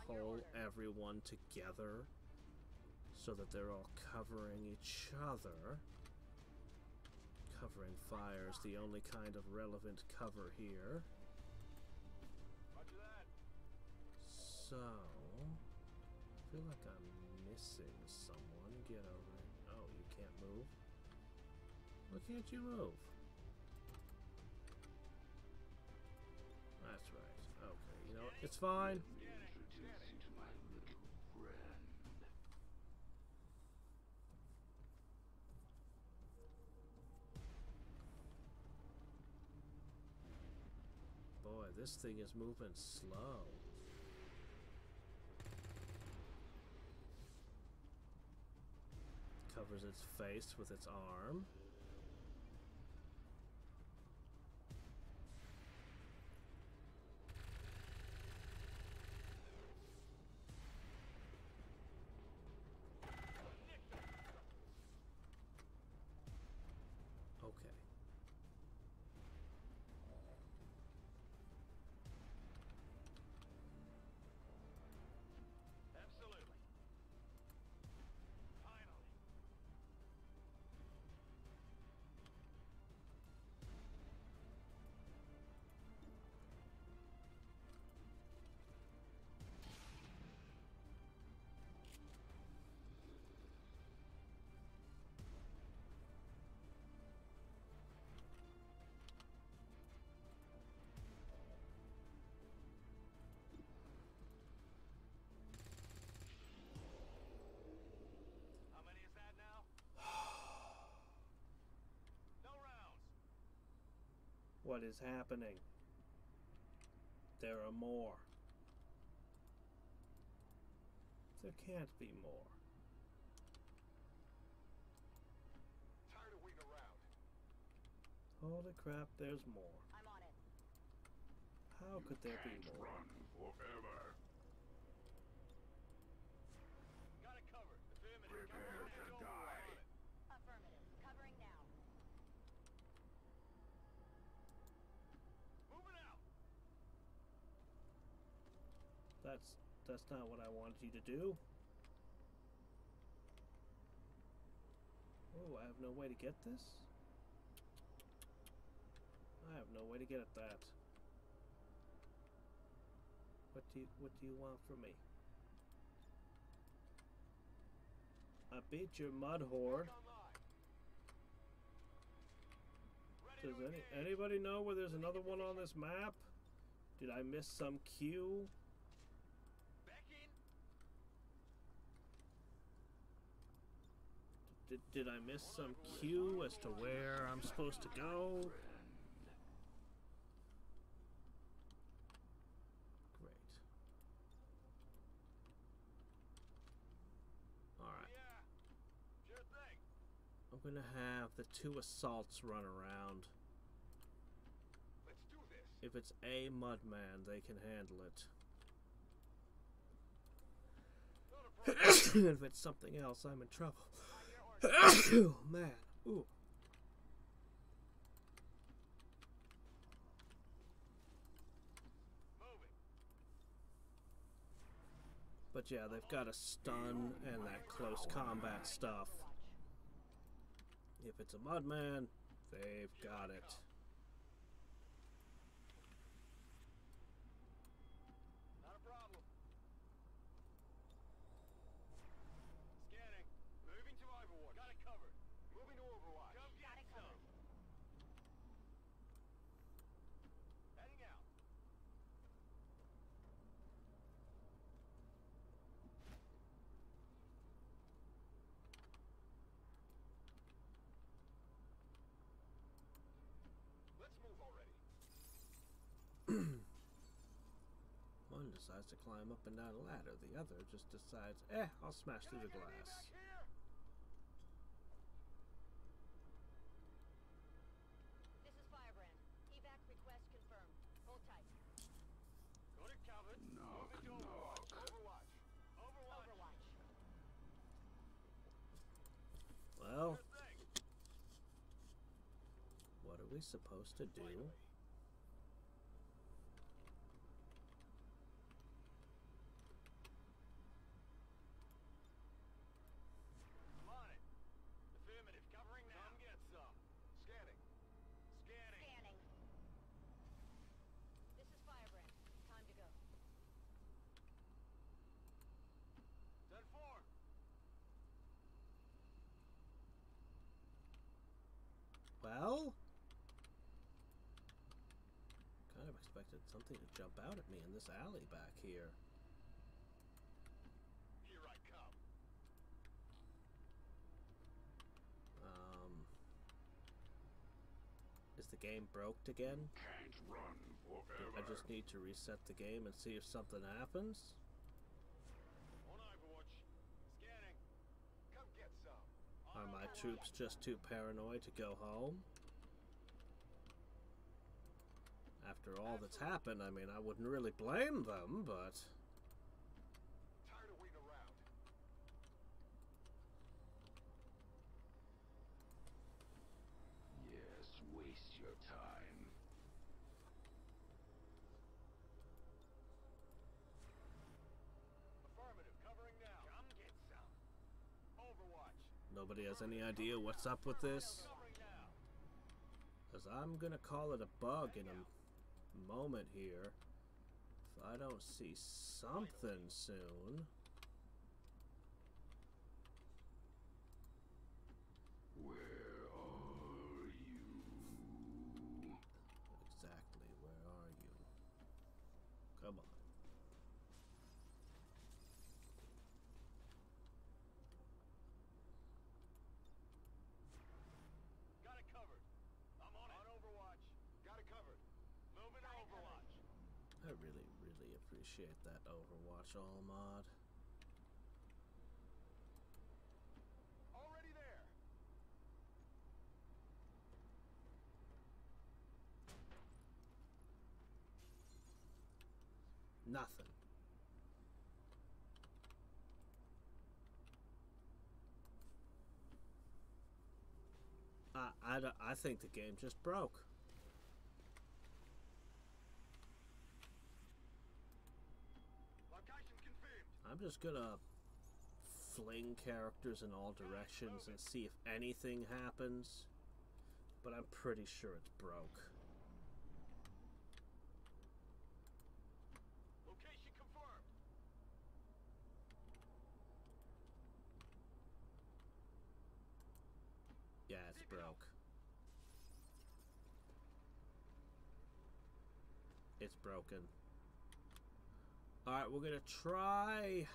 Speaker 1: pull everyone together so that they're all covering each other. Covering fire is the only kind of relevant cover here.
Speaker 5: Roger that.
Speaker 1: So, I feel like I'm missing someone. Get over it. Oh, you can't move? Why can't you move? That's right. Okay, you know what? It's fine.
Speaker 7: Introduce you to my little friend.
Speaker 1: Boy, this thing is moving slow. Covers its face with its arm. Okay.
Speaker 5: Absolutely. Finally. How many is that now? No rounds.
Speaker 1: What is happening? There are more. There can't be more.
Speaker 5: Tired of waiting around.
Speaker 1: Holy crap, there's more.
Speaker 3: I'm on it.
Speaker 1: How could there be
Speaker 7: Can't
Speaker 1: more?
Speaker 7: run forever.
Speaker 5: Got it covered. Affirmative.
Speaker 7: Prepare to die.
Speaker 3: Affirmative. Covering now.
Speaker 5: Moving out.
Speaker 1: That's not what I wanted you to do. Oh, I have no way to get this? I have no way to get at that. What do you want from me? I beat your mud horde.
Speaker 5: Online.
Speaker 1: Does anybody know where there's another one on this map? Did I miss some cue?
Speaker 5: Back in.
Speaker 1: Did I miss some cue as to where I'm supposed to go? Great. Alright.
Speaker 5: Yeah. Sure thing.
Speaker 1: I'm gonna have the 2 assaults run around.
Speaker 5: Let's do this.
Speaker 1: If it's a mudman, they can handle it.
Speaker 5: Not a problem.
Speaker 1: If it's something else, I'm in trouble.
Speaker 5: On your
Speaker 1: Oh, man. Ooh. But yeah, they've got a stun and that close combat stuff. If it's a Mudman, they've got it.
Speaker 2: Not a problem. Scanning. Moving to Overwatch. Got it covered. Moving to Overwatch. Come get it some. Heading out. Let's move already.
Speaker 1: One decides to climb up and down a ladder. The other just decides, I'll smash through the glass.
Speaker 3: This is Firebrand. Evac request confirmed. Hold tight.
Speaker 2: Got it covered.
Speaker 7: Knock,
Speaker 2: Moving to
Speaker 7: knock.
Speaker 2: Overwatch. Overwatch.
Speaker 3: Overwatch.
Speaker 1: Well,
Speaker 2: Sure thing.
Speaker 1: what are we supposed to do?
Speaker 2: Finally. I'm on it. Affirmative. Covering now. Come get some. Scanning. Scanning.
Speaker 3: Scanning. This is Firebrand. Time to go.
Speaker 2: Done for.
Speaker 1: Well, kind of expected something to jump out at me in this alley back here.
Speaker 2: Here I come.
Speaker 1: Is the game broke again?
Speaker 7: Can't run
Speaker 1: Do
Speaker 7: forever.
Speaker 1: I just need to reset the game and see if something happens?
Speaker 2: On Overwatch. Scanning. Come get some.
Speaker 1: Are my troops just too paranoid to go home? After all that's happened, I mean, I wouldn't really blame them, but...
Speaker 2: Tired of waiting around.
Speaker 7: Yes, waste your time.
Speaker 2: Affirmative. Covering now. Come get some. Overwatch.
Speaker 1: Nobody has any idea what's up with this?
Speaker 2: Covering now.
Speaker 1: Because I'm gonna call it a bug in a moment here. If I don't see something soon.
Speaker 7: Where are you?
Speaker 1: Exactly, where are you? Come on.
Speaker 2: Got it covered. I'm on it. On Overwatch. Got it covered. Moving to Overwatch.
Speaker 1: I really, really appreciate that Overwatch all mod.
Speaker 2: Already there.
Speaker 1: Nothing. I think the game just broke.
Speaker 2: Location confirmed.
Speaker 1: I'm just gonna fling characters in all directions and see if anything happens. But I'm pretty sure it's broke.
Speaker 2: Location confirmed.
Speaker 1: Yeah, it's broke. It's broken. Alright, we're gonna try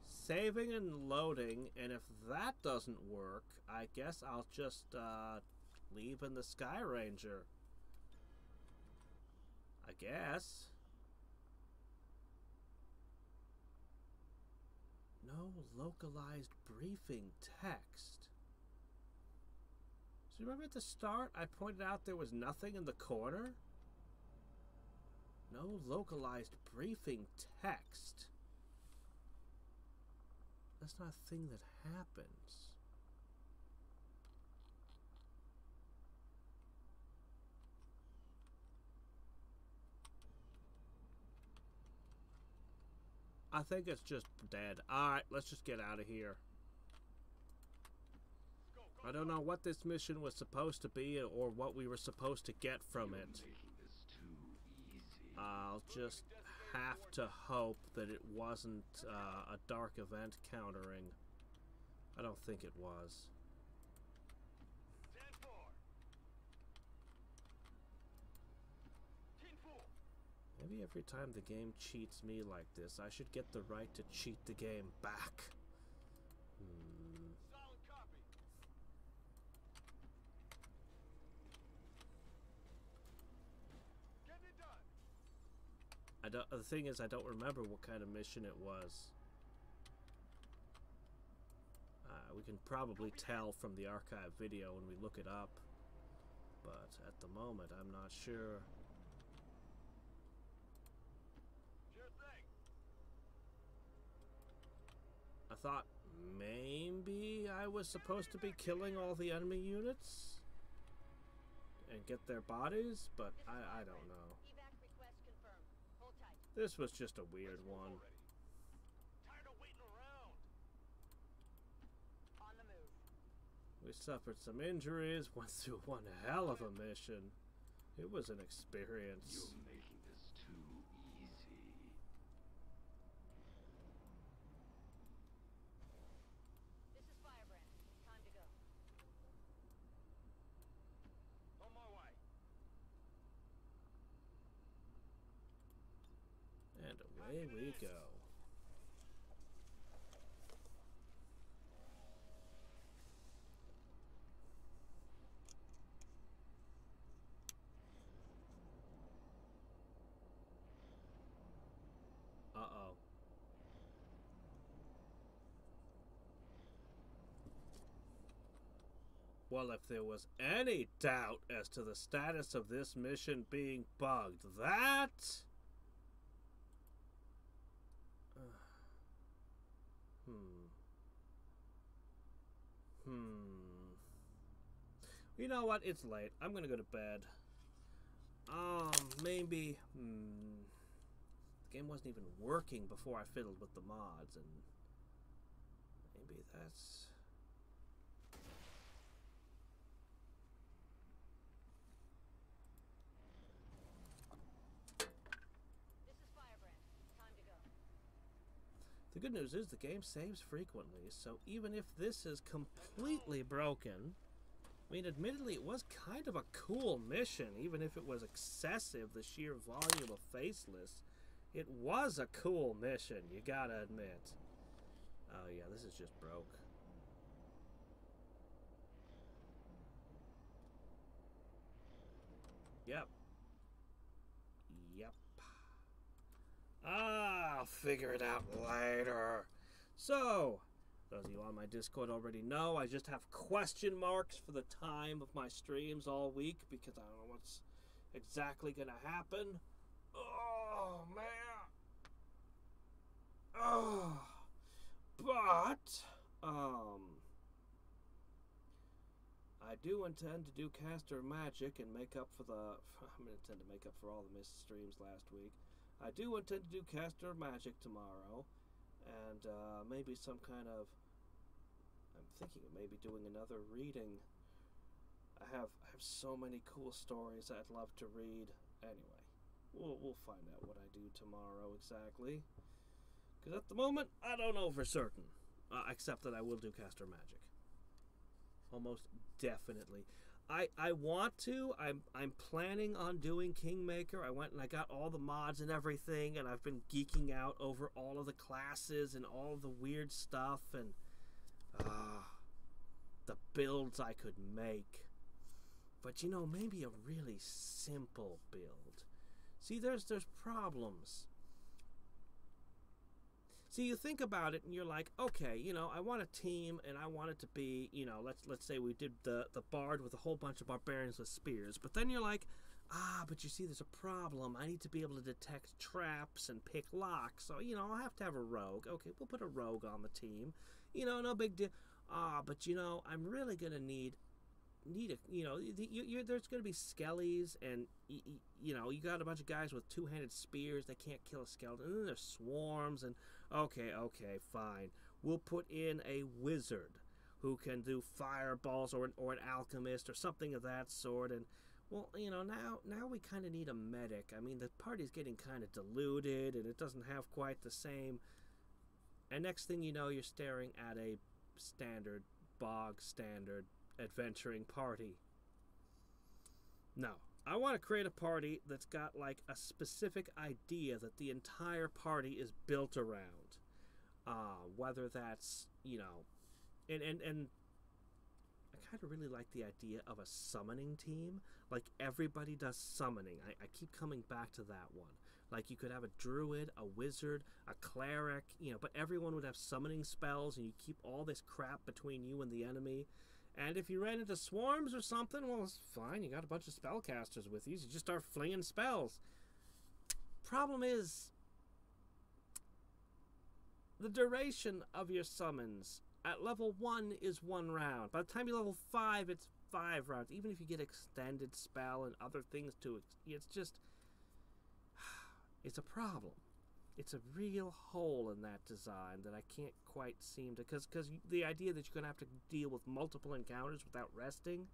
Speaker 1: saving and loading, and if that doesn't work, I guess I'll just leave in the Sky Ranger. I guess. No localized briefing text. So remember at the start I pointed out there was nothing in the corner? No localized briefing text. That's not a thing that happens. I think it's just dead. Alright, let's just get out of here. I don't know what this mission was supposed to be or what we were supposed to get from it.
Speaker 7: Making this too easy.
Speaker 1: I'll just have to hope that it wasn't a dark event countering. I don't think it was.
Speaker 2: 10-4. 10-4.
Speaker 1: Maybe every time the game cheats me like this, I should get the right to cheat the game back.
Speaker 2: Solid copy. Getting it done.
Speaker 1: The thing is, I don't remember what kind of mission it was. We can probably tell from the archive video when we look it up, but at the moment, I'm not sure.
Speaker 2: Sure thing.
Speaker 1: I thought maybe I was supposed to be killing all the enemy units and get their bodies, but I don't know.
Speaker 3: Evac request confirmed. Hold tight.
Speaker 1: This was just a weird one.
Speaker 2: Already. Tired of waiting around.
Speaker 3: On the move.
Speaker 1: We suffered some injuries, went through one hell of a mission. It was an experience.
Speaker 7: You're making this too easy.
Speaker 3: This is Firebrand. Time to go.
Speaker 2: On my way.
Speaker 1: And away we go. Uh-oh. Well, if there was any doubt as to the status of this mission being bugged, that... You know what? It's late. I'm gonna go to bed. Maybe... The game wasn't even working before I fiddled with the mods, and... Maybe that's...
Speaker 3: This is Firebrand. Time to go.
Speaker 1: The good news is the game saves frequently, so even if this is completely broken... I mean, admittedly, it was kind of a cool mission, even if it was excessive, the sheer volume of faceless. It was a cool mission, you gotta admit. Oh yeah, this is just broke. Yep. I'll figure it out later. So... Those of you on my Discord already know, I just have question marks for the time of my streams all week because I don't know what's exactly going to happen. Oh, man. Oh. But, I do intend to do caster magic and make up for the... I'm going to intend to make up for all the missed streams last week. I do intend to do caster magic tomorrow. And maybe some kind of... I'm thinking of maybe doing another reading. I have so many cool stories I'd love to read. Anyway, we'll find out what I do tomorrow exactly. Because at the moment, I don't know for certain. Except that I will do caster magic. Almost definitely. I want to. I'm planning on doing Kingmaker. I went and I got all the mods and everything, and I've been geeking out over all of the classes and all of the weird stuff and the builds I could make. But you know, maybe a really simple build. See, there's problems. See, you think about it and you're like, okay, you know, I want a team and I want it to be, you know, let's say we did the bard with a whole bunch of barbarians with spears. But then you're like, but you see there's a problem. I need to be able to detect traps and pick locks. So, you know, I'll have to have a rogue. Okay, we'll put a rogue on the team. You know, no big deal. But you know, I'm really going to need need a, there's going to be skellies, and you got a bunch of guys with two-handed spears. They can't kill a skeleton. And then there's swarms, and okay, fine. We'll put in a wizard who can do fireballs, or an alchemist or something of that sort. And well, now we kind of need a medic. I mean, the party's getting kind of diluted, and it doesn't have quite the same. And next thing you know, you're staring at a bog standard adventuring party. No, I want to create a party that's got like a specific idea that the entire party is built around. Whether that's, and I kind of really like the idea of a summoning team. Like, everybody does summoning. I keep coming back to that one. Like, you could have a druid, a wizard, a cleric, but everyone would have summoning spells, and you keep all this crap between you and the enemy. And if you ran into swarms or something, well, it's fine. You got a bunch of spellcasters with you, so you just start flinging spells. Problem is, the duration of your summons at level 1 is 1 round. By the time you level 5, it's 5 rounds. Even if you get extended spell and other things to it, it's just... it's a problem. It's a real hole in that design that I can't quite seem to... Because the idea that you're going to have to deal with multiple encounters without resting,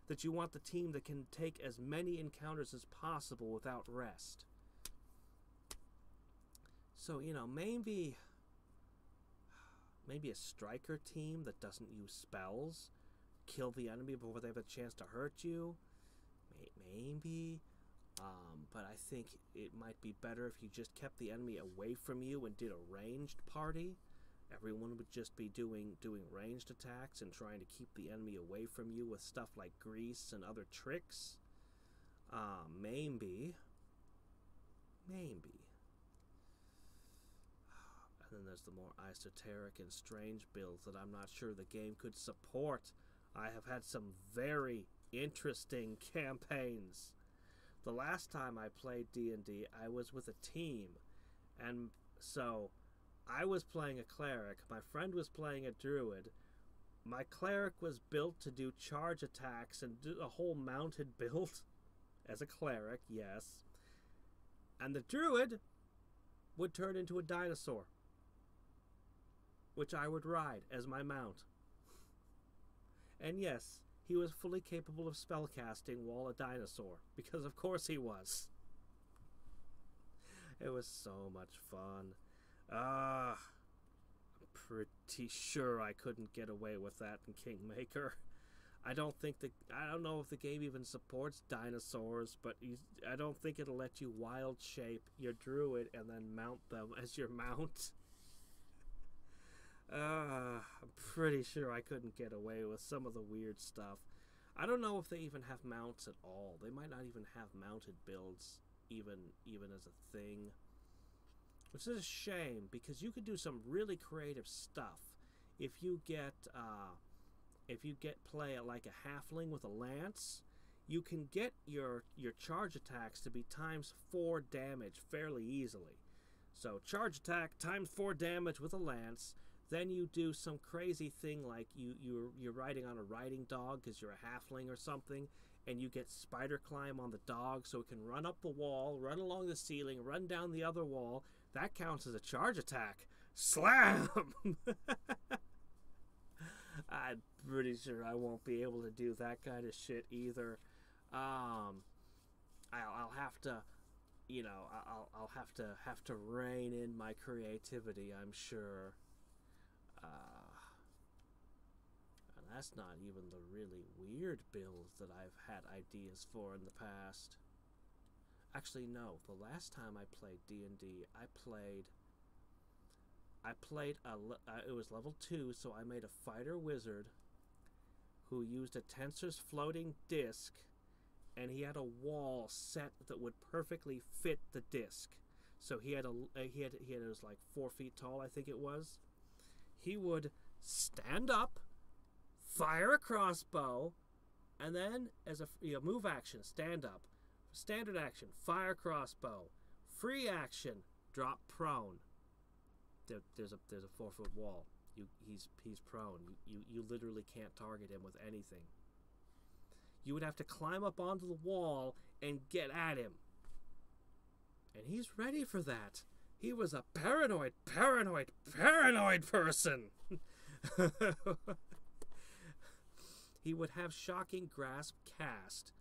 Speaker 1: that you want the team that can take as many encounters as possible without rest. So, maybe a striker team that doesn't use spells, kill the enemy before they have a chance to hurt you. Maybe. But I think it might be better if you just kept the enemy away from you and did a ranged party. Everyone would just be doing ranged attacks and trying to keep the enemy away from you with stuff like grease and other tricks. Maybe. And then there's the more esoteric and strange builds that I'm not sure the game could support. I have had some very interesting campaigns. The last time I played D&D, I was with a team. And so I was playing a cleric. My friend was playing a druid. My cleric was built to do charge attacks and do a whole mounted build as a cleric, yes. And the druid would turn into a dinosaur, which I would ride as my mount. And yes, he was fully capable of spellcasting while a dinosaur, because of course he was. It was so much fun. I'm pretty sure I couldn't get away with that in Kingmaker. I don't know if the game even supports dinosaurs, but I don't think it'll let you wild shape your druid and then mount them as your mount. I'm pretty sure I couldn't get away with some of the weird stuff. I don't know if they even have mounts at all. They might not even have mounted builds even as a thing. Which is a shame, because you could do some really creative stuff if you get play like a halfling with a lance. You can get your charge attacks to be times 4 damage fairly easily. So charge attack times 4 damage with a lance. Then you do some crazy thing like you're riding on a riding dog because you're a halfling or something, and you get spider climb on the dog so it can run up the wall, run along the ceiling, run down the other wall. That counts as a charge attack. Slam! I'm pretty sure I won't be able to do that kind of shit either. I'll have to, I'll have to rein in my creativity, I'm sure. And that's not even the really weird builds that I've had ideas for in the past. Actually, no. The last time I played D&D, it was level 2, so I made a fighter wizard who used a tensor's floating disc, and he had a wall set that would perfectly fit the disc. So he was like 4 feet tall, I think it was. He would stand up, fire a crossbow, and then as a move action, stand up. Standard action, fire crossbow. Free action, drop prone. There's a 4-foot wall. He's prone. You literally can't target him with anything. You would have to climb up onto the wall and get at him. And he's ready for that. He was a paranoid person. He would have shocking grasp cast.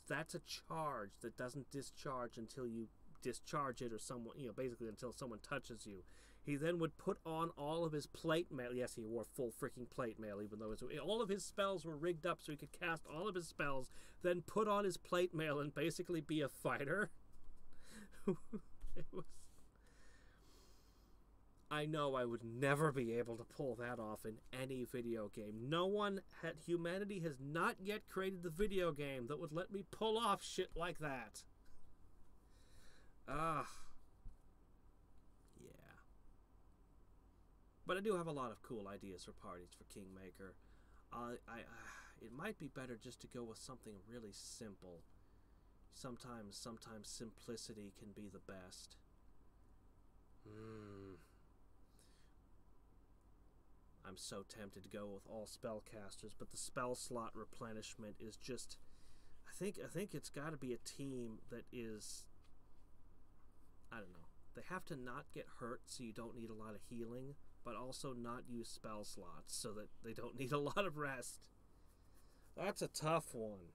Speaker 1: That's a charge that doesn't discharge until you discharge it, or someone, basically until someone touches you. He then would put on all of his plate mail. Yes, he wore full freaking plate mail, even though all of his spells were rigged up so he could cast all of his spells, then put on his plate mail and basically be a fighter. It was... I know I would never be able to pull that off in any video game. Humanity has not yet created the video game that would let me pull off shit like that. Yeah. But I do have a lot of cool ideas for parties for Kingmaker. It might be better just to go with something really simple. Sometimes simplicity can be the best. I'm so tempted to go with all spellcasters, but the spell slot replenishment is just... I think it's got to be a team that is... I don't know. They have to not get hurt so you don't need a lot of healing, but also not use spell slots so that they don't need a lot of rest. That's a tough one.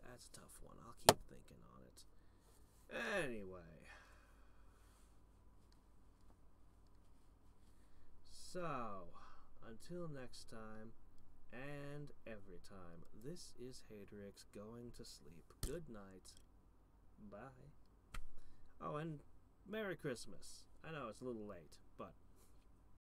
Speaker 1: That's a tough one. I'll keep thinking on it. Anyway. So, until next time, and every time, this is Hadriex going to sleep. Good night. Bye. Oh, and Merry Christmas. I know it's a little late, but